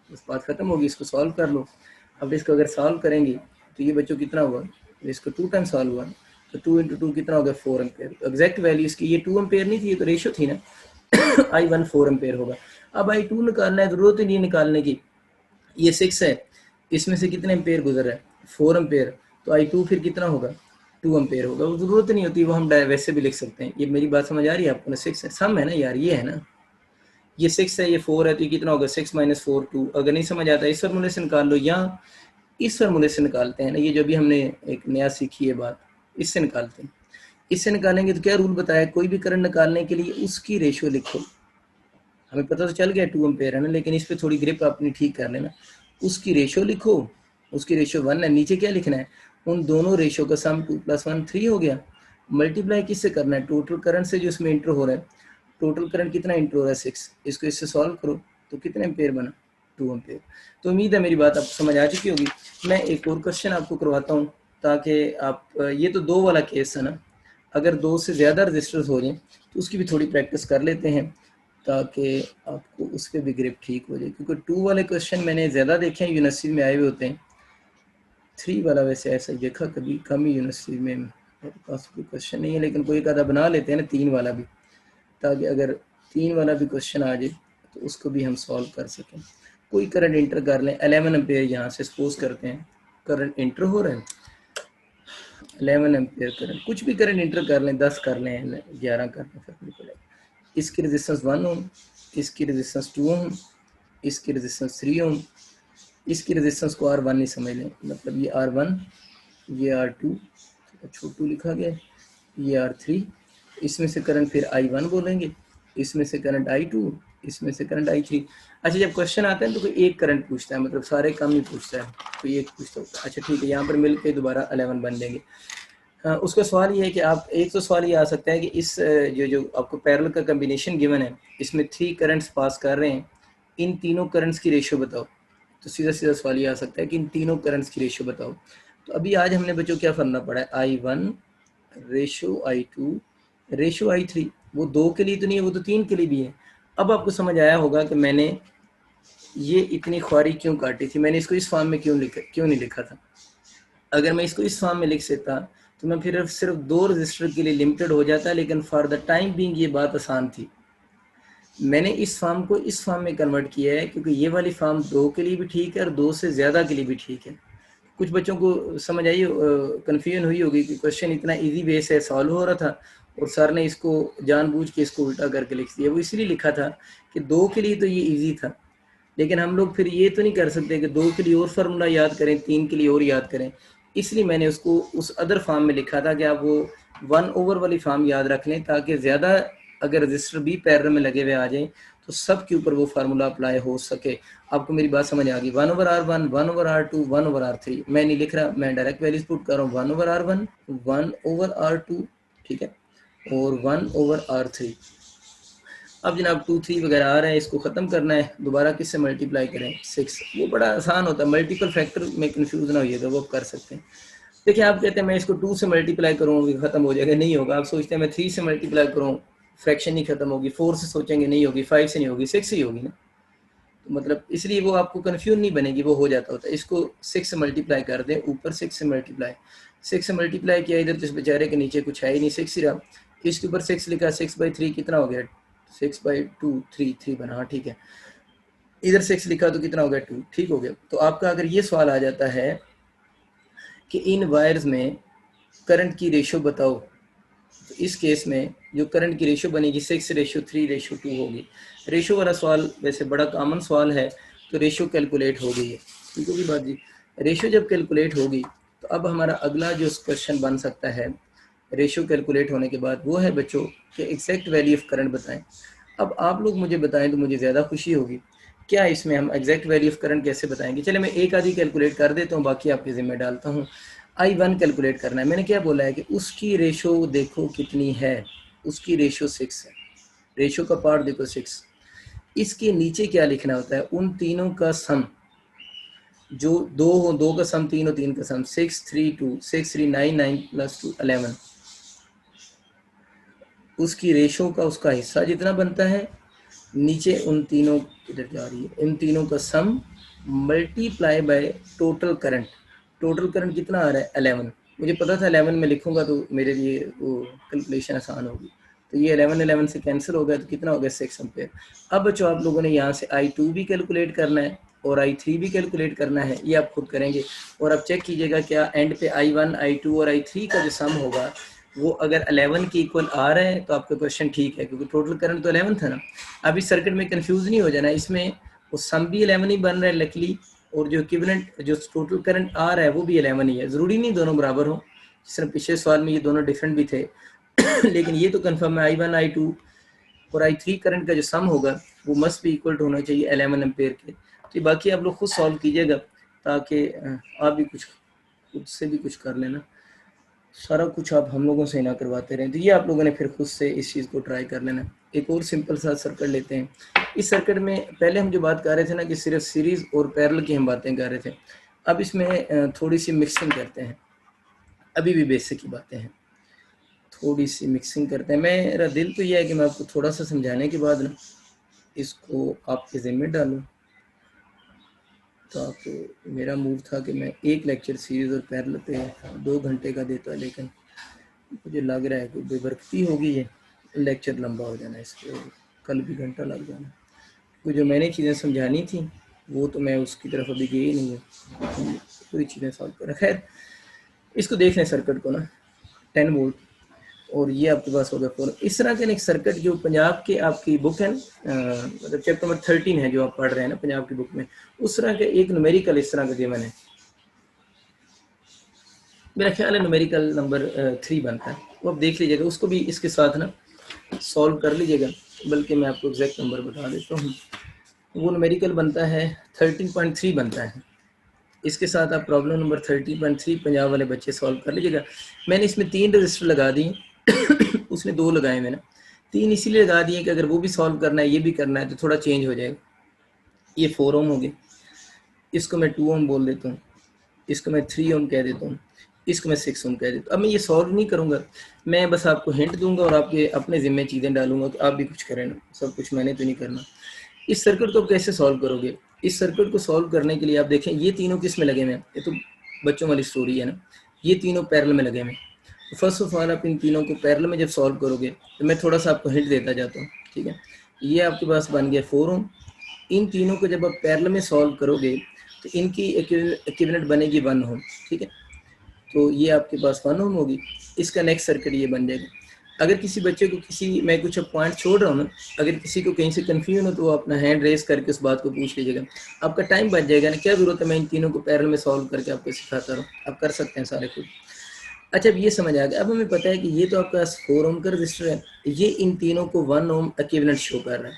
बस बात खत्म होगी, इसको सॉल्व कर लो। अब इसको अगर सॉल्व करेंगे तो ये बच्चों कितना हुआ, इसको 2 टाइम सॉल्व हुआ, तो 2 × 2 कितना हो गया, 4 एम्पेयर। एग्जैक्ट वैल्यू इसकी ये 2 एम्पेयर नहीं थी, ये तो रेशियो थी ना। I1 4 एम्पेयर होगा। अब I2 निकालना है, जरूरत ही नहीं निकालने की, ये 6 है, इसमें से कितने एम्पेयर गुजर रहा है, 4 एम्पेयर, तो I2 फिर कितना होगा, 2 एम्पेयर होगा। वो जरूरत नहीं होती, वो हम वैसे भी लिख सकते हैं। ये मेरी बात समझ आ रही है आपको ना, 6 है, सम है ना यार, ये है ना, ये 6 है, ये 4 है, तो ये कितना होगा, 6 - 4 2। अगर नहीं समझ आता इस फार्मूले से निकाल लो, या इस फार्मूले से निकालते हैं ना, ये जो भी हमने एक नया सीखी है बात, इससे निकालते हैं। इससे निकालेंगे तो क्या रूल बताया, कोई भी करंट निकालने के लिए उसकी रेशियो लिखो। हमें पता तो चल गया 2 एम्पेयर है ना, लेकिन इस पर थोड़ी ग्रिप अपनी ठीक कर लेना। उसकी रेशियो लिखो, उसकी रेशियो 1 है, नीचे क्या लिखना है, उन दोनों रेशियो का सम 2 + 1 3 हो गया। मल्टीप्लाई किससे करना है, टोटल करंट से जो इसमें इंटर हो रहा है। टोटल करंट कितना इंटर हो रहा है, 6, इसको इससे सॉल्व करो तो कितने एम्पेयर बना, 2 एम्पेयर। तो उम्मीद है मेरी बात आपको समझ आ चुकी होगी। मैं एक और क्वेश्चन आपको करवाता हूँ ताकि आप, ये तो 2 वाला केस है ना, अगर 2 से ज़्यादा रजिस्टर्स हो जाएं तो उसकी भी थोड़ी प्रैक्टिस कर लेते हैं ताकि आपको उस पर भी ग्रिप ठीक हो जाए, क्योंकि 2 वाले क्वेश्चन मैंने ज़्यादा देखे हैं, यूनिवर्सिटी में आए हुए होते हैं। 3 वाला वैसे ऐसा देखा कभी कम ही यूनिवर्सिटी में, मेरे पास कोई क्वेश्चन नहीं है, लेकिन कोई एक आधा बना लेते हैं ना 3 वाला भी, ताकि अगर 3 वाला भी क्वेश्चन आ जाए तो उसको भी हम सॉल्व कर सकें। कोई करंट इंटर कर लें, 11 एम्पेयर यहाँ से सपोज करते हैं करंट इंटर हो रहा है, 11 एम्पेयर करंट, कुछ भी करंट इंटर कर लें, 10 कर लें, 11 कर लें, फर्क नहीं पड़ेगा। इसकी रेजिस्टेंस 1 ओम, इसकी रेजिस्टेंस 2 ओम, इसकी रेजिस्टेंस 3 ओम, इसकी रेजिस्टेंस को R1 नहीं समझ लें, मतलब ये R1, ये R2, छोटू लिखा गया, ये R3, इसमें से करंट फिर I1 बोलेंगे, इसमें से करंट I2, इसमें से करंट I3। अच्छा, जब क्वेश्चन आता है तो कोई एक करंट पूछता है, मतलब सारे कम ही पूछता है, कोई एक पूछता होता है। अच्छा ठीक है, यहाँ पर मिल के दोबारा 11 बन लेंगे। उसका सवाल ये है कि आप, एक तो सवाल ये आ सकता है कि इस जो आपको पैरेलल का कम्बिनेशन गिवन है, इसमें 3 करंट्स पास कर रहे हैं, इन तीनों करंट्स की रेशियो बताओ। तो सीधा सीधा सवाल ये आ सकता है कि इन तीनों करंट्स की रेशियो बताओ। तो अभी आज हमने बच्चों क्या फॉर्मूला पढ़ा है, I1 ratio I2 ratio I3, वो 2 के लिए तो नहीं है, वो तो 3 के लिए भी है। अब आपको समझ आया होगा कि मैंने ये इतनी ख्वारी क्यों काटी थी, मैंने इसको इस फॉर्म में क्यों नहीं लिखा था। अगर मैं इसको इस फॉर्म में लिख सकता तो मैं फिर सिर्फ 2 रजिस्टर के लिए लिमिटेड हो जाता, लेकिन फॉर द टाइम बीइंग ये बात आसान थी। मैंने इस फॉर्म को इस फॉर्म में कन्वर्ट किया है क्योंकि ये वाली फॉर्म 2 के लिए भी ठीक है और 2 से ज़्यादा के लिए भी ठीक है। कुछ बच्चों को समझ आई, कन्फ्यूजन हुई होगी कि क्वेश्चन इतना इजी वे से सॉल्व हो रहा था और सर ने इसको जानबूझ के इसको उल्टा करके लिख दिया। वो इसलिए लिखा था कि 2 के लिए तो ये इजी था, लेकिन हम लोग फिर ये तो नहीं कर सकते कि 2 के लिए और फार्मूला याद करें, 3 के लिए और याद करें। इसलिए मैंने उसको उस अदर फॉर्म में लिखा था कि आप वो 1/, वाली फॉर्म याद रख लें, ताकि ज़्यादा अगर रजिस्टर भी पैरेलल में लगे हुए आ जाएं तो सब के ऊपर वो फार्मूला अप्लाई हो सके। आपको मेरी बात समझ आ गई। 1/r1, 1/r2, 1/r3 मैं नहीं लिख रहा, मैं डायरेक्ट वैल्यूज पुट कर रहा हूँ। 1/r1, 1/r2, ठीक है, और 1/r3। अब जनाब 2, 3 वगैरह आ रहे हैं, इसको ख़त्म करना है, दोबारा किससे मल्टीप्लाई करें, 6। वो बड़ा आसान होता है, मल्टीपल फैक्टर में कंफ्यूज ना होइएगा, वो कर सकते हैं। देखिए आप कहते हैं मैं इसको 2 से मल्टीप्लाई करूँ ख़त्म हो जाएगा, नहीं होगा। आप सोचते हैं मैं 3 से मल्टीप्लाई करूँ फ्रैक्शन नहीं खत्म होगी, 4 से सोचेंगे नहीं होगी, 5 से नहीं होगी, 6 से ही होगी ना। तो मतलब इसलिए वो आपको कन्फ्यूज नहीं बनेगी, वो हो जाता होता है। इसको 6 से मल्टीप्लाई कर दें, ऊपर 6 से मल्टीप्लाई किया, इधर तो इस बेचारे के नीचे कुछ है ही नहीं, 6 ही रहा। इसके ऊपर 6 लिखा, 6/3 कितना हो गया, 6/2, 3 बना, हाँ ठीक है। इधर 6 लिखा तो कितना हो गया, 2, ठीक हो गया। तो आपका अगर ये सवाल आ जाता है कि इन वायर्स में करंट की रेशो बताओ, तो इस केस में जो करंट की रेशो बनेगी 6:3:2 होगी। रेशो वाला सवाल वैसे बड़ा कॉमन सवाल है, तो रेशो कैलकुलेट हो गई है, ठीक होगी बात जी। रेशो जब कैलकुलेट होगी तो अब हमारा अगला जो क्वेश्चन बन सकता है रेशो कैलकुलेट होने के बाद, वो है बच्चों कि एग्जैक्ट वैल्यू ऑफ करंट बताएं। अब आप लोग मुझे बताएं तो मुझे ज़्यादा खुशी होगी। क्या इसमें हम एग्जैक्ट वैल्यू ऑफ करंट कैसे बताएंगे? चले मैं एक आधी कैलकुलेट कर देता हूँ, बाकी आपके ज़िम्मे डालता हूँ। I1 कैलकुलेट करना है। मैंने क्या बोला है कि उसकी रेशो देखो कितनी है, उसकी रेशो 6 है। रेशो का पार्ट देखो 6। इसके नीचे क्या लिखना होता है, उन तीनों का सम, जो 2 हो 2 का सम 3 हो 3 का सम, 6, 3, 2, 6, 3, 9, 9 + 2 11। उसकी रेशो का उसका हिस्सा जितना बनता है, नीचे उन तीनों, इधर जा रही है, इन तीनों का sum multiply by total current. Total current कितना आ रहा है, 11। मुझे पता था 11 में लिखूंगा तो मेरे लिए वो कैलकुलेशन आसान होगी। तो ये 11 से कैंसिल हो गया, तो कितना हो गया, 6 एम्पेयर। अब बच्चों आप लोगों ने यहाँ से I2 भी कैलकुलेट करना है और I3 भी कैलकुलेट करना है, ये आप खुद करेंगे। और अब चेक कीजिएगा क्या एंड पे I1, I2 और I3 का जो सम होगा वो अगर 11 के इक्वल आ रहा है तो आपका क्वेश्चन ठीक है, क्योंकि टोटल करंट तो 11 था ना। अब इस सर्किट में कंफ्यूज नहीं हो जाना, इसमें वो सम भी 11 ही बन रहा है लकीली, और जो इक्विवेलेंट जो टोटल करंट आ रहा है वो भी 11 ही है। ज़रूरी नहीं दोनों बराबर हो, जिस तरह पिछले सवाल में ये दोनों डिफरेंट भी थे लेकिन ये तो कंफर्म है I1, I2 और I3 करंट का जो सम होगा वो मस्ट भी इक्वल टू होना चाहिए 11 एम्पेयर के। तो बाकी आप लोग खुद सॉल्व कीजिएगा, ताकि आप भी कुछ खुद से भी कुछ कर लेना, सारा कुछ आप हम लोगों से ना करवाते रहें। तो ये आप लोगों ने फिर खुद से इस चीज़ को ट्राई कर लेना। एक और सिंपल सा सर्किट लेते हैं। इस सर्किट में पहले हम जो बात कर रहे थे ना कि सिर्फ सीरीज़ और पैरेलल की हम बातें कर रहे थे, अब इसमें थोड़ी सी मिक्सिंग करते हैं। अभी भी बेसिक की बातें हैं, थोड़ी सी मिक्सिंग करते हैं। मेरा दिल तो यह है कि मैं आपको थोड़ा सा समझाने के बाद ना इसको आपके ज़िम्मे डालूँ। तो आप, मेरा मूड था कि मैं एक लेक्चर सीरीज़ और पैरेलल पे 2 घंटे का देता, लेकिन मुझे लग रहा है कोई बेबरकती होगी, ये लेक्चर लंबा हो जाना, इसको कल भी घंटा लग जाना। तो जो मैंने चीज़ें समझानी थी वो तो मैं उसकी तरफ अभी गई नहीं है, पूरी चीज़ें सॉल्व कर। खैर इसको देख लें सर्किट को ना, 10 वोल्ट, और ये आपके पास होगा 4। इस तरह के एक सर्किट जो पंजाब के आपकी बुक है, मतलब चैप्टर नंबर 13 है जो आप पढ़ रहे हैं ना पंजाब की बुक में, उस तरह के एक न्यूमेरिकल इस तरह का गिवन है। मेरा ख्याल है न्यूमेरिकल नंबर 3 बनता है, वो आप देख लीजिएगा, उसको भी इसके साथ ना सॉल्व कर लीजिएगा। बल्कि मैं आपको एग्जैक्ट नंबर बता देता हूँ, वो न्यूमेरिकल बनता है 13.3 बनता है। इसके साथ आप प्रॉब्लम नंबर 13.3 पंजाब वाले बच्चे सॉल्व कर लीजिएगा। मैंने इसमें 3 रजिस्टर लगा दिए उसने 2 लगाए मैंने। 3 इसीलिए लगा दिए कि अगर वो भी सॉल्व करना है, ये भी करना है, तो थोड़ा चेंज हो जाएगा। ये 4 ओम हो गए, इसको मैं 2 ओम बोल देता हूँ, इसको मैं 3 ओम कह देता हूँ, इसको मैं 6 ओम कह देता हूँ। अब मैं ये सॉल्व नहीं करूँगा, मैं बस आपको हिंट दूंगा और आपके अपने ज़िम्मे चीज़ें डालूंगा कि आप भी कुछ करें ना, सब कुछ मैंने तो नहीं करना। इस सर्किट को कैसे सॉल्व करोगे, इस सर्किट को सॉल्व करने के लिए आप देखें ये तीनों किस में लगे हुए हैं, ये तो बच्चों वाली स्टोरी है ना, ये तीनों पैरेलल में लगे हुए हैं। तो फर्स्ट ऑफ ऑल आप इन तीनों को पैरेलल में जब सॉल्व करोगे तो मैं थोड़ा सा आपको हिंट देता जाता हूँ, ठीक है। ये आपके पास बन गया 4 ओम। इन तीनों को जब आप पैरेलल में सॉल्व करोगे तो इनकी इक्विवेलेंट बनेगी 1 ओम, ठीक है। तो ये आपके पास 1 ओम होगी। इसका नेक्स्ट सर्किट ये बन जाएगा। अगर किसी बच्चे को मैं कुछ पॉइंट छोड़ रहा हूँ ना, अगर किसी को कहीं से कंफ्यूजन हो तो वो अपना हैंड रेस करके उस बात को पूछ लीजिएगा, आपका टाइम बच जाएगा ना। क्या जरूरत है मैं इन तीनों को पैरेलल में सॉल्व करके आपको सिखाता रहूँ, आप कर सकते हैं सारे खुद। अच्छा, अब ये समझ आ गया। अब हमें पता है कि ये तो आपका 4 ओम का रजिस्टर है, ये इन तीनों को 1 ओम इक्विवेलेंट शो कर रहा है।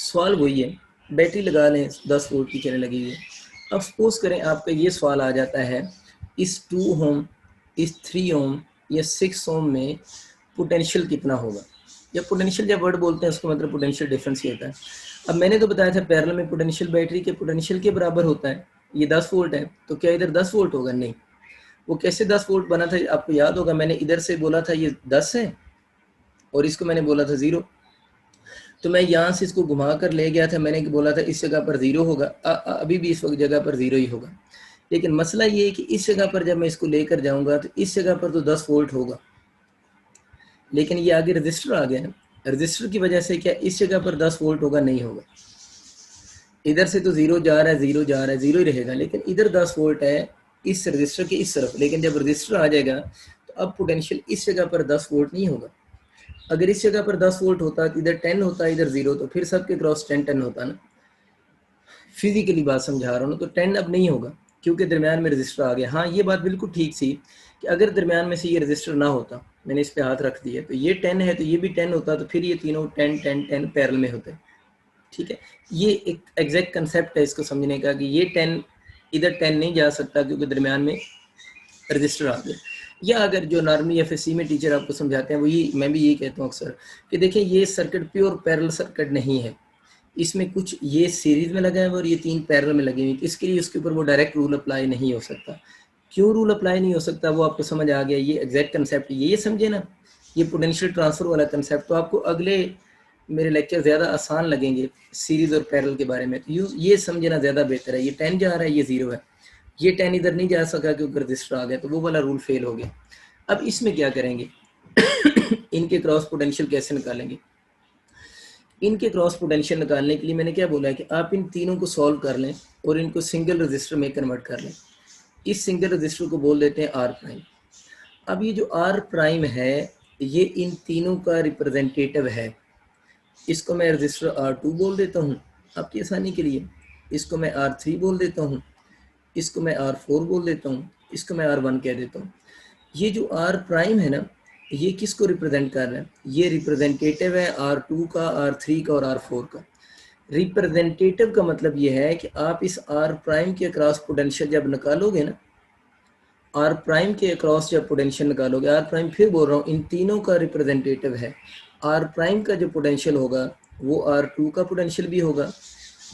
सवाल वही है, बैटरी लगा लें 10 वोल्ट की चलने लगी है। अब सपोज करें आपका ये सवाल आ जाता है, इस 2 ओम, इस 3 ओम या 6 ओम में पोटेंशियल कितना होगा। या पोटेंशियल जब वर्ड बोलते हैं उसका मतलब पोटेंशियल डिफरेंस ही होता है। अब मैंने तो बताया था पैरेलल में पोटेंशियल बैटरी के पोटेंशियल के बराबर होता है। ये 10 वोल्ट है तो क्या इधर 10 वोल्ट होगा? नहीं। वो कैसे 10 वोल्ट बना था आपको याद होगा, मैंने इधर से बोला था ये 10 है और इसको मैंने बोला था 0। तो मैं यहाँ से इसको घुमा कर ले गया था, मैंने बोला था इस जगह पर 0 होगा। अभी भी इस वक्त जगह पर 0 ही होगा। लेकिन मसला ये है कि इस जगह पर जब मैं इसको लेकर जाऊंगा तो इस जगह पर तो 10 वोल्ट होगा, लेकिन ये आगे रजिस्टर आ गया ना, रजिस्टर की वजह से क्या इस जगह पर 10 वोल्ट होगा? नहीं होगा। इधर से तो 0 जा रहा है, 0 जा रहा है, 0 ही रहेगा। लेकिन इधर 10 वोल्ट है इस रजिस्टर के इस तरफ, लेकिन जब रजिस्टर आ जाएगा तो अब पोटेंशियल इस जगह पर 10 वोल्ट नहीं होगा। अगर इस जगह पर 10 वोल्ट होता तो इधर 10 होता, इधर 0, तो फिर सबके क्रॉस 10 होता ना। फिजिकली बात समझा रहा हूँ ना, तो 10 अब नहीं होगा क्योंकि दरमियान में रजिस्टर आ गया। हाँ, ये बात बिल्कुल ठीक थी कि अगर दरमियान में से ये रजिस्टर ना होता, मैंने इस पे हाथ रख दिया, तो ये 10 है तो ये भी 10 होता, तो फिर ये तीनों 10 10 10 पैरेलल में होते। ठीक है, ये एक एग्जैक्ट कंसेप्ट है इसको समझने का कि ये 10 इधर 10 नहीं जा सकता क्योंकि दरमियान में रजिस्टर आ गया। या अगर जो नॉर्मली एफएससी में टीचर आपको समझाते हैं वो ये, मैं भी यही कहता हूँ अक्सर कि देखिए ये सर्किट प्योर पैरेलल सर्किट नहीं है, इसमें कुछ ये सीरीज में लगा है और ये 3 पैरेलल में लगे हुए, इसके लिए उसके ऊपर वो डायरेक्ट रूल अप्लाई नहीं हो सकता। क्यों रूल अप्लाई नहीं हो सकता वो आपको समझ आ गया। ये एग्जैक्ट कंसेप्ट ये समझे ना, ये पोटेंशियल ट्रांसफर वाला कंसेप्ट, तो आपको अगले मेरे लेक्चर ज़्यादा आसान लगेंगे सीरीज और पैरेलल के बारे में। तो ये समझना ज़्यादा बेहतर है। ये 10 जा रहा है, ये 0 है, ये 10 इधर नहीं जा सका क्योंकि रजिस्टर आ गया, तो वो वाला रूल फेल हो गया। अब इसमें क्या करेंगे इनके क्रॉस पोटेंशियल कैसे निकालेंगे। इनके क्रॉस पोटेंशियल निकालने के लिए मैंने क्या बोला है कि आप इन तीनों को सॉल्व कर लें और इनको सिंगल रजिस्टर में कन्वर्ट कर लें। इस सिंगल रजिस्टर को बोल देते हैं आर प्राइम। अब ये जो आर प्राइम है ये इन तीनों का रिप्रेजेंटेटिव है। इसको मैं रजिस्टर R2 बोल देता हूँ आपकी आसानी के लिए, इसको मैं R3 बोल देता हूँ, इसको मैं R4 बोल देता हूँ, इसको मैं R1 कह देता हूँ। ये जो R प्राइम है ना, ये किसको रिप्रेजेंट कर रहा है? ये रिप्रेजेंटेटिव है R2 का, R3 का और R4 का। रिप्रेजेंटेटिव का मतलब ये है कि आप इस R प्राइम के अक्रॉस पोटेंशियल जब निकालोगे ना, आर प्राइम के अक्रॉस जब पोटेंशियल निकालोगे, आर प्राइम फिर बोल रहा हूँ इन तीनों का रिप्रेजेंटेटिव है। आर प्राइम का जो पोटेंशियल होगा वो R2 का पोटेंशियल भी होगा,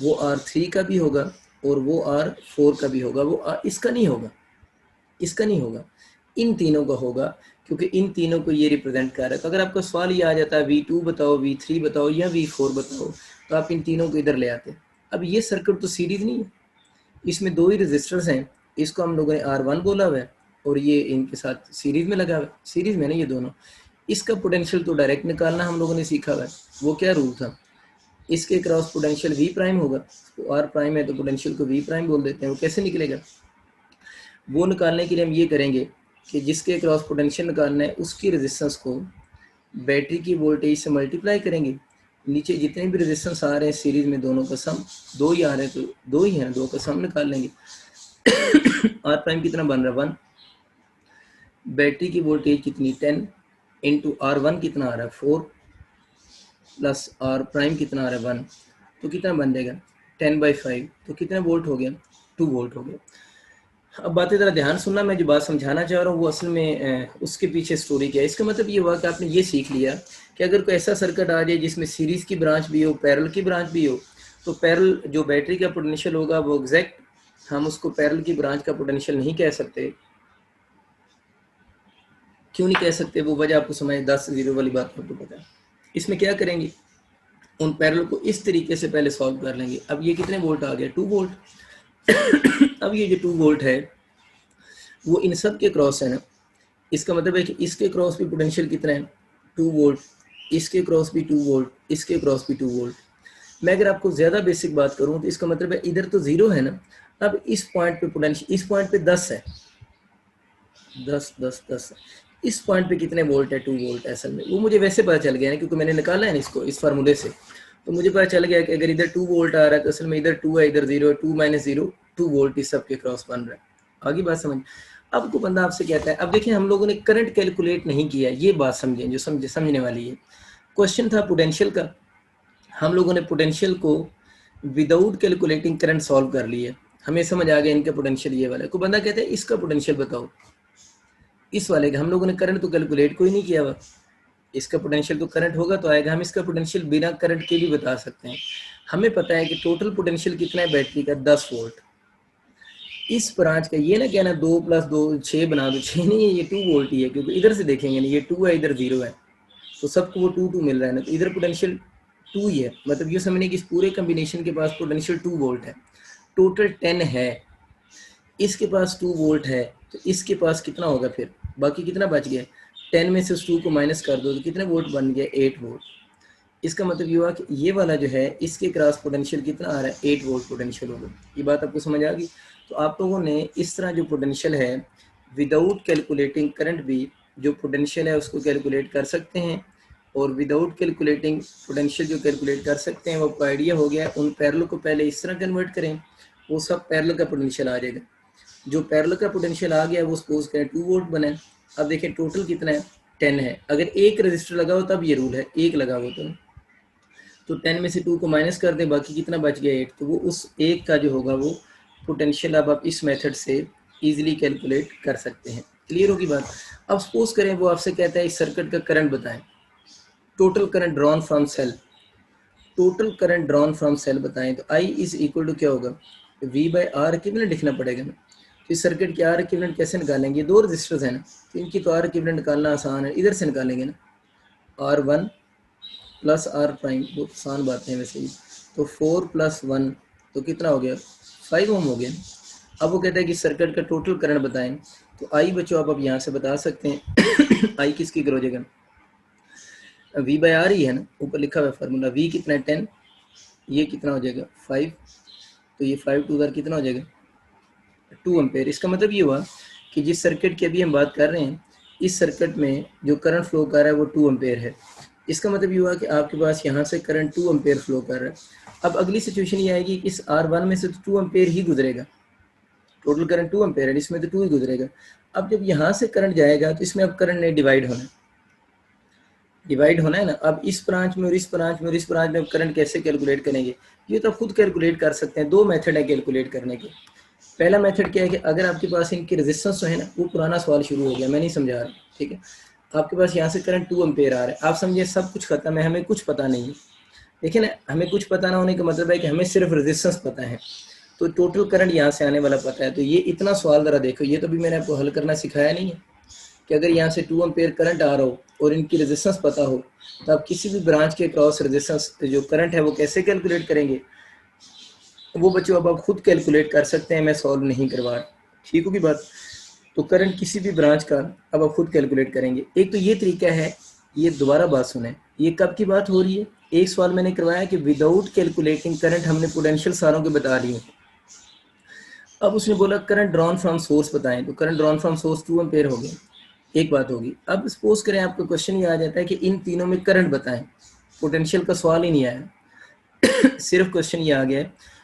वो R3 का भी होगा और वो R4 का भी होगा। वो इसका नहीं होगा, इसका नहीं होगा, इन तीनों का होगा क्योंकि इन तीनों को ये रिप्रेजेंट कर रहा है। तो अगर आपका सवाल ये आ जाता है V2 बताओ, V3 बताओ या V4 बताओ, तो आप इन तीनों को इधर ले आते। अब ये सर्किट तो सीरीज नहीं है, इसमें 2 ही रजिस्टर्स हैं, इसको हम लोगों ने R1 बोला हुआ है और ये इनके साथ सीरीज में लगा हुआ है। सीरीज में नहीं ये दोनों, इसका पोटेंशियल तो डायरेक्ट निकालना हम लोगों ने सीखा हुआ है। वो क्या रूल था, इसके क्रॉस पोटेंशियल V प्राइम होगा, तो R प्राइम है तो पोटेंशियल को V प्राइम बोल देते हैं। वो कैसे निकलेगा, वो निकालने के लिए हम ये करेंगे कि जिसके क्रॉस पोटेंशियल निकालना है उसकी रेजिस्टेंस को बैटरी की वोल्टेज से मल्टीप्लाई करेंगे। नीचे जितने भी रेजिस्टेंस आ रहे हैं सीरीज में दोनों का सम, 2 ही आ रहे हैं तो 2 ही हैं, 2 का सम निकाल लेंगे। आर प्राइम कितना बन रहा है 1, बैटरी की वोल्टेज कितनी 10 इंटू R1 कितना आ रहा है 4 प्लस आर प्राइम कितना आ रहा है 1, तो कितना बन जाएगा 10/5, तो कितना वोल्ट हो गया 2 वोल्ट हो गया। अब बातें ज़रा ध्यान सुनना, मैं जो बात समझाना चाह रहा हूँ वो असल में उसके पीछे स्टोरी क्या है। इसका मतलब ये हुआ कि आपने ये सीख लिया कि अगर कोई ऐसा सर्किट आ जाए जिसमें सीरीज़ की ब्रांच भी हो, पैरेलल की ब्रांच भी हो, तो पैरेलल जो बैटरी का पोटेंशियल होगा वो एग्जैक्ट हम उसको पैरेलल की ब्रांच का पोटेंशियल नहीं कह सकते। क्यों नहीं कह सकते, वो वजह आपको समझ 10 0 वाली बात आपको पता है। इसमें क्या करेंगे, उन पैरेलल को इस तरीके से पहले सॉल्व कर लेंगे। अब ये कितने वोल्ट आ गया, 2 वोल्ट। अब ये जो 2 वोल्ट है वो इन सब के क्रॉस है ना, इसका मतलब है कि इसके क्रॉस भी पोटेंशियल कितना है, 2 वोल्ट, इसके क्रॉस भी 2 वोल्ट, इसके क्रॉस भी 2 वोल्ट। मैं अगर आपको ज़्यादा बेसिक बात करूं तो इसका मतलब है इधर तो 0 है ना, अब इस पॉइंट पे पोटेंशियल, इस पॉइंट पे 10 है, 10 इस पॉइंट पे कितने वोल्ट है, 2 वोल्ट असल में। वो मुझे वैसे पता चल गया ना, क्योंकि मैंने निकाला है ना इसको इस फार्मूले से, तो मुझे पता चल गया कि अगर इधर 2 वोल्ट आ रहा है तो असल में इधर 2 है, इधर 0 है, 2 माइनस 0 2 वोल्ट इस सब के क्रॉस बन रहा है। आगे बात समझ। अब को बंदा आपसे कहता है, अब देखिए हम लोगों ने करंट कैलकुलेट नहीं किया, ये बात समझें जो समझने वाली है। क्वेश्चन था पोटेंशियल का, हम लोगों ने पोटेंशियल को विदाउट कैलकुलेटिंग करंट सॉल्व कर लिया, हमें समझ आ गया इनका पोटेंशियल ये वाला। को बंदा कहता है इसका पोटेंशियल बताओ, इस वाले का हम लोगों ने करंट तो कैलकुलेट कोई नहीं किया हुआ, इसका पोटेंशियल तो करंट होगा तो आएगा, हम इसका पोटेंशियल बिना करंट के भी बता सकते हैं। हमें पता है कि टोटल पोटेंशियल कितना है बैटरी का, 10 वोल्ट। इस ब्रांच का ये ना कहना 2 + 2 6 बना दो, 6 नहीं है, ये 2 वोल्ट ही है, क्योंकि इधर से देखेंगे ना ये 2 है, इधर 0 है, तो सबको वो 2 2 मिल रहा है ना, तो इधर पोटेंशियल 2 ही है। मतलब ये समझने कि इस पूरे कम्बिनेशन के पास पोटेंशियल 2 वोल्ट है, टोटल 10 है, इसके पास 2 वोल्ट है, तो इसके पास कितना होगा फिर, बाकी कितना बच गया, 10 में से उस 2 को माइनस कर दो तो कितने वोल्ट बन गया, 8 वोल्ट। इसका मतलब ये हुआ कि ये वाला जो है इसके क्रॉस पोटेंशियल कितना आ रहा है, 8 वोल्ट पोटेंशियल होगा। ये बात आपको समझ आ गई। तो आप लोगों ने इस तरह जो पोटेंशियल है विदाउट कैलकुलेटिंग करंट भी जो पोटेंशियल है उसको कैलकुलेट कर सकते हैं, और विदाउट कैलकुलेटिंग पोटेंशियल जो कैलकुलेट कर सकते हैं वो आपको आइडिया हो गया। उन पैरेलल को पहले इस तरह कन्वर्ट करें, वो सब पैरेलल का पोटेंशियल आ जाएगा। जो पैरेलल का पोटेंशियल आ गया वो सपोज करें 2 वोल्ट बना है। अब देखें टोटल कितना है, 10 है। अगर एक रजिस्टर लगा हो तब ये रूल है, एक लगा हो तो 10 में से 2 को माइनस कर दें, बाकी कितना बच गया 8, तो वो उस एक का जो होगा वो पोटेंशियल अब आप इस मेथड से इजीली कैलकुलेट कर सकते हैं। क्लियर होगी बात। अब सपोज करें वो आपसे कहता है इस सर्किट का करंट बताएं, total current drawn from cell, total current drawn from cell बताएं, तो I इज इक्वल टू क्या होगा, V/R इक्विवेलेंट लिखना पड़ेगा ना। तो इस सर्किट की R इक्विवेलेंट कैसे निकालेंगे, दो रजिस्टर्स हैं ना, तो इनकी तो R इक्विवेलेंट निकालना आसान है, इधर से निकालेंगे ना, R1 + R', बहुत आसान बात है वैसे ही। तो 4 + 1 तो कितना हो गया, 5 ओम हो गया। अब वो कहता है कि सर्किट का टोटल करंट बताएं, तो I बच्चों आप अब यहाँ से बता सकते हैं I किसकी हो जाएगा, V/R ही है ना, ऊपर लिखा हुआ है फार्मूला, V कितना है 10, ये कितना हो जाएगा 5, तो ये 5 2 बार कितना हो जाएगा 2 एम्पेयर। इसका मतलब ये हुआ कि जिस सर्किट की अभी हम बात कर रहे हैं, इस सर्किट में जो करंट फ्लो कर रहा है वो 2 एम्पेयर है। इसका मतलब ये हुआ कि आपके पास यहाँ से करंट 2 एम्पेयर फ्लो कर रहा है। अब अगली सिचुएशन ये आएगी कि इस R1 में से तो 2 एम्पेयर ही गुजरेगा, टोटल करंट 2 एम्पेयर है, इसमें तो 2 ही गुजरेगा। अब जब यहाँ से करंट जाएगा तो इसमें अब करंट नहीं डिवाइड होना है, डिवाइड होना है ना। अब इस ब्रांच में और इस ब्रांच में और इस ब्रांच में करंट कैसे कैलकुलेट करेंगे, ये तो खुद कैलकुलेट कर सकते हैं। दो मेथड है कैलकुलेट करने के। पहला मेथड क्या है कि अगर आपके पास इनकी रेजिस्टेंस जो है ना, वो पुराना सवाल शुरू हो गया, मैं नहीं समझा रहा, ठीक है। आपके पास यहाँ से करंट 2 एम्पेयर आ रहा है, आप समझिए सब कुछ खत्म है, हमें कुछ पता नहीं है। देखिए ना, हमें कुछ पता ना होने का मतलब है कि हमें सिर्फ रेजिस्टेंस पता है, तो टोटल करंट यहाँ से आने वाला पता है। तो ये इतना सवाल ज़रा देखो, ये तो भी मैंने आपको हल करना सिखाया नहीं है कि अगर यहाँ से 2 एम्पेयर करंट आ रहा हो और इनकी रेजिस्टेंस पता हो, तो आप किसी भी ब्रांच के क्रॉस रेजिस्टेंस जो करंट है वो कैसे कैलकुलेट करेंगे, वो बच्चों अब आप खुद कैलकुलेट कर सकते हैं, मैं सॉल्व नहीं करवा रहा, ठीक होगी बात। तो करंट किसी भी ब्रांच का अब आप खुद कैलकुलेट करेंगे। एक तो ये तरीका है, ये दोबारा बात सुने, ये कब की बात हो रही है, एक सवाल मैंने करवाया कि विदाउट कैलकुलेटिंग करंट हमने पोटेंशियल सारों के बता दिए। अब उसने बोला करंट ड्रॉन फ्रॉम सोर्स बताएं, तो current drawn from source 2 ampere हो गए, एक बात होगी। अब सपोज करें आपको क्वेश्चन ये आ जाता है कि इन तीनों में करंट बताएं, पोटेंशियल का सवाल ही नहीं आया सिर्फ क्वेश्चन ये आ गया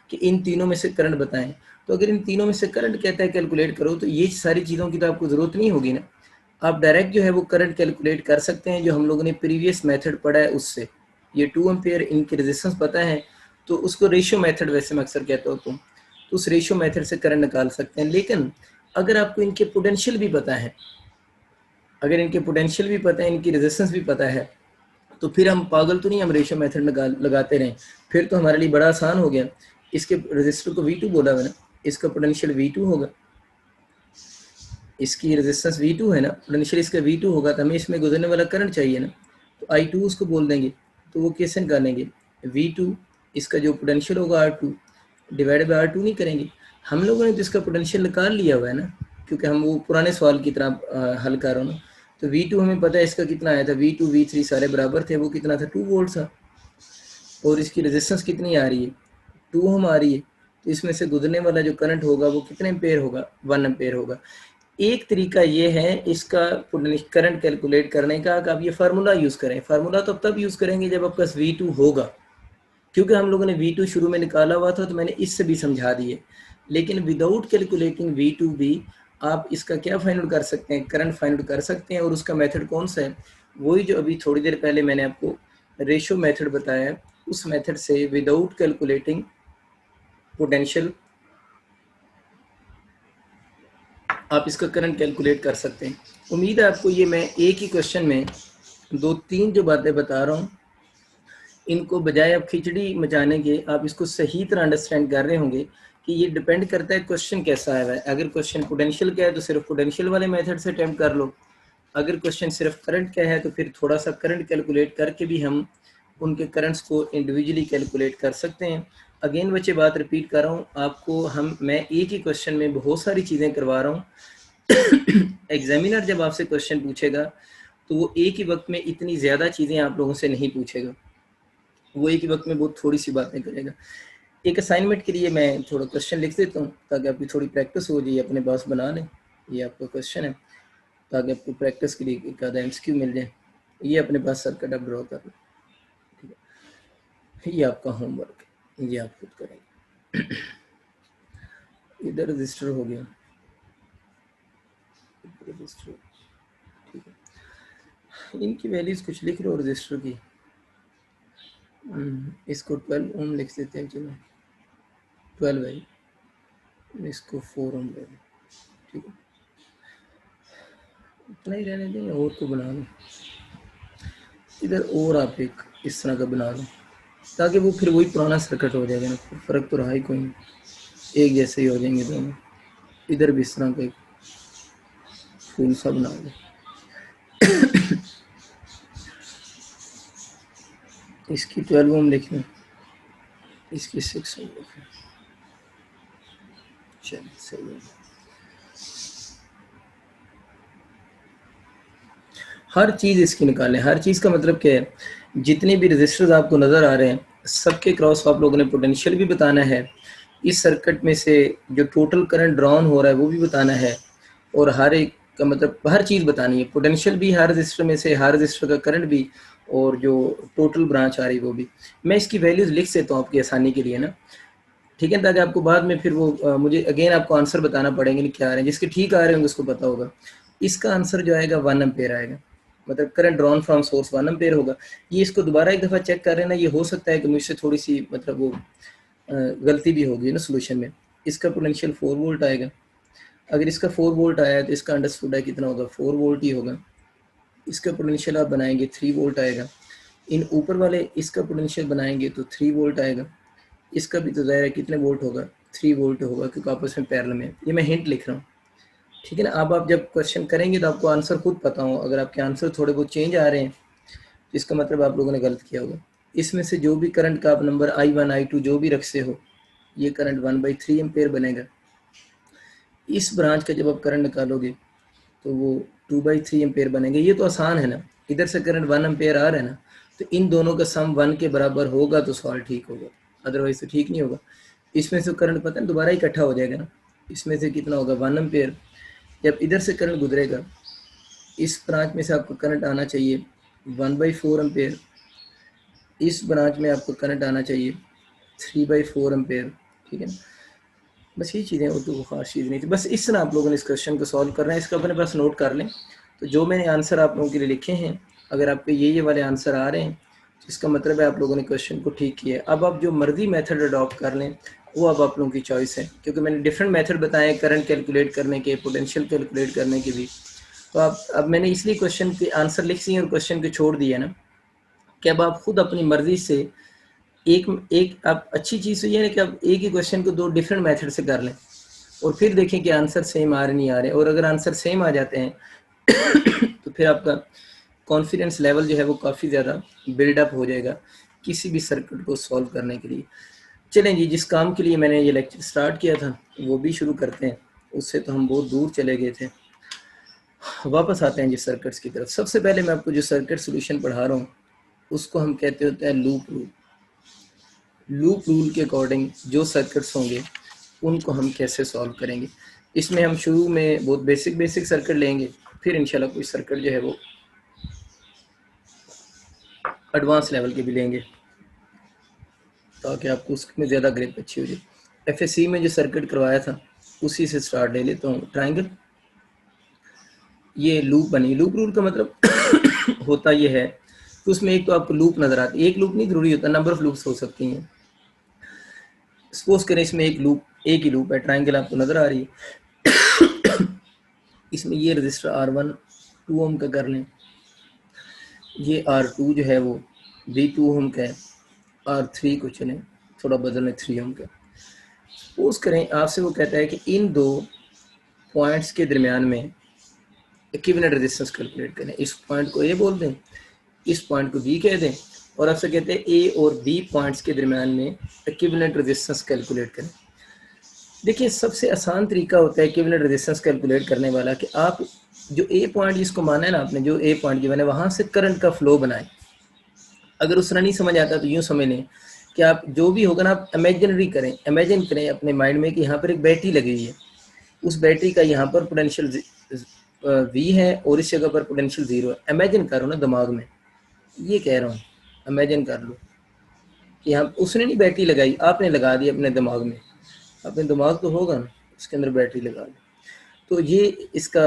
कि इन तीनों में से करंट बताएं। तो अगर इन तीनों में से करंट कहता है कैलकुलेट करो, तो ये सारी चीज़ों की तो आपको ज़रूरत नहीं होगी ना, आप डायरेक्ट जो है वो करंट कैलकुलेट कर सकते हैं जो हम लोगों ने प्रीवियस मेथड पढ़ा है उससे। ये 2 एम्पेयर इनकी रेजिस्टेंस पता है, तो उसको रेशियो मेथड वैसे मैं अक्सर कहता हूँ, तो उस रेशियो मेथड से करंट निकाल सकते हैं। लेकिन अगर आपको इनके पोटेंशियल भी पता है, अगर इनके पोटेंशियल भी पता है, इनकी रेजिस्टेंस भी पता है, तो फिर हम पागल तो नहीं हम रेशियो मेथड लगाते रहें, फिर तो हमारे लिए बड़ा आसान हो गया। इसके रेजिस्टर को V2 बोला हुआ ना, इसका पोटेंशियल V2 होगा, इसकी रेजिस्टेंस V2 है ना, पोटेंशियल इसका V2 होगा, तो हमें इसमें गुजरने वाला करंट चाहिए ना, तो I2 उसको बोल देंगे। तो वो कैसे निकालेंगे, V2 इसका जो पोटेंशियल होगा R2 डिवाइड बाय R2 नहीं करेंगे। हम लोगों ने तो इसका पोटेंशियल निकाल लिया हुआ है ना, क्योंकि हम वो पुराने सवाल की तरह हल कर रहे हो ना। तो V2 हमें पता है इसका कितना आया था, V2 V3 सारे बराबर थे, वो कितना था 2 वोल्ट था। और इसकी रेजिस्टेंस कितनी आ रही है, 2 ओम आ रही है। तो इसमें से गुजरने वाला जो करंट होगा वो कितने एम्पेयर होगा, 1 एम्पेयर होगा। एक तरीका ये है इसका करंट कैलकुलेट करने का कि आप ये फार्मूला यूज़ करें। फार्मूला तो तब यूज़ करेंगे जब आपका V2 होगा, क्योंकि हम लोगों ने V2 शुरू में निकाला हुआ था, तो मैंने इससे भी समझा दिए। लेकिन विदाउट कैलकुलेटिंग V2 भी आप इसका क्या फाइंड आउट कर सकते हैं, करंट फाइंड आउट कर सकते हैं। और उसका मेथड कौन सा है, वही जो अभी थोड़ी देर पहले मैंने आपको रेशो मेथड बताया है, उस मेथड से विदाउट कैलकुलेटिंग पोटेंशियल आप इसका करंट कैलकुलेट कर सकते हैं। उम्मीद है आपको ये मैं एक ही क्वेश्चन में 2-3 जो बातें बता रहा हूँ, इनको बजाय आप खिचड़ी मचाने के आप इसको सही तरह अंडरस्टैंड कर रहे होंगे कि ये डिपेंड करता है क्वेश्चन कैसा आया है। अगर क्वेश्चन पोटेंशियल का है तो सिर्फ पोटेंशियल वाले मेथड से अटेम्प्ट कर लो। अगर क्वेश्चन सिर्फ करंट का है तो फिर थोड़ा सा करंट कैलकुलेट करके भी हम उनके करंट्स को इंडिविजुअली कैलकुलेट कर सकते हैं। अगेन बच्चे बात रिपीट कर रहा हूँ आपको, मैं एक ही क्वेश्चन में बहुत सारी चीज़ें करवा रहा हूँ। एग्जामिनर जब आपसे क्वेश्चन पूछेगा तो वो एक ही वक्त में इतनी ज़्यादा चीज़ें आप लोगों से नहीं पूछेगा, वो एक ही वक्त में बहुत थोड़ी सी बातें करेगा। एक असाइनमेंट के लिए मैं थोड़ा क्वेश्चन लिख देता हूँ ताकि आपकी थोड़ी प्रैक्टिस हो जाए, अपने पास बना लें। ये आपका क्वेश्चन है ताकि आपको प्रैक्टिस के लिए एक आधा MCQ मिल जाए। ये अपने पास सर्किट आप ड्रॉ कर लो, ठीक है। ये आपका होमवर्क है, ये आप खुद करेंगे। इधर रजिस्टर हो गया, रजिस्टर, ठीक है। इनकी वैल्यूज कुछ लिख लो रजिस्टर की। इसको 12 ओम लिख देते हैं, चलो 12 है, इसको 4 ओम ले लें, ठीक है। इतना ही रहने दें, और को बना लो इधर, और आप एक इस तरह का बना लो ताकि वो फिर वही पुराना सर्किट हो जाएगा ना, फर्क तो रहा ही कोई नहीं, एक जैसे ही हो जाएंगे दोनों। इधर भी इस तरह का एक फूल सा बना लो। इसकी 12 ओम लिख लें, इसकी 6 ओम लिख लें, चलिए सही है। हर चीज़ इसकी निकालें। हर चीज़ का मतलब क्या है, जितने भी रजिस्टर्स आपको नज़र आ रहे हैं सबके क्रॉस आप लोगों ने पोटेंशियल भी बताना है, इस सर्किट में से जो टोटल करंट ड्रॉन हो रहा है वो भी बताना है, और हर एक का मतलब हर चीज़ बतानी है। पोटेंशियल भी हर रजिस्टर में से, हर रजिस्टर का करंट भी, और जो टोटल ब्रांच आ रही वो भी। मैं इसकी वैल्यूज़ लिख देता हूँ आपकी आसानी के लिए ना, ठीक है, ताकि आपको बाद में फिर वो मुझे अगेन आपको आंसर बताना पड़ेंगे नहीं क्या आ रहे हैं। जिसके ठीक आ रहे होंगे उसको पता होगा। इसका आंसर जो आएगा 1 एम्पेयर आएगा, मतलब current drawn from source 1 ampere होगा। ये इसको दोबारा एक दफ़ा चेक कर रहे हैं ना, ये हो सकता है कि मुझसे थोड़ी सी मतलब वो गलती भी होगी ना सोल्यूशन में। इसका पोटेंशियल 4 वोल्ट आएगा। अगर इसका 4 वोल्ट आया तो इसका अंडरस्टूड है कितना होगा, 4 वोल्ट ही होगा। इसका पोटेंशियल आप बनाएंगे 3 वोल्ट आएगा। इन ऊपर वाले इसका पोटेंशियल बनाएंगे तो 3 वोल्ट आएगा। इसका भी तो ज़ाहिर है कितने वोल्ट होगा, 3 वोल्ट होगा, क्योंकि आपस में पैरेलल में। ये मैं हिंट लिख रहा हूँ, ठीक है ना। अब आप जब क्वेश्चन करेंगे तो आपको आंसर खुद पता हो। अगर आपके आंसर थोड़े बहुत चेंज आ रहे हैं तो इसका मतलब आप लोगों ने गलत किया होगा। इसमें से जो भी करंट का आप नंबर I1 I2 जो भी रखते हो, ये करंट 1/3 एम्पेयर बनेगा। इस ब्रांच का जब आप करंट निकालोगे तो वो 2/3 एम्पेयर बनेंगे। ये तो आसान है ना, इधर से करंट 1 एम्पेयर आ रहा है ना, तो इन दोनों का सम 1 के बराबर होगा तो सवाल ठीक होगा, अदरवाइज तो ठीक नहीं होगा। इसमें से करंट पता है दोबारा इकट्ठा हो जाएगा ना, इसमें से कितना होगा 1 एम्पेयर। जब इधर से करंट गुजरेगा, इस ब्रांच में से आपको करंट आना चाहिए 1/4 एम्पेयर, इस ब्रांच में आपको करंट आना चाहिए 3/4 एम्पेयर, ठीक है ना। बस ये चीज़ें, और तो खास चीज़ नहीं थी। बस इस तरह आप लोगों ने इस क्वेश्चन को सॉल्व करना है। इसका अपने पास नोट कर लें। तो जो मैंने आंसर आप लोगों के लिए लिखे हैं, अगर आपके ये वाले आंसर आ रहे हैं तो इसका मतलब है आप लोगों ने क्वेश्चन को ठीक किया है। अब आप जो मर्जी मेथड अडॉप्ट कर लें वो अब आप लोगों की चॉइस है, क्योंकि मैंने डिफरेंट मेथड बताए करंट कैलकुलेट करने के, पोटेंशियल कैलकुलेट करने के भी। तो अब मैंने इसलिए क्वेश्चन के आंसर लिख दिए और क्वेश्चन को छोड़ दिया ना, कि अब आप खुद अपनी मर्जी से एक एक आप अच्छी चीज़ तो ये है कि आप एक ही क्वेश्चन को 2 डिफरेंट मेथड से कर लें और फिर देखें कि आंसर सेम आ रहे नहीं आ रहे। और अगर आंसर सेम आ जाते हैं तो फिर आपका कॉन्फिडेंस लेवल जो है वो काफ़ी ज़्यादा बिल्डअप हो जाएगा किसी भी सर्किट को सॉल्व करने के लिए। चलें जी, जिस काम के लिए मैंने ये लेक्चर स्टार्ट किया था वो भी शुरू करते हैं, उससे तो हम बहुत दूर चले गए थे। वापस आते हैं जी सर्किट्स की तरफ। सबसे पहले मैं आपको जो सर्किट सॉल्यूशन पढ़ा रहा हूँ उसको हम कहते होते हैं लूप रूल। लूप रूल के अकॉर्डिंग जो सर्किट्स होंगे उनको हम कैसे सॉल्व करेंगे। इसमें हम शुरू में बहुत बेसिक सर्किट लेंगे, फिर इंशाल्लाह कोई सर्किट जो है वो एडवांस लेवल के भी लेंगे ताकि आपको उसमें ज़्यादा ग्रिप अच्छी हो जाए। एफएससी में जो सर्किट करवाया था उसी से स्टार्ट ले लेता हूँ। ट्रायंगल, ये लूप बनी। लूप रूल का मतलब होता ये है कि उसमें एक तो आपको लूप नज़र आती है, एक लूप नहीं जरूरी होता, नंबर ऑफ लूप्स हो सकती हैं। सपोज करें इसमें एक ही लूप है, ट्रायंगल आपको नज़र आ रही है। इसमें ये रजिस्टर R1 2 ओम का कर लें, ये R2 जो है वो भी 2 ओम का है, R3 को चलें थोड़ा बदल लें 3 ओम का। सपोज करें आपसे वो कहता है कि इन दो पॉइंट्स के दरमियान में इक्विवेलेंट रेजिस्टेंस कैलकुलेट करें। इस पॉइंट को ए बोल दें, इस पॉइंट को बी कह दें, और आपसे कहते हैं ए और बी पॉइंट्स के दरमियान में इक्विवेलेंट रेजिस्टेंस कैलकुलेट करें। देखिए सबसे आसान तरीका होता है इक्विवेलेंट रेजिस्टेंस कैलकुलेट करने वाला कि आप जो ए पॉइंट जिसको माना है ना आपने, जो ए पॉइंट गिवन है वहाँ से करंट का फ्लो बनाएं। अगर उस तरह नहीं समझ आता तो यूँ समझ लें कि आप जो भी होगा ना आप इमेजिनरी करें, इमेजिन करें अपने माइंड में कि यहाँ पर एक बैटरी लगी हुई है, उस बैटरी का यहाँ पर पोटेंशियल वी है और इस जगह पर पोटेंशियल 0 है। इमेजिन करो ना दिमाग में, ये कह रहा हूँ, इमेजिन कर लो कि यहाँ उसने नहीं बैटरी लगाई, आपने लगा दी अपने दिमाग में। अपने दिमाग तो होगा ना, उसके अंदर बैटरी लगा दी। तो ये इसका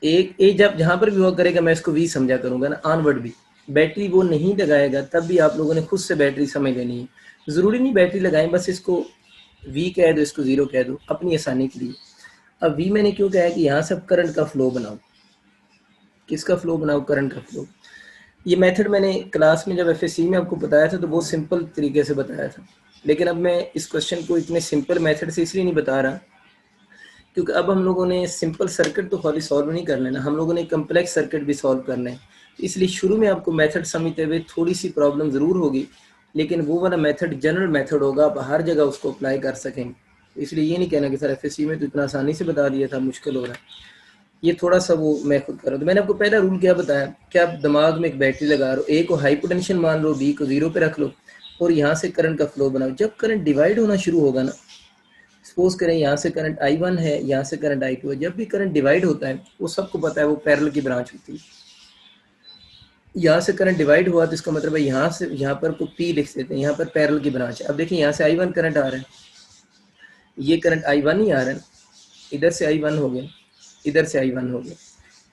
एक जब जहाँ पर भी हुआ करेगा मैं इसको वी समझा करूँगा ना, ऑनवर्ड भी। बैटरी वो नहीं लगाएगा तब भी आप लोगों ने खुद से बैटरी समझ लेनी है। ज़रूरी नहीं बैटरी लगाएं, बस इसको वी कह दो, इसको 0 कह दो अपनी आसानी के लिए। अब वी मैंने क्यों कहा है कि यहाँ से करंट का फ्लो बनाओ। किसका फ्लो बनाओ? करंट का फ्लो। ये मेथड मैंने क्लास में जब एफएससी में आपको बताया था तो बहुत सिंपल तरीके से बताया था, लेकिन अब मैं इस क्वेश्चन को इतने सिंपल मेथड से इसलिए नहीं बता रहा क्योंकि अब हम लोगों ने सिंपल सर्किट तो खाली सॉल्व नहीं करना है ना, हम लोगों ने कम्प्लेक्स सर्किट भी सॉल्व करना है। इसलिए शुरू में आपको मेथड समझते हुए थोड़ी सी प्रॉब्लम ज़रूर होगी, लेकिन वो वाला मेथड जनरल मेथड होगा, आप हर जगह उसको अप्लाई कर सकेंगे। इसलिए ये नहीं कहना कि सर एफएससी में तो इतना आसानी से बता दिया था, मुश्किल हो रहा है। ये थोड़ा सा वो मैं खुद कर रहा हूँ। मैंने आपको पहला रूल क्या बताया कि आप दिमाग में एक बैटरी लगा रहे हो, ए को हाई पोटेंशियल मान लो, बी को 0 पे रख लो और यहाँ से करंट का फ्लो बनाओ। जब करंट डिवाइड होना शुरू होगा ना, सपोज करें यहाँ से करंट I1 है, यहाँ से करंट I2 है, जब भी करंट डिवाइड होता है वो सबको पता है वो पैरेलल की ब्रांच होती है। यहाँ से करंट डिवाइड हुआ तो इसका मतलब है यहाँ से यहाँ पर को P लिख देते हैं, यहाँ पर पैरेलल की ब्रांच है। अब देखिए यहाँ से I1 करंट आ रहा है, ये करंट I1 ही आ रहा है, इधर से I1 हो गया, इधर से I1 हो गया।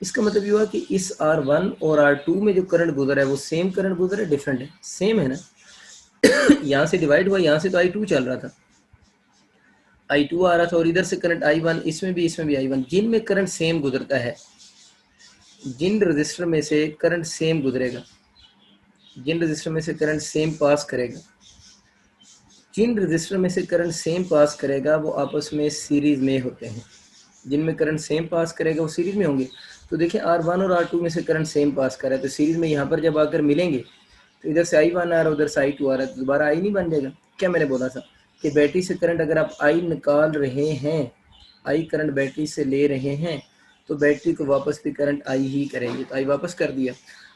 इसका मतलब ये हुआ कि इस R1 और R2 में जो करंट गुजर है वो सेम करंट गुजर है, डिफरेंट है? सेम है ना। यहाँ से डिवाइड हुआ, यहाँ से तो I2 चल रहा था, I2 आ रहा था और इधर से करंट I1, इसमें भी I1। जिन में करंट सेम गुजरता है, जिन रजिस्टर में से करंट सेम गुजरेगा, जिन रजिस्टर में से करंट सेम पास करेगा, जिन रजिस्टर में से करंट सेम पास करेगा वो आपस में सीरीज में होते हैं। जिनमें करंट सेम पास करेगा वो सीरीज में होंगे। तो देखिए R1 और R2 में से करंट सेम पास कर रहा है तो सीरीज में यहाँ पर जब आकर मिलेंगे तो इधर से I1 आ रहा है, उधर से I2 आ रहा है, तो दोबारा I नहीं बन जाएगा? क्या मैंने बोला था कि बैटरी से करंट अगर आप I निकाल रहे हैं, I करंट बैटरी से ले रहे हैं तो बैटरी को वापस भी करंट I ही करेंगे, तो I वापस कर दिया।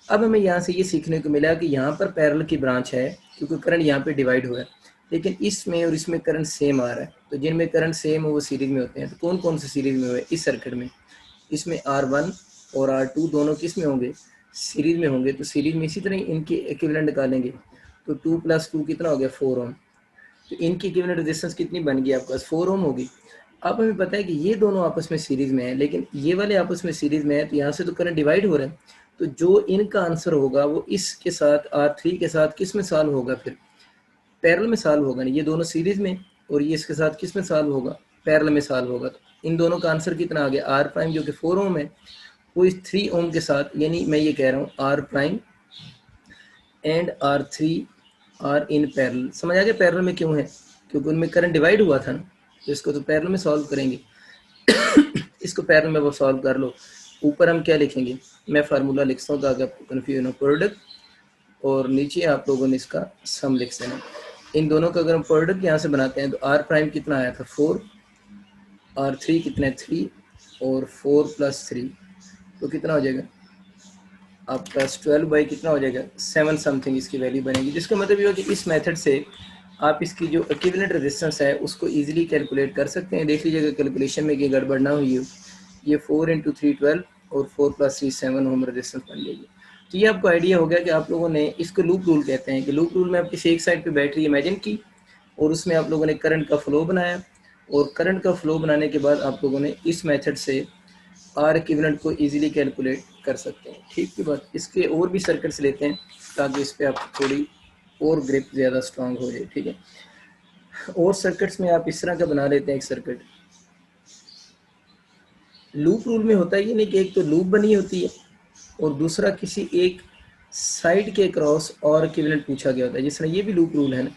अब हमें यहाँ से ये सीखने को मिला कि यहाँ पर पैरेलल की ब्रांच है क्योंकि करंट यहाँ पे डिवाइड हुआ है, लेकिन इसमें और इसमें करंट सेम आ रहा है। तो जिनमें करंट सेम हो वो सीरीज में होते हैं। तो कौन कौन से सीरीज में हुए इस सर्किट में? इसमें R1 और R2 दोनों किस में होंगे? सीरीज में होंगे। तो सीरीज में इसी तरह इनके इक्विवेलेंट निकालेंगे तो 2 + 2 कितना हो गया? 4 ओम। तो इनकी इक्विवेलेंट रेजिस्टेंस कितनी बन गई आपके पास? 4 ओम होगी। अब हमें पता है कि ये दोनों आपस में सीरीज में है, लेकिन ये वाले आपस में सीरीज में है तो यहाँ से तो करंट डिवाइड हो रहा है। तो जो इनका आंसर होगा वो इसके साथ R3 के साथ किस में सॉल्व होगा? फिर पैरेलल में सॉल्व होगा। नहीं, ये दोनों सीरीज में और ये इसके साथ किस में सॉल्व होगा? पैरेलल में सॉल्व होगा। तो इन दोनों का आंसर कितना आ गया? R प्राइम जो कि 4 ओम है वो इस 3 ओम के साथ, यानी मैं ये कह रहा हूँ R prime and R3 are in parallel. समझ आ गया पैरेलल में क्यों है? क्योंकि उनमें करंट डिवाइड हुआ था ना, तो इसको तो पैरेलल में सॉल्व करेंगे। इसको पैरेलल में वो सॉल्व कर लो। ऊपर हम क्या लिखेंगे? मैं फार्मूला लिखता हूँ ताकि आपको कन्फ्यूजन हो। प्रोडक्ट और नीचे आप लोगों ने इसका सम लिख देना। इन दोनों का अगर हम प्रोडक्ट यहाँ से बनाते हैं तो आर प्राइम कितना आया था 4, आर थ्री कितना है 3, और 4 + 3 तो कितना हो जाएगा आपका 12 बाई कितना हो जाएगा 7 समथिंग इसकी वैल्यू बनेगी। जिसका मतलब ये हो कि इस मेथड से आप इसकी जो इक्विवेलेंट रेजिस्टेंस है उसको इजीली कैलकुलेट कर सकते हैं। देख लीजिएगा कैलकुलेशन में कि गड़बड़ ना हुई हो। ये 4 × 3 12 और 4 + 3 7 ओम रेजिस्टेंस बन जाएगी। तो ये आपको आइडिया हो गया कि आप लोगों ने इसको लूप रूल कहते हैं कि लूप रूल में आप किसी एक साइड पे बैटरी इमेजिन की और उसमें आप लोगों ने करंट का फ्लो बनाया, और करंट का फ्लो बनाने के बाद आप लोगों ने इस मेथड से आर इक्विवेलेंट को इजीली कैलकुलेट कर सकते हैं। ठीक है बात। इसके और भी सर्किट्स लेते हैं ताकि इस पर आप थोड़ी और ग्रिप ज़्यादा स्ट्रांग हो जाए। ठीक है, और सर्किट्स में आप इस तरह का बना लेते हैं एक सर्किट। लूप रूल में होता है ये नहीं कि एक तो लूप बनी होती है और दूसरा किसी एक साइड के क्रॉस और इक्विवेलेंट पूछा गया होता है। जिस तरह ये भी लूप रूल है ना,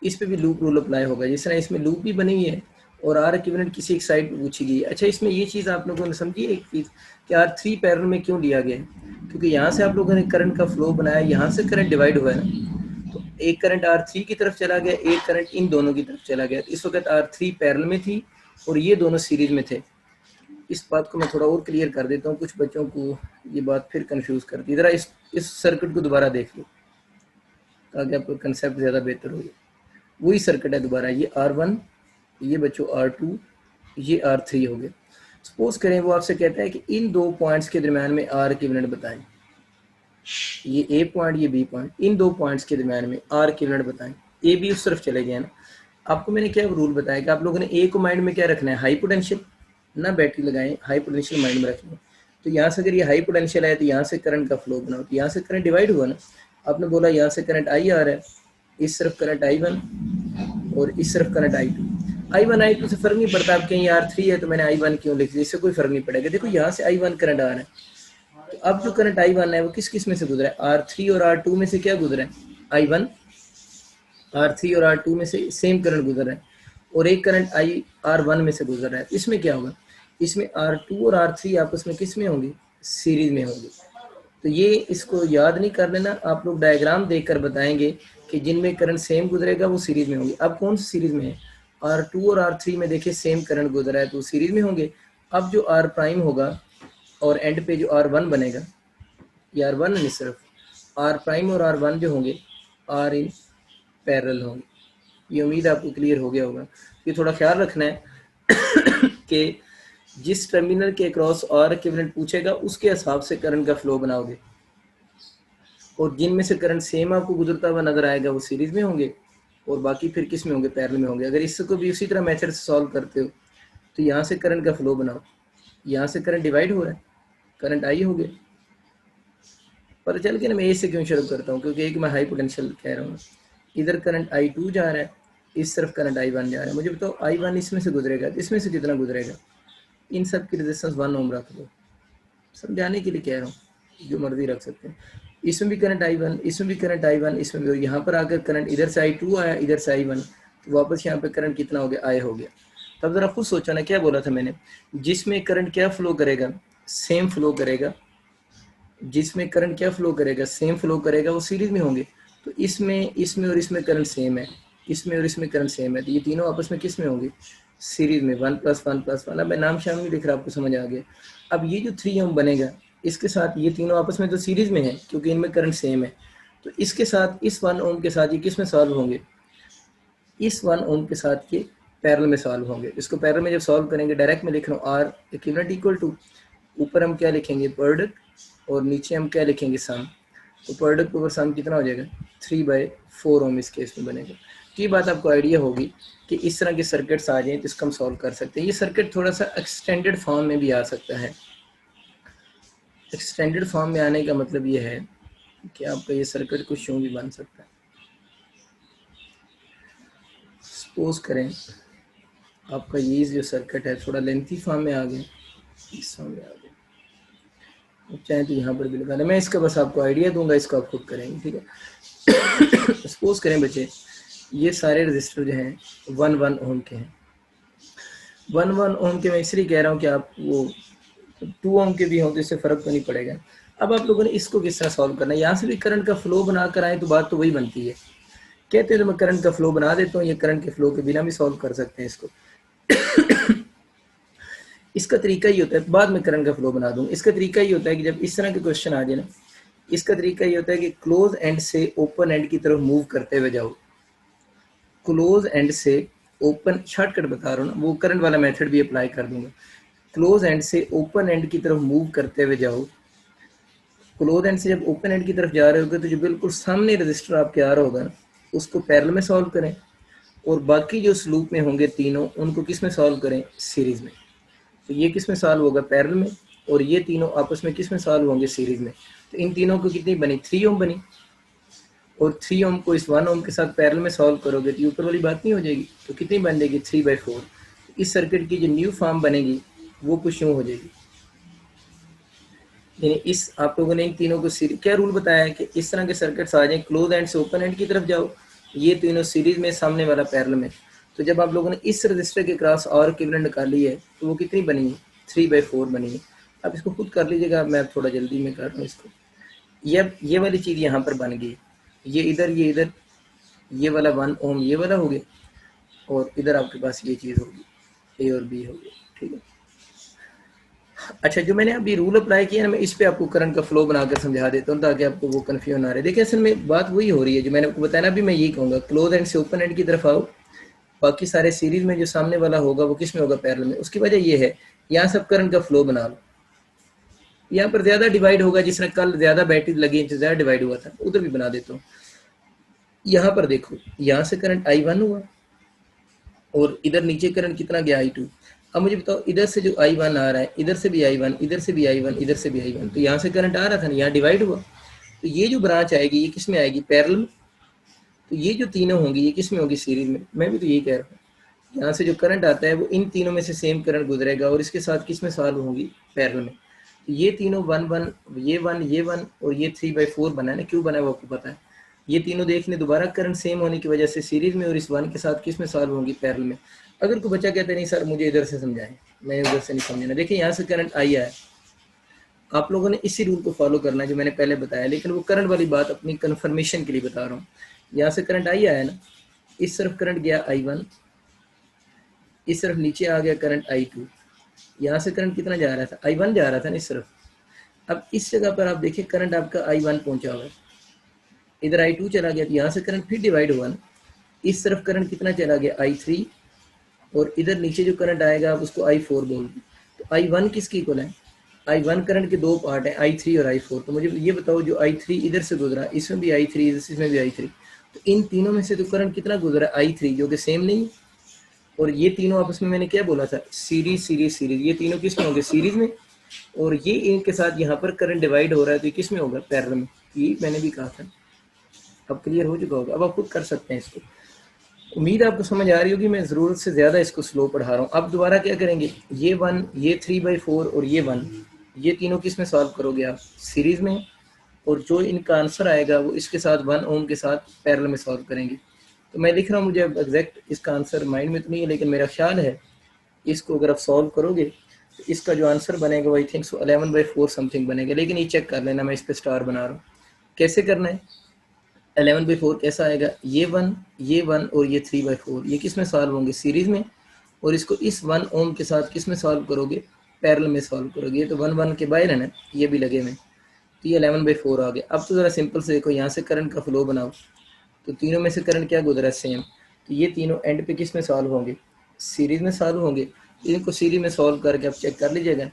इस पे भी लूप रूल अप्लाई होगा। जिस तरह इसमें लूप भी बनी हुई है और आर इक्विवेलेंट किसी एक साइड पे पूछी गई है। अच्छा, इसमें ये चीज़ आप लोगों ने समझी एक चीज़ कि R3 पैरेलल में क्यों लिया गया है, क्योंकि यहाँ से आप लोगों ने करंट का फ्लो बनाया, यहाँ से करंट डिवाइड हुआ है ना, तो एक करंट R3 की तरफ चला गया, एक करंट इन दोनों की तरफ चला गया। इस वक्त R3 पैरेलल में थी और ये दोनों सीरीज में थे। इस बात को मैं थोड़ा और क्लियर कर देता हूँ, कुछ बच्चों को ये बात फिर कंफ्यूज करती है। ज़रा इस सर्किट को दोबारा देख लो ताकि आपको कंसेप्ट ज़्यादा बेहतर हो। वही सर्किट है दोबारा, ये R1, ये बच्चों R2, ये R3 हो गया। सपोज करें वो आपसे कहता है कि इन दो पॉइंट्स के दरम्यान में आर इक्विवेलेंट बताएं। ये ए पॉइंट, ये बी पॉइंट, इन दो पॉइंट्स के दरम्यान में आर इक्विवेलेंट बताएं। ए बी उस तरफ चले गए ना। आपको मैंने क्या रूल बताया कि आप लोगों ने ए को माइंड में क्या रखना है, हाई पोटेंशियल ना बैटरी लगाएं, हाई पोटेंशियल माइंड में रखना। तो यहाँ से अगर ये हाई पोटेंशियल है तो यहाँ से करंट का फ्लो बनाओ, तो यहाँ से करंट डिवाइड हुआ ना। आपने बोला यहाँ से करंट आई आ रहा है, इस तरफ करंट I1 और इस तरफ करंट I2। I1 I2 से फर्क नहीं पड़ता। आप कहीं R3 है तो मैंने I1 क्यों लिख दिया, इससे कोई फर्क नहीं पड़ेगा। देखो यहाँ से I1 करंट आ रहा है, तो अब जो करंट I1 है वो किस किस में से गुजरा है, R3 और R2 में से क्या गुजरा है, I1 R3 और R2 में से सेम करंट गुजर रहा है, और एक करंट R1 में से गुजर रहा है। इसमें क्या होगा, इसमें R2 और R3 आपस में किस में होंगे, सीरीज में होंगे। तो ये इसको याद नहीं कर लेना, आप लोग डायग्राम देखकर बताएंगे कि जिनमें करंट सेम गुजरेगा वो सीरीज में होंगे। अब कौन सी सीरीज में है, R2 और R3 में देखिए सेम करंट गुजरा है तो सीरीज में होंगे। अब जो R प्राइम होगा और एंड पे जो R1 बनेगा, ये R1 नहीं, सिर्फ R प्राइम और R1 जो होंगे R इन पैरेलल होंगे। ये उम्मीद आपको क्लियर हो गया होगा। ये थोड़ा ख्याल रखना है कि जिस टर्मिनल के अक्रॉस आर इक्विवेलेंट पूछेगा उसके हिसाब से करंट का फ्लो बनाओगे, और जिनमें से करंट सेम आपको गुजरता हुआ नजर आएगा वो सीरीज में होंगे, और बाकी फिर किस में होंगे, पैरेलल में होंगे। अगर इसको भी उसी तरह मेथड से सॉल्व करते हो तो यहाँ से करंट का फ्लो बनाओ, यहाँ से करंट डिवाइड हो रहा है, करंट आई हो गया। पता चल गया ना मैं ए से क्यों शुरू करता हूँ, क्योंकि एक मैं हाई पोटेंशियल कह रहा हूँ। इधर करंट I2 जा रहा है, इस तरफ करंट I1 जा रहा है। मुझे बताओ I1 इसमें से गुजरेगा, तो इसमें से कितना गुजरेगा, इन सब की रेजिस्टेंस 1 ओम रख दो, समझाने के लिए कह रहा हूँ, जो मर्जी रख सकते हैं। इसमें भी करंट I1, इसमें भी करंट I1, इसमें भी। यहाँ पर आकर करंट इधर से I2 आया, इधर से I1, तो वापस यहाँ पे करंट कितना हो गया, I हो गया। तब जरा खुद सोचा ना, क्या बोला था मैंने, जिसमें करंट क्या फ्लो करेगा, सेम फ्लो करेगा। जिसमें करंट क्या फ्लो करेगा, सेम फ्लो करेगा, वो सीरीज में होंगे। तो इसमें और इसमें करंट सेम है, इसमें और इसमें करंट सेम है, तो ये तीनों आपस में किस में होंगे, सीरीज में। 1 + 1 + 1। अब मैं नाम शाम नहीं लिख रहा, आपको समझ आ गया। अब ये जो 3 ओम बनेगा, इसके साथ ये तीनों आपस में तो सीरीज में है क्योंकि इनमें करंट सेम है, तो इसके साथ इस 1 ओम के साथ ये किस में सॉल्व होंगे, इस 1 ओम के साथ ये पैरेलल में सॉल्व होंगे। इसको पैरेलल में जब सॉल्व करेंगे, डायरेक्ट में लिख रहा हूँ आर इक्विवेलेंट इक्वल टू, ऊपर हम क्या लिखेंगे, प्रोडक्ट, और नीचे हम क्या लिखेंगे, सम। तो प्रोडक्ट ओवर सम कितना हो जाएगा, 3/4 ओम इस केस में बनेगा। तो ये बात आपको आइडिया होगी कि इस तरह के सर्किट्स आ जाएं तो इसको हम सॉल्व कर सकते हैं। ये सर्किट थोड़ा सा एक्सटेंडेड फॉर्म में भी आ सकता है। एक्सटेंडेड फॉर्म में आने का मतलब ये है कि आपका ये सर्किट कुछ यूँ भी बन सकता है। सपोज करें आपका ये जो सर्किट है थोड़ा लेंथी फॉर्म में आ गया, इस फॉर्म में आ गया, चाहे तो यहाँ पर भी लगाना। मैं इसका बस आपको आइडिया दूंगा, इसको आप खुद करेंगे, ठीक है। सपोज करें बच्चे, ये सारे रजिस्टर जो हैं 1 ओम के हैं। 1 ओम के मैं इसलिए कह रहा हूँ कि आप वो 2 ओम के भी हों तो इससे फ़र्क तो नहीं पड़ेगा। अब आप लोगों ने इसको किस तरह सॉल्व करना है, यहाँ से भी करंट का फ्लो बना कर आए तो बात तो वही बनती है। कहते हैं तो मैं करंट का फ्लो बना देता हूँ, ये करंट के फ्लो के बिना भी सॉल्व कर सकते हैं इसको। इसका तरीका ही होता है, बाद में करंट का फ्लो बना दूंगा। इसका तरीका ही होता है कि जब इस तरह के क्वेश्चन आ जाए ना, इसका तरीका ये होता है कि क्लोज एंड से ओपन एंड की तरफ मूव करते हुए जाओ। क्लोज एंड से ओपन, शॉर्टकट बता रहा हूँ ना, वो करंट वाला मेथड भी अप्लाई कर दूंगा। क्लोज एंड से ओपन एंड की तरफ मूव करते हुए जाओ। क्लोज एंड से जब ओपन एंड की तरफ जा रहे होगे तो जो बिल्कुल सामने रजिस्टर आपके आ रहा होगा ना, उसको पैरेलल में सॉल्व करें, और बाकी जो स्लूप में होंगे तीनों, उनको किस में सॉल्व करें, सीरीज में। तो ये किस में सॉल्व होगा, पैरेलल में, और ये तीनों आपस में किस में सॉल्व होंगे, सीरीज में। तो इन तीनों को कितनी बनी, 3 ओम बनी, और 3 ओम को इस 1 ओम के साथ पैरेलल में सॉल्व करोगे तो ऊपर वाली बात नहीं हो जाएगी, तो कितनी बन जाएगी, 3/4। इस सर्किट की जो न्यू फॉर्म बनेगी वो कुछ यूँ हो जाएगी। यानी इस आप लोगों ने इन तीनों को क्या रूल बताया है कि इस तरह के सर्किट्स आ जाए, क्लोज एंड से ओपन एंड की तरफ जाओ, ये तीनों सीरीज में, सामने वाला पैरेलल में। तो जब आप लोगों ने इस रजिस्टर के क्रॉस और इक्विवेलेंट निकाली है तो वो कितनी बनी है, 3/4 बनी है। आप इसको खुद कर लीजिएगा, मैं थोड़ा जल्दी में कर रहा हूँ इसको। ये वाली चीज़ यहाँ पर बन गई, ये इधर, ये वाला 1 ओम ये वाला हो गया, और इधर आपके पास ये चीज़ होगी, ए और बी हो गया, ठीक है। अच्छा, जो मैंने अभी रूल अप्लाई किया ना, मैं इस पे आपको करंट का फ्लो बनाकर समझा देता हूँ ताकि आपको वो कन्फ्यूजन ना रहे। देखिए असल में बात वही हो रही है जो मैंने आपको बताया ना, अभी मैं यही कहूँगा, क्लोज एंड से ओपन एंड की तरफ आओ, बाकी सारे सीरीज में जो सामने वाला होगा वो किस में होगा, पैरेलल में। उसकी वजह ये है, यहाँ सब करंट का फ्लो बना लो, यहाँ पर ज्यादा डिवाइड होगा, जिस तरह कल ज्यादा बैटरी लगी ज्यादा डिवाइड हुआ था, उधर भी बना देता हूँ। यहाँ पर देखो, यहाँ से करंट I1 हुआ, और इधर नीचे करंट कितना गया, I2। अब मुझे बताओ, इधर से जो I1 आ रहा है, इधर से भी I1, इधर से भी I1, इधर से भी I1, तो यहाँ से करंट आ रहा था ना, यहाँ डिवाइड हुआ, तो ये जो ब्रांच आएगी ये किस में आएगी, पैरेलल में। तो ये जो तीनों होंगी ये किस में होगी, सीरीज में। मैं भी तो यही कह रहा हूँ, यहाँ से जो करंट आता है वो इन तीनों में से सेम करंट गुजरेगा, और इसके साथ किस में सॉल्व होंगी, पैरेलल में। तो ये तीनों 1 1, ये 1 और ये 3/4 बना है ना, क्यों बना है वो आपको पता है। ये तीनों देखने दोबारा करंट सेम होने की वजह से सीरीज में, और इस 1 के साथ किस में सॉल्व होंगी, पैरेलल में। अगर कोई बच्चा कहता है नहीं सर मुझे इधर से समझाएं, मैं उधर से नहीं समझना, देखिए यहाँ से करंट आई है, आप लोगों ने इसी रूल को फॉलो करना है जो मैंने पहले बताया, लेकिन वो करंट वाली बात अपनी कंफर्मेशन के लिए बता रहा हूँ। यहाँ से करंट आई आया ना, इस तरफ करंट गया I1, इस तरफ नीचे आ गया करंट I2। यहाँ से करंट कितना जा रहा था, I1 जा रहा था ना इस तरफ। अब इस जगह पर आप देखिए करंट आपका I1 पहुंचा हुआ है, इधर I2 चला गया, तो यहाँ से करंट फिर डिवाइड हुआ ना, इस तरफ करंट कितना चला गया, I3, और इधर नीचे जो करंट आएगा आप उसको I4 बोल दें। तो I1 किसकी इक्वल है, I1 करंट के दो पार्ट हैं, I3 और I4। तो मुझे ये बताओ, जो I3 इधर से गुजरा, इसमें भी I3, इसमें भी I3, तो इन तीनों में से तो करंट कितना गुजरा, I3, जो कि सेम नहीं। और ये तीनों आपस में मैंने क्या बोला था, सीरीज सीरीज सीरीज, ये तीनों किस में होंगे, सीरीज में। और ये इनके साथ यहाँ पर करंट डिवाइड हो रहा है, तो ये किस में होगा, पैरेलल में। ये मैंने भी कहा था, अब क्लियर हो चुका होगा, अब आप खुद कर सकते हैं इसको। उम्मीद आपको समझ आ रही होगी, मैं ज़रूरत से ज़्यादा इसको स्लो पढ़ा रहा हूँ। अब दोबारा क्या करेंगे, ये 1, ये 3/4 और ये 1, ये तीनों किस में सॉल्व करोगे आप, सीरीज़ में। और जो इनका आंसर आएगा वो इसके साथ 1 ओम के साथ पैरेलल में सॉल्व करेंगे। तो मैं लिख रहा हूँ, मुझे अब एग्जैक्ट इसका आंसर माइंड में तो नहीं है, लेकिन मेरा ख्याल है इसको अगर आप सॉल्व करोगे तो इसका जो आंसर बनेगा वो आई थिंक सो 11/4 समथिंग बनेगा। लेकिन ये चेक कर लेना, मैं इस पर स्टार बना रहा हूँ। कैसे करना है, 11/4 कैसा आएगा, ये 1, ये 1 और ये 3/4, ये किस में सॉल्व होंगे, सीरीज में। और इसको इस 1 ओम के साथ किस में सॉल्व करोगे, पैरेलल में सॉल्व करोगे। ये तो 1 1 के बाहर है ना, ये भी लगे में, तो ये 11/4 आ गया। अब तो ज़रा सिंपल से देखो, यहाँ से करंट का फ्लो बनाओ, तो तीनों में से करंट क्या गुजरा, सेम। तो ये तीनों एंड पे किस में सॉल्व होंगे, सीरीज में सॉल्व होंगे। इनको सीरीज में सॉल्व करके आप चेक कर लीजिएगा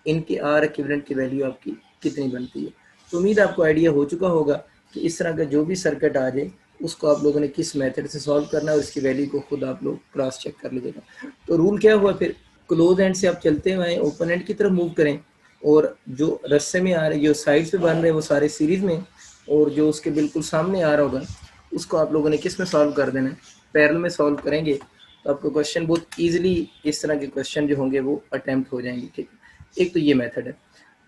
इनके आर इक्विवेलेंट की वैल्यू आपकी कितनी बनती है। तो उम्मीद आपको आइडिया हो चुका होगा कि इस तरह का जो भी सर्किट आ जाए उसको आप लोगों ने किस मेथड से सॉल्व करना है, और इसकी वैल्यू को खुद आप लोग क्रॉस चेक कर लीजिएगा। तो रूल क्या हुआ फिर, क्लोज एंड से आप चलते हुए ओपन एंड की तरफ मूव करें, और जो रस्से में आ रहे, जो साइड पे बन रहे हैं वो सारे सीरीज में, और जो उसके बिल्कुल सामने आ रहा होगा उसको आप लोगों ने किस में सॉल्व कर देना है, पैरेलल में सॉल्व करेंगे। तो आपको क्वेश्चन बहुत ईजिली, इस तरह के क्वेश्चन जो होंगे वो अटैम्प्ट हो जाएंगे, ठीक है। एक तो ये मेथड है।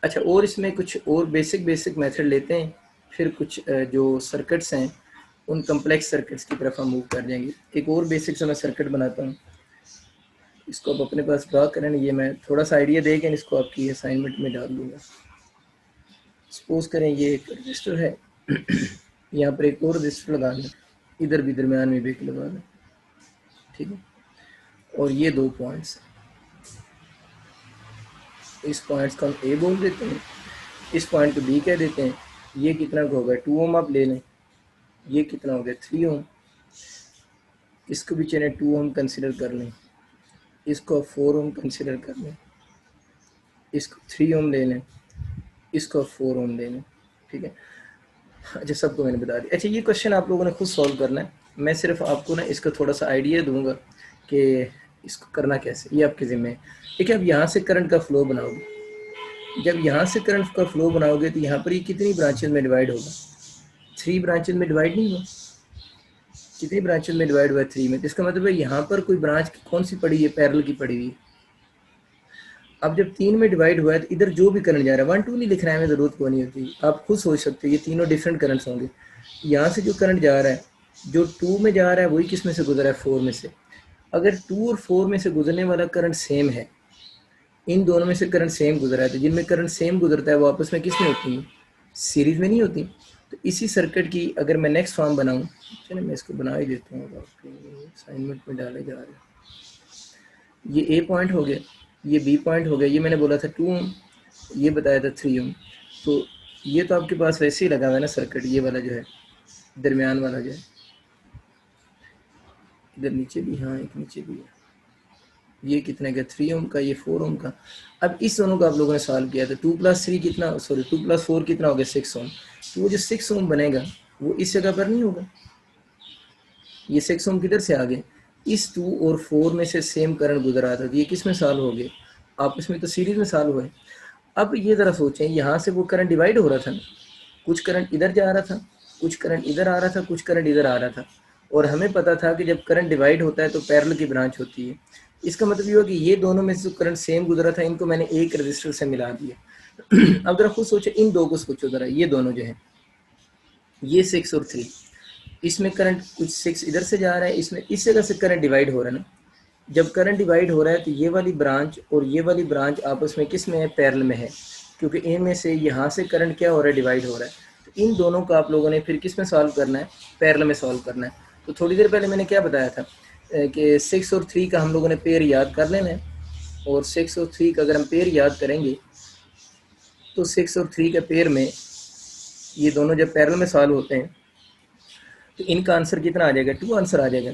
अच्छा, और इसमें कुछ और बेसिक मेथड लेते हैं, फिर कुछ जो सर्किट्स हैं उन कम्प्लेक्स सर्किट्स की तरफ हम मूव कर जाएंगे। एक और बेसिक सा मैं सर्किट बनाता हूँ, इसको आप अपने पास ड्रा करें। ये मैं थोड़ा सा आइडिया दे के इसको आपकी असाइनमेंट में डाल दूँगा। सपोज करें ये एक रजिस्टर है, यहाँ पर एक और रजिस्टर लगा दें, इधर भी दरमियान में भी एक लगा दें, ठीक है। और ये 2 पॉइंट्स, इस पॉइंट्स को हम ए बोल देते हैं, इस पॉइंट को बी कह देते हैं। ये कितना का होगा 2 ओम आप ले लें, ये कितना हो गया 3 ओम, इसको भी चलिए 2 ओम कंसिडर कर लें, इसको 4 ओम कंसिडर कर लें, इसको 3 ओम ले लें, इसको 4 ओम ले लें, ठीक है। अच्छा सबको मैंने बता दिया। अच्छा ये क्वेश्चन आप लोगों ने खुद सॉल्व करना है, मैं सिर्फ आपको ना इसका थोड़ा सा आइडिया दूंगा कि इसको करना कैसे, ये आपके ज़िम्मे है। देखिए अब यहाँ से करंट का फ्लो बनाओगे, जब यहाँ से करंट का फ्लो बनाओगे तो यहाँ पर ये कितनी ब्रांचेज में डिवाइड होगा, 3 ब्रांचेज में डिवाइड नहीं हुआ, कितनी ब्रांचेज में डिवाइड हुआ 3 में, तो इसका मतलब है यहाँ पर कोई ब्रांच कौन सी पड़ी है, पैरेलल की पड़ी हुई है। अब जब 3 में डिवाइड हुआ है तो इधर जो भी करंट जा रहा है, 1 2 नहीं लिखना है, हमें ज़रूरत को नहीं होती, आप खुद सोच सकते हो ये तीनों डिफरेंट करंट्स होंगे। यहाँ से जो करंट जा रहा है, जो 2 में जा रहा है वही किस में से गुजरा है, 4 में से। अगर 2 और 4 में से गुजरने वाला करंट सेम है, इन दोनों में से करंट सेम गुजरा है, तो जिनमें करंट सेम गुजरता है वो आपस में किस में होती हैं, सीरीज में नहीं होती। तो इसी सर्किट की अगर मैं नेक्स्ट फॉर्म बनाऊँ, चलिए मैं इसको बना ही देता हूँ, आपके असाइनमेंट में डाले जा रहे हैं। ये ए पॉइंट हो गया, ये बी पॉइंट हो गया, ये मैंने बोला था 2 ओम, ये बताया था 3 ओम। तो ये तो आपके पास वैसे ही लगा हुआ है ना सर्किट, ये वाला जो है दरमियान वाला जो है, इधर नीचे भी, हाँ एक नीचे भी है, ये कितने का 3 ओम का, ये 4 ओम का। अब इस दोनों का आप लोगों ने सॉल्व किया था, 2 + 3 कितना, सॉरी 2 + 4 कितना हो गया 6 ओम। तो वो जो 6 ओम बनेगा वो इस जगह पर नहीं होगा, ये 6 ओम किधर से आ गए, इस 2 और 4 में से सेम करंट गुजरा था, तो ये किस में सॉल्व हो गए, आपस में तो सीरीज में सॉल्व हुए। अब ये ज़रा सोचें, यहाँ से वो करंट डिवाइड हो रहा था ना, कुछ करंट इधर जा रहा था, कुछ करंट इधर आ रहा था, कुछ करंट इधर आ रहा था, और हमें पता था कि जब करंट डिवाइड होता है तो पैरेलल की ब्रांच होती है। इसका मतलब ये हुआ कि ये दोनों में से जो करंट सेम गुजरा था इनको मैंने एक रजिस्टर से मिला दिया। अब जरा खुद सोचो, इन दो को सोचो ज़रा, ये दोनों जो है, ये 6 और 3, इसमें करंट कुछ 6 इधर से जा रहा है, इसमें इस जगह से करंट डिवाइड हो रहा है ना। जब करंट डिवाइड हो रहा है तो ये वाली ब्रांच और ये वाली ब्रांच आपस में किस में है, पैरेलल में है, क्योंकि इनमें से यहाँ से करंट क्या हो रहा है, डिवाइड हो रहा है। तो इन दोनों का आप लोगों ने फिर किस में सॉल्व करना है, पैरेलल में सॉल्व करना है। तो थोड़ी देर पहले मैंने क्या बताया था कि 6 और 3 का हम लोगों ने पेयर याद कर लेना है, और 6 और 3 का अगर हम पेयर याद करेंगे तो 6 और 3 के पेयर में ये दोनों जब पैरेलल में सॉल्व होते हैं तो इनका आंसर कितना आ जाएगा, 2 आंसर आ जाएगा।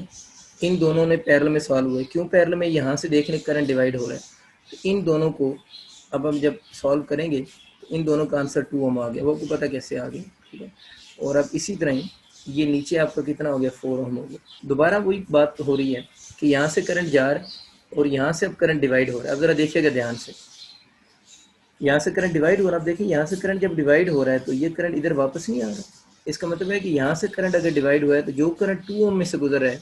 इन दोनों ने पैरेलल में सॉल्व हुए, क्यों पैरेलल में, यहाँ से देखने करंट डिवाइड हो रहा है, तो इन दोनों को अब हम जब सॉल्व करेंगे तो इन दोनों का आंसर 2 ओम आ गया, वो आपको पता कैसे आ गया, ठीक है। और अब इसी तरह ही ये नीचे आपका कितना हो गया, 4 ओम हो गया। दोबारा वही बात हो रही है कि यहाँ से करंट जा रहा है और यहाँ से अब करंट डिवाइड हो रहा है। अब ज़रा देखिएगा ध्यान से, यहाँ से करंट डिवाइड हो रहा है, अब देखिए यहाँ से करंट जब डिवाइड हो रहा है तो ये करंट इधर वापस नहीं आ रहा। इसका मतलब है कि यहाँ से करंट अगर डिवाइड हुआ है तो जो करंट 2 ओम में से गुजर रहा है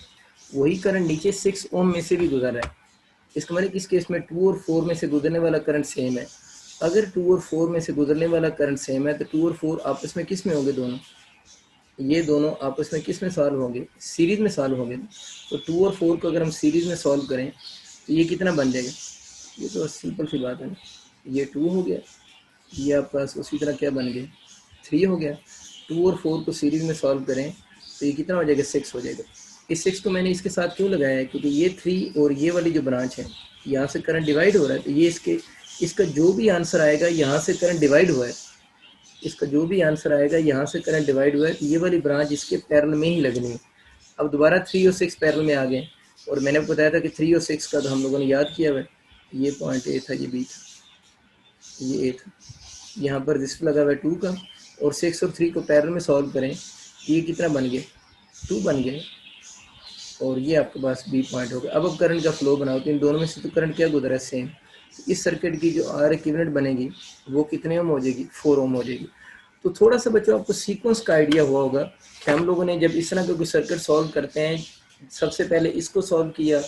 वही करंट नीचे 6 ओम में से भी गुजर रहा है। इसका मतलब इस केस में 2 और 4 में से गुजरने वाला करंट सेम है। अगर 2 और 4 में से गुजरने वाला करंट सेम है तो 2 और 4 आपस में किस में होंगे, दोनों, ये दोनों आपस में किस में सॉल्व होंगे, सीरीज में सॉल्व होंगे। तो 2 और 4 को अगर हम सीरीज में सॉल्व करें तो ये कितना बन जाएगा, ये तो सिंपल सी बात है ना, ये 2 हो गया, ये आपका उसी तरह क्या बन गया, 3 हो गया। 2 और 4 को सीरीज में सॉल्व करें तो ये कितना हो जाएगा, 6 हो जाएगा। इस 6 को मैंने इसके साथ क्यों लगाया है, क्योंकि ये 3 और ये वाली जो ब्रांच है यहाँ से करंट डिवाइड हो रहा है, तो ये इसका जो भी आंसर आएगा यहाँ से करंट डिवाइड हुआ है, इसका जो भी आंसर आएगा यहाँ से करंट डिवाइड हुआ है, तो ये वाली ब्रांच इसके पैरेलल में ही लगनी है। अब दोबारा 3 और 6 पैरेलल में आ गए, और मैंने बताया था कि 3 और 6 का तो हम लोगों ने याद किया हुआ है, ये पॉइंट ए था, ये बी था, ये ए था, यहाँ पर रजिस्टर लगा हुआ है 2 का, और 6 और 3 को पैरेलल में सॉल्व करें तो ये कितना बन गया, 2 बन गया, और ये आपके पास बी पॉइंट होगा। अब करंट का फ्लो बनाओ तो इन दोनों में से तो करंट क्या गुजरा है, सेम। तो इस सर्किट की जो आर इक्विवेलेंट बनेगी वो कितने ओम हो जाएगी, 4 ओम हो जाएगी। तो थोड़ा सा बच्चों आपको सीक्वेंस का आइडिया हुआ होगा कि हम लोगों ने जब इस तरह का कोई सर्किट सॉल्व करते हैं, सबसे पहले इसको सॉल्व किया,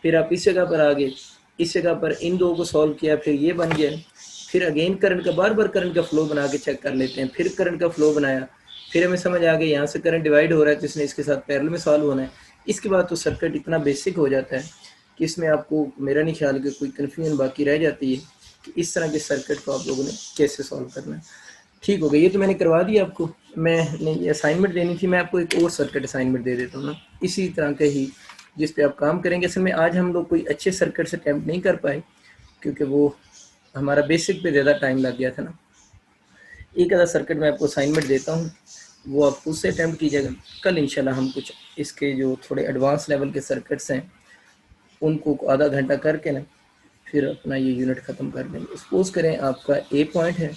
फिर आप इस जगह पर आ गए, इस जगह पर इन दो को सॉल्व किया, फिर ये बन गया, फिर अगेन करंट का बार बार करंट का फ्लो बना के चेक कर लेते हैं, फिर करंट का फ्लो बनाया, फिर हमें समझ आ गया यहाँ से करंट डिवाइड हो रहा है तो इसने इसके साथ पैरेलल में सॉल्व होना है। इसके बाद तो सर्किट इतना बेसिक हो जाता है कि इसमें आपको मेरा नहीं ख्याल कि कोई कन्फ्यूजन बाकी रह जाती है कि इस तरह के सर्किट को आप लोगों ने कैसे सॉल्व करना है। ठीक हो गया, ये तो मैंने करवा दिया आपको। मैं नहीं, असाइनमेंट देनी थी, मैं आपको एक और सर्किट असाइनमेंट दे देता हूँ ना, इसी तरह का ही, जिस पे आप काम करेंगे। असल में आज हम लोग कोई अच्छे सर्किट से अटैम्प्ट नहीं कर पाए, क्योंकि वो हमारा बेसिक पे ज़्यादा टाइम लग गया था ना। एक आधा सर्किट मैं आपको असाइनमेंट देता हूँ, वो आप उससे अटैम्प्ट कीजिएगा। कल इंशाल्लाह हम कुछ इसके जो थोड़े एडवांस लेवल के सर्किट्स हैं उनको आधा घंटा करके ना फिर अपना ये यूनिट ख़त्म कर देंगे। सपोज करें आपका ए पॉइंट है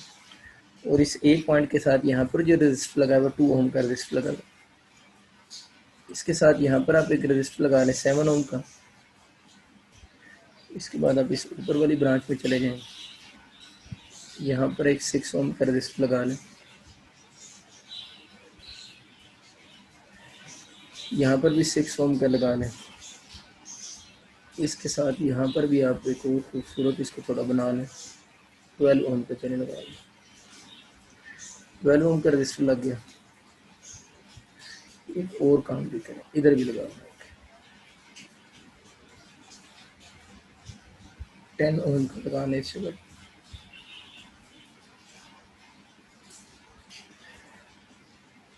और इस ए पॉइंट के साथ यहाँ पर जो रजिस्टर लगा हुआ 2 ओम का रजिस्टर लगा हुआ, इसके साथ यहाँ पर आप एक रजिस्टर लगा लें 7 ओम का। इसके बाद आप इस ऊपर वाली ब्रांच में चले जाएं, यहाँ पर एक 6 ओम का रजिस्टर लगा लें। यहाँ पर भी 6 ओम का लगा लें। इसके साथ यहाँ पर भी आप एक और खूबसूरत इसको थोड़ा बना लें, 12 ओम का चले लगा लें। 12 ओम का रजिस्टर लग गया। एक और काम भी करें, इधर भी लगा लें 10 ओम का लगा लें। इससे बाद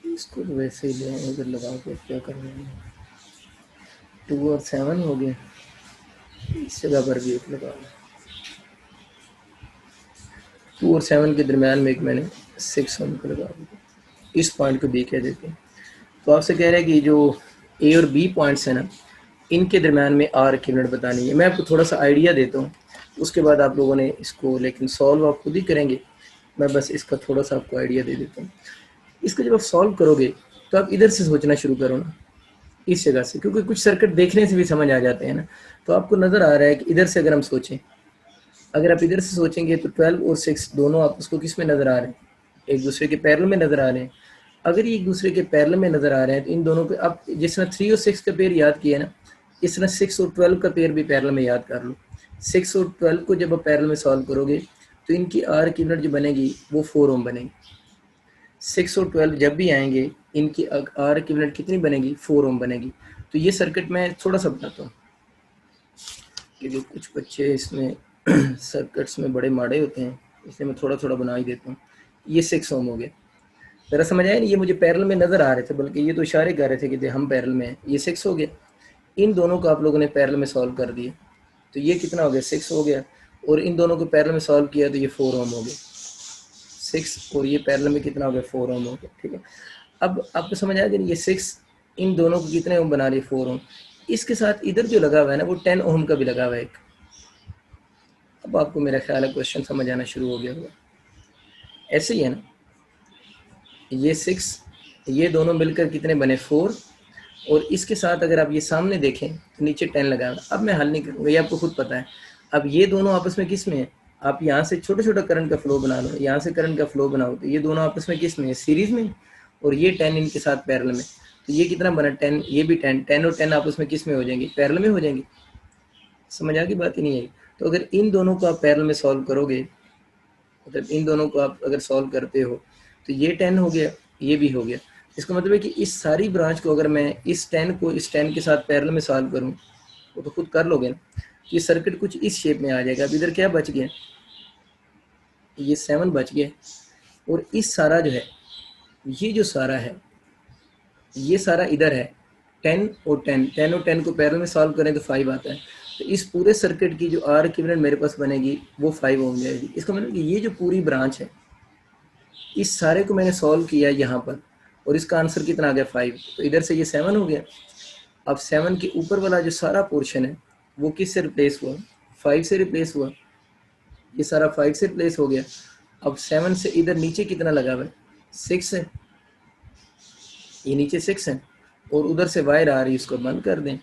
इसको वैसे ही ले उधर लगा के क्या करना है। 2 और 7 हो गए, इस जगह पर भी एक लगा लें। 2 और 7 के दरमियान में एक मैंने 6 ओम का लगा दिया। इस पॉइंट को बी कह देते हैं। तो आपसे कह रहे हैं कि जो ए और बी पॉइंट्स हैं ना, इनके दरमियान में आर इक्विवेलेंट बतानी है। मैं आपको थोड़ा सा आइडिया देता हूँ, उसके बाद आप लोगों ने इसको लेकिन सॉल्व आप खुद ही करेंगे। मैं बस इसका थोड़ा सा आपको आइडिया दे देता हूँ। इसको जब आप सॉल्व करोगे तो आप इधर से सोचना शुरू करो ना, इस जगह से, क्योंकि कुछ सर्किट देखने से भी समझ आ जाते हैं ना। तो आपको नज़र आ रहा है कि इधर से अगर हम सोचें, अगर आप इधर से सोचेंगे तो 12 और 6 दोनों आपस को किस में नज़र आ रहे हैं, एक दूसरे के पैरेलल में नज़र आ रहे हैं। अगर ये एक दूसरे के पैरेलल में नज़र आ रहे हैं तो इन दोनों के, अब जिसने 3 और 6 का पेयर याद किया ना, इसने 6 और 12 का पेयर भी पैरेलल में याद कर लो। 6 और 12 को जब आप पैरेलल में सॉल्व करोगे तो इनकी आर इक्विवेलेंट जो बनेगी वो 4 ओम बनेगी। 6 और 12 जब भी आएंगे इनकी आर इक्विवेलेंट कितनी बनेगी, 4 ओम बनेगी। तो ये सर्किट मैं थोड़ा सा बताता हूँ, क्योंकि कुछ बच्चे इसमें सर्किट्स में बड़े माड़े होते हैं, इसलिए मैं थोड़ा थोड़ा बना ही देता हूँ। ये 6 ओम हो गया, ज़रा समझ आया नहीं, ये मुझे पैरेलल में नज़र आ रहे थे, बल्कि ये तो इशारे कर रहे थे कि हम पैरेलल में हैं। ये 6 हो गया, इन दोनों को आप लोगों ने पैरेलल में सॉल्व कर दिया तो ये कितना हो गया, 6 हो गया। और इन दोनों को पैरेलल में सॉल्व किया तो ये 4 ओम हो गया। 6 और ये पैरेलल में कितना हो गया, 4 ओम हो गया। ठीक है, अब आपको समझ आया कि ये 6 इन दोनों को कितने ओम बना रही है, 4 ओम। इसके साथ इधर जो लगा हुआ है ना वो 10 ओम का भी लगा हुआ है एक। अब आपको मेरा ख्याल है क्वेश्चन समझ आना शुरू हो गया होगा। ऐसे ही है ना, ये 6 ये दोनों मिलकर कितने बने, 4। और इसके साथ अगर आप ये सामने देखें तो नीचे 10 लगा हुआ। अब मैं हल नहीं करूँगा, ये आपको खुद पता है। अब ये दोनों आपस में किस में है, आप यहाँ से छोटा छोटा करंट का फ्लो बना लो, यहाँ से करंट का फ्लो बनाओ तो ये दोनों आपस में किस में है, सीरीज में। और ये 10 इनके साथ पैरेलल में, तो ये कितना बना 10, ये भी 10, 10 और 10 आपस में किस में हो जाएंगे, पैरेलल में हो जाएंगे। समझ आ गई बात ही नहीं आई। तो अगर इन दोनों को आप पैरेलल में सॉल्व करोगे, मतलब इन दोनों को आप अगर सॉल्व करते हो तो ये 10 हो गया, ये भी हो गया। इसका मतलब है कि इस सारी ब्रांच को अगर मैं इस 10 को इस 10 के साथ पैरेलल में सॉल्व करूं, वो तो खुद कर लोगे ना, ये सर्किट कुछ इस शेप में आ जाएगा। अब इधर क्या बच गया, ये 7 बच गया। और इस सारा जो है, ये जो सारा है, ये सारा इधर है 10 और 10, 10 और 10 को पैरेलल में सॉल्व करें तो 5 आता है। तो इस पूरे सर्किट की जो आर इक्विवेलेंट मेरे पास बनेगी वो 5 ओम जाएगी। इसका मतलब कि ये जो पूरी ब्रांच है, इस सारे को मैंने सॉल्व किया यहाँ पर और इसका आंसर कितना आ गया, 5। तो इधर से ये 7 हो गया। अब 7 के ऊपर वाला जो सारा पोर्शन है वो किस से रिप्लेस हुआ, 5 से रिप्लेस हुआ। ये सारा 5 से रिप्लेस हो गया। अब 7 से इधर नीचे कितना लगा हुआ है, 6 है, ये नीचे 6 है। और उधर से वायर आ रही है, इसको बंद कर दें।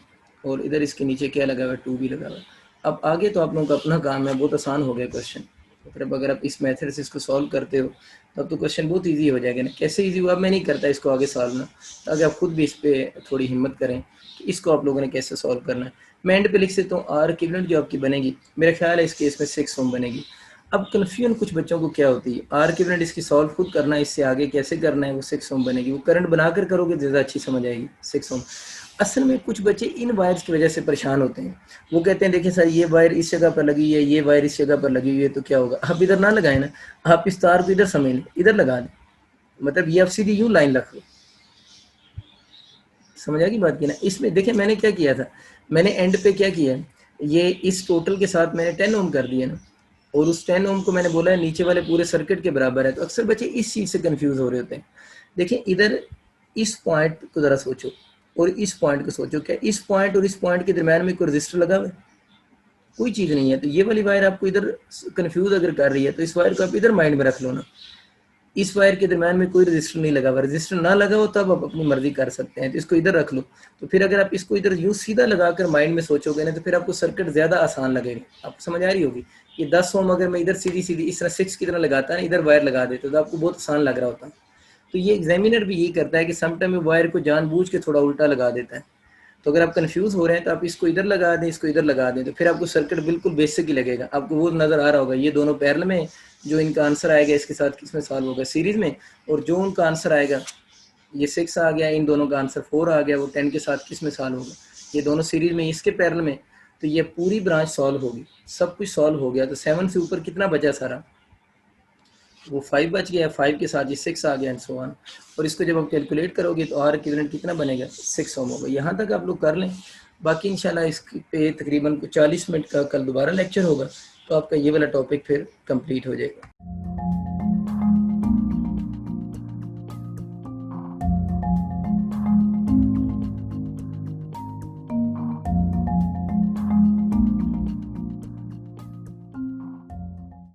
और इधर इसके नीचे क्या लगा हुआ है, 2 भी लगा हुआ है। अब आगे तो आप लोगों का अपना काम है, बहुत आसान हो गया क्वेश्चन। मतलब अगर आप इस मेथड से इसको सॉल्व करते हो तब तो क्वेश्चन बहुत इजी हो जाएगा ना। कैसे इजी हुआ, अब मैं नहीं करता इसको आगे सॉल्व ना, ताकि आप खुद भी इस पर थोड़ी हिम्मत करें कि इसको आप लोगों ने कैसे सॉल्व करना है। मैं एंड पे लिख सकता हूँ आर इक्विवेलेंट जो आपकी बनेगी, मेरा ख्याल है इस केस में 6 ओम बनेगी। अब कन्फ्यूजन कुछ बच्चों को क्या होती है, आर की यूनिट इसकी सॉल्व खुद करना है, इससे आगे कैसे करना है, वो 6 ओम बनेगी, वो करंट बनाकर करोगे ज़्यादा अच्छी समझ आएगी 6 ओम। असल में कुछ बच्चे इन वायर्स की वजह से परेशान होते हैं, वो कहते हैं देखिए सर ये वायर इस जगह पर लगी है, ये वायर इस जगह पर लगी हुई है, तो क्या होगा, आप इधर ना लगाए ना, आप इस तार को इधर समझ लें, इधर लगा दें, मतलब ये आप सीधी यूँ लाइन रख लो, समझ आएगी बात की ना। इसमें देखिए मैंने क्या किया था, मैंने एंड पे क्या किया, ये इस टोटल के साथ मैंने 10 ओम कर दिया ना, और उस 10 ओम को मैंने बोला है नीचे वाले पूरे सर्किट के बराबर है। तो अक्सर बच्चे इस चीज़ से कंफ्यूज हो रहे होते हैं। देखिए इधर इस पॉइंट को ज़रा सोचो और इस पॉइंट को सोचो, क्या इस पॉइंट और इस पॉइंट के दरम्यान में कोई रजिस्टर लगा हुआ है? कोई चीज़ नहीं है। तो ये वाली वायर आपको इधर कंफ्यूज अगर कर रही है तो इस वायर को आप इधर माइंड में रख लो ना, इस वायर के दरम्यान में कोई रजिस्टर नहीं लगा हुआ, रजिस्टर ना लगा हो तब आप अपनी मर्जी कर सकते हैं, तो इसको इधर रख लो। तो फिर अगर आप इसको इधर यूँ सीधा लगाकर माइंड में सोचोगे ना, तो फिर आपको सर्किट ज़्यादा आसान लगेगा, आपको समझ आ रही होगी। ये 10 ओम अगर मैं इधर सीधी सीधी इस तरह 6 की तरह लगाता है ना, इधर वायर लगा देता तो आपको बहुत आसान लग रहा होता। तो ये एग्जामिनर भी यही करता है कि समटाइम वायर को जानबूझ के थोड़ा उल्टा लगा देता है। तो अगर आप कंफ्यूज हो रहे हैं तो आप इसको इधर लगा दें, इसको इधर लगा दें, तो फिर आपको सर्किट बिल्कुल बेसिक ही लगेगा, आपको वो नज़र आ रहा होगा। ये दोनों पैरेलल में, जो इनका आंसर आएगा इसके साथ किस में सॉल्व होगा, सीरीज में, और जो उनका आंसर आएगा ये 6 आ गया, इन दोनों का आंसर 4 आ गया, वो 10 के साथ किस में सॉल्व होगा, ये दोनों सीरीज में इसके पैरेलल में। तो ये पूरी ब्रांच सॉल्व होगी, सब कुछ सॉल्व हो गया। तो 7 से ऊपर कितना बचा सारा, वो 5 बच गया, 5 के साथ ये 6 आ गया एंड सो ऑन। और इसको जब आप कैलकुलेट करोगे तो आर इक्विवेलेंट कितना बनेगा, 6 ओम होगा। यहाँ तक आप लोग कर लें, बाकी इंशाल्लाह इस पे तकरीबन 40 मिनट का कल दोबारा लेक्चर होगा, तो आपका ये वाला टॉपिक फिर कंप्लीट हो जाएगा।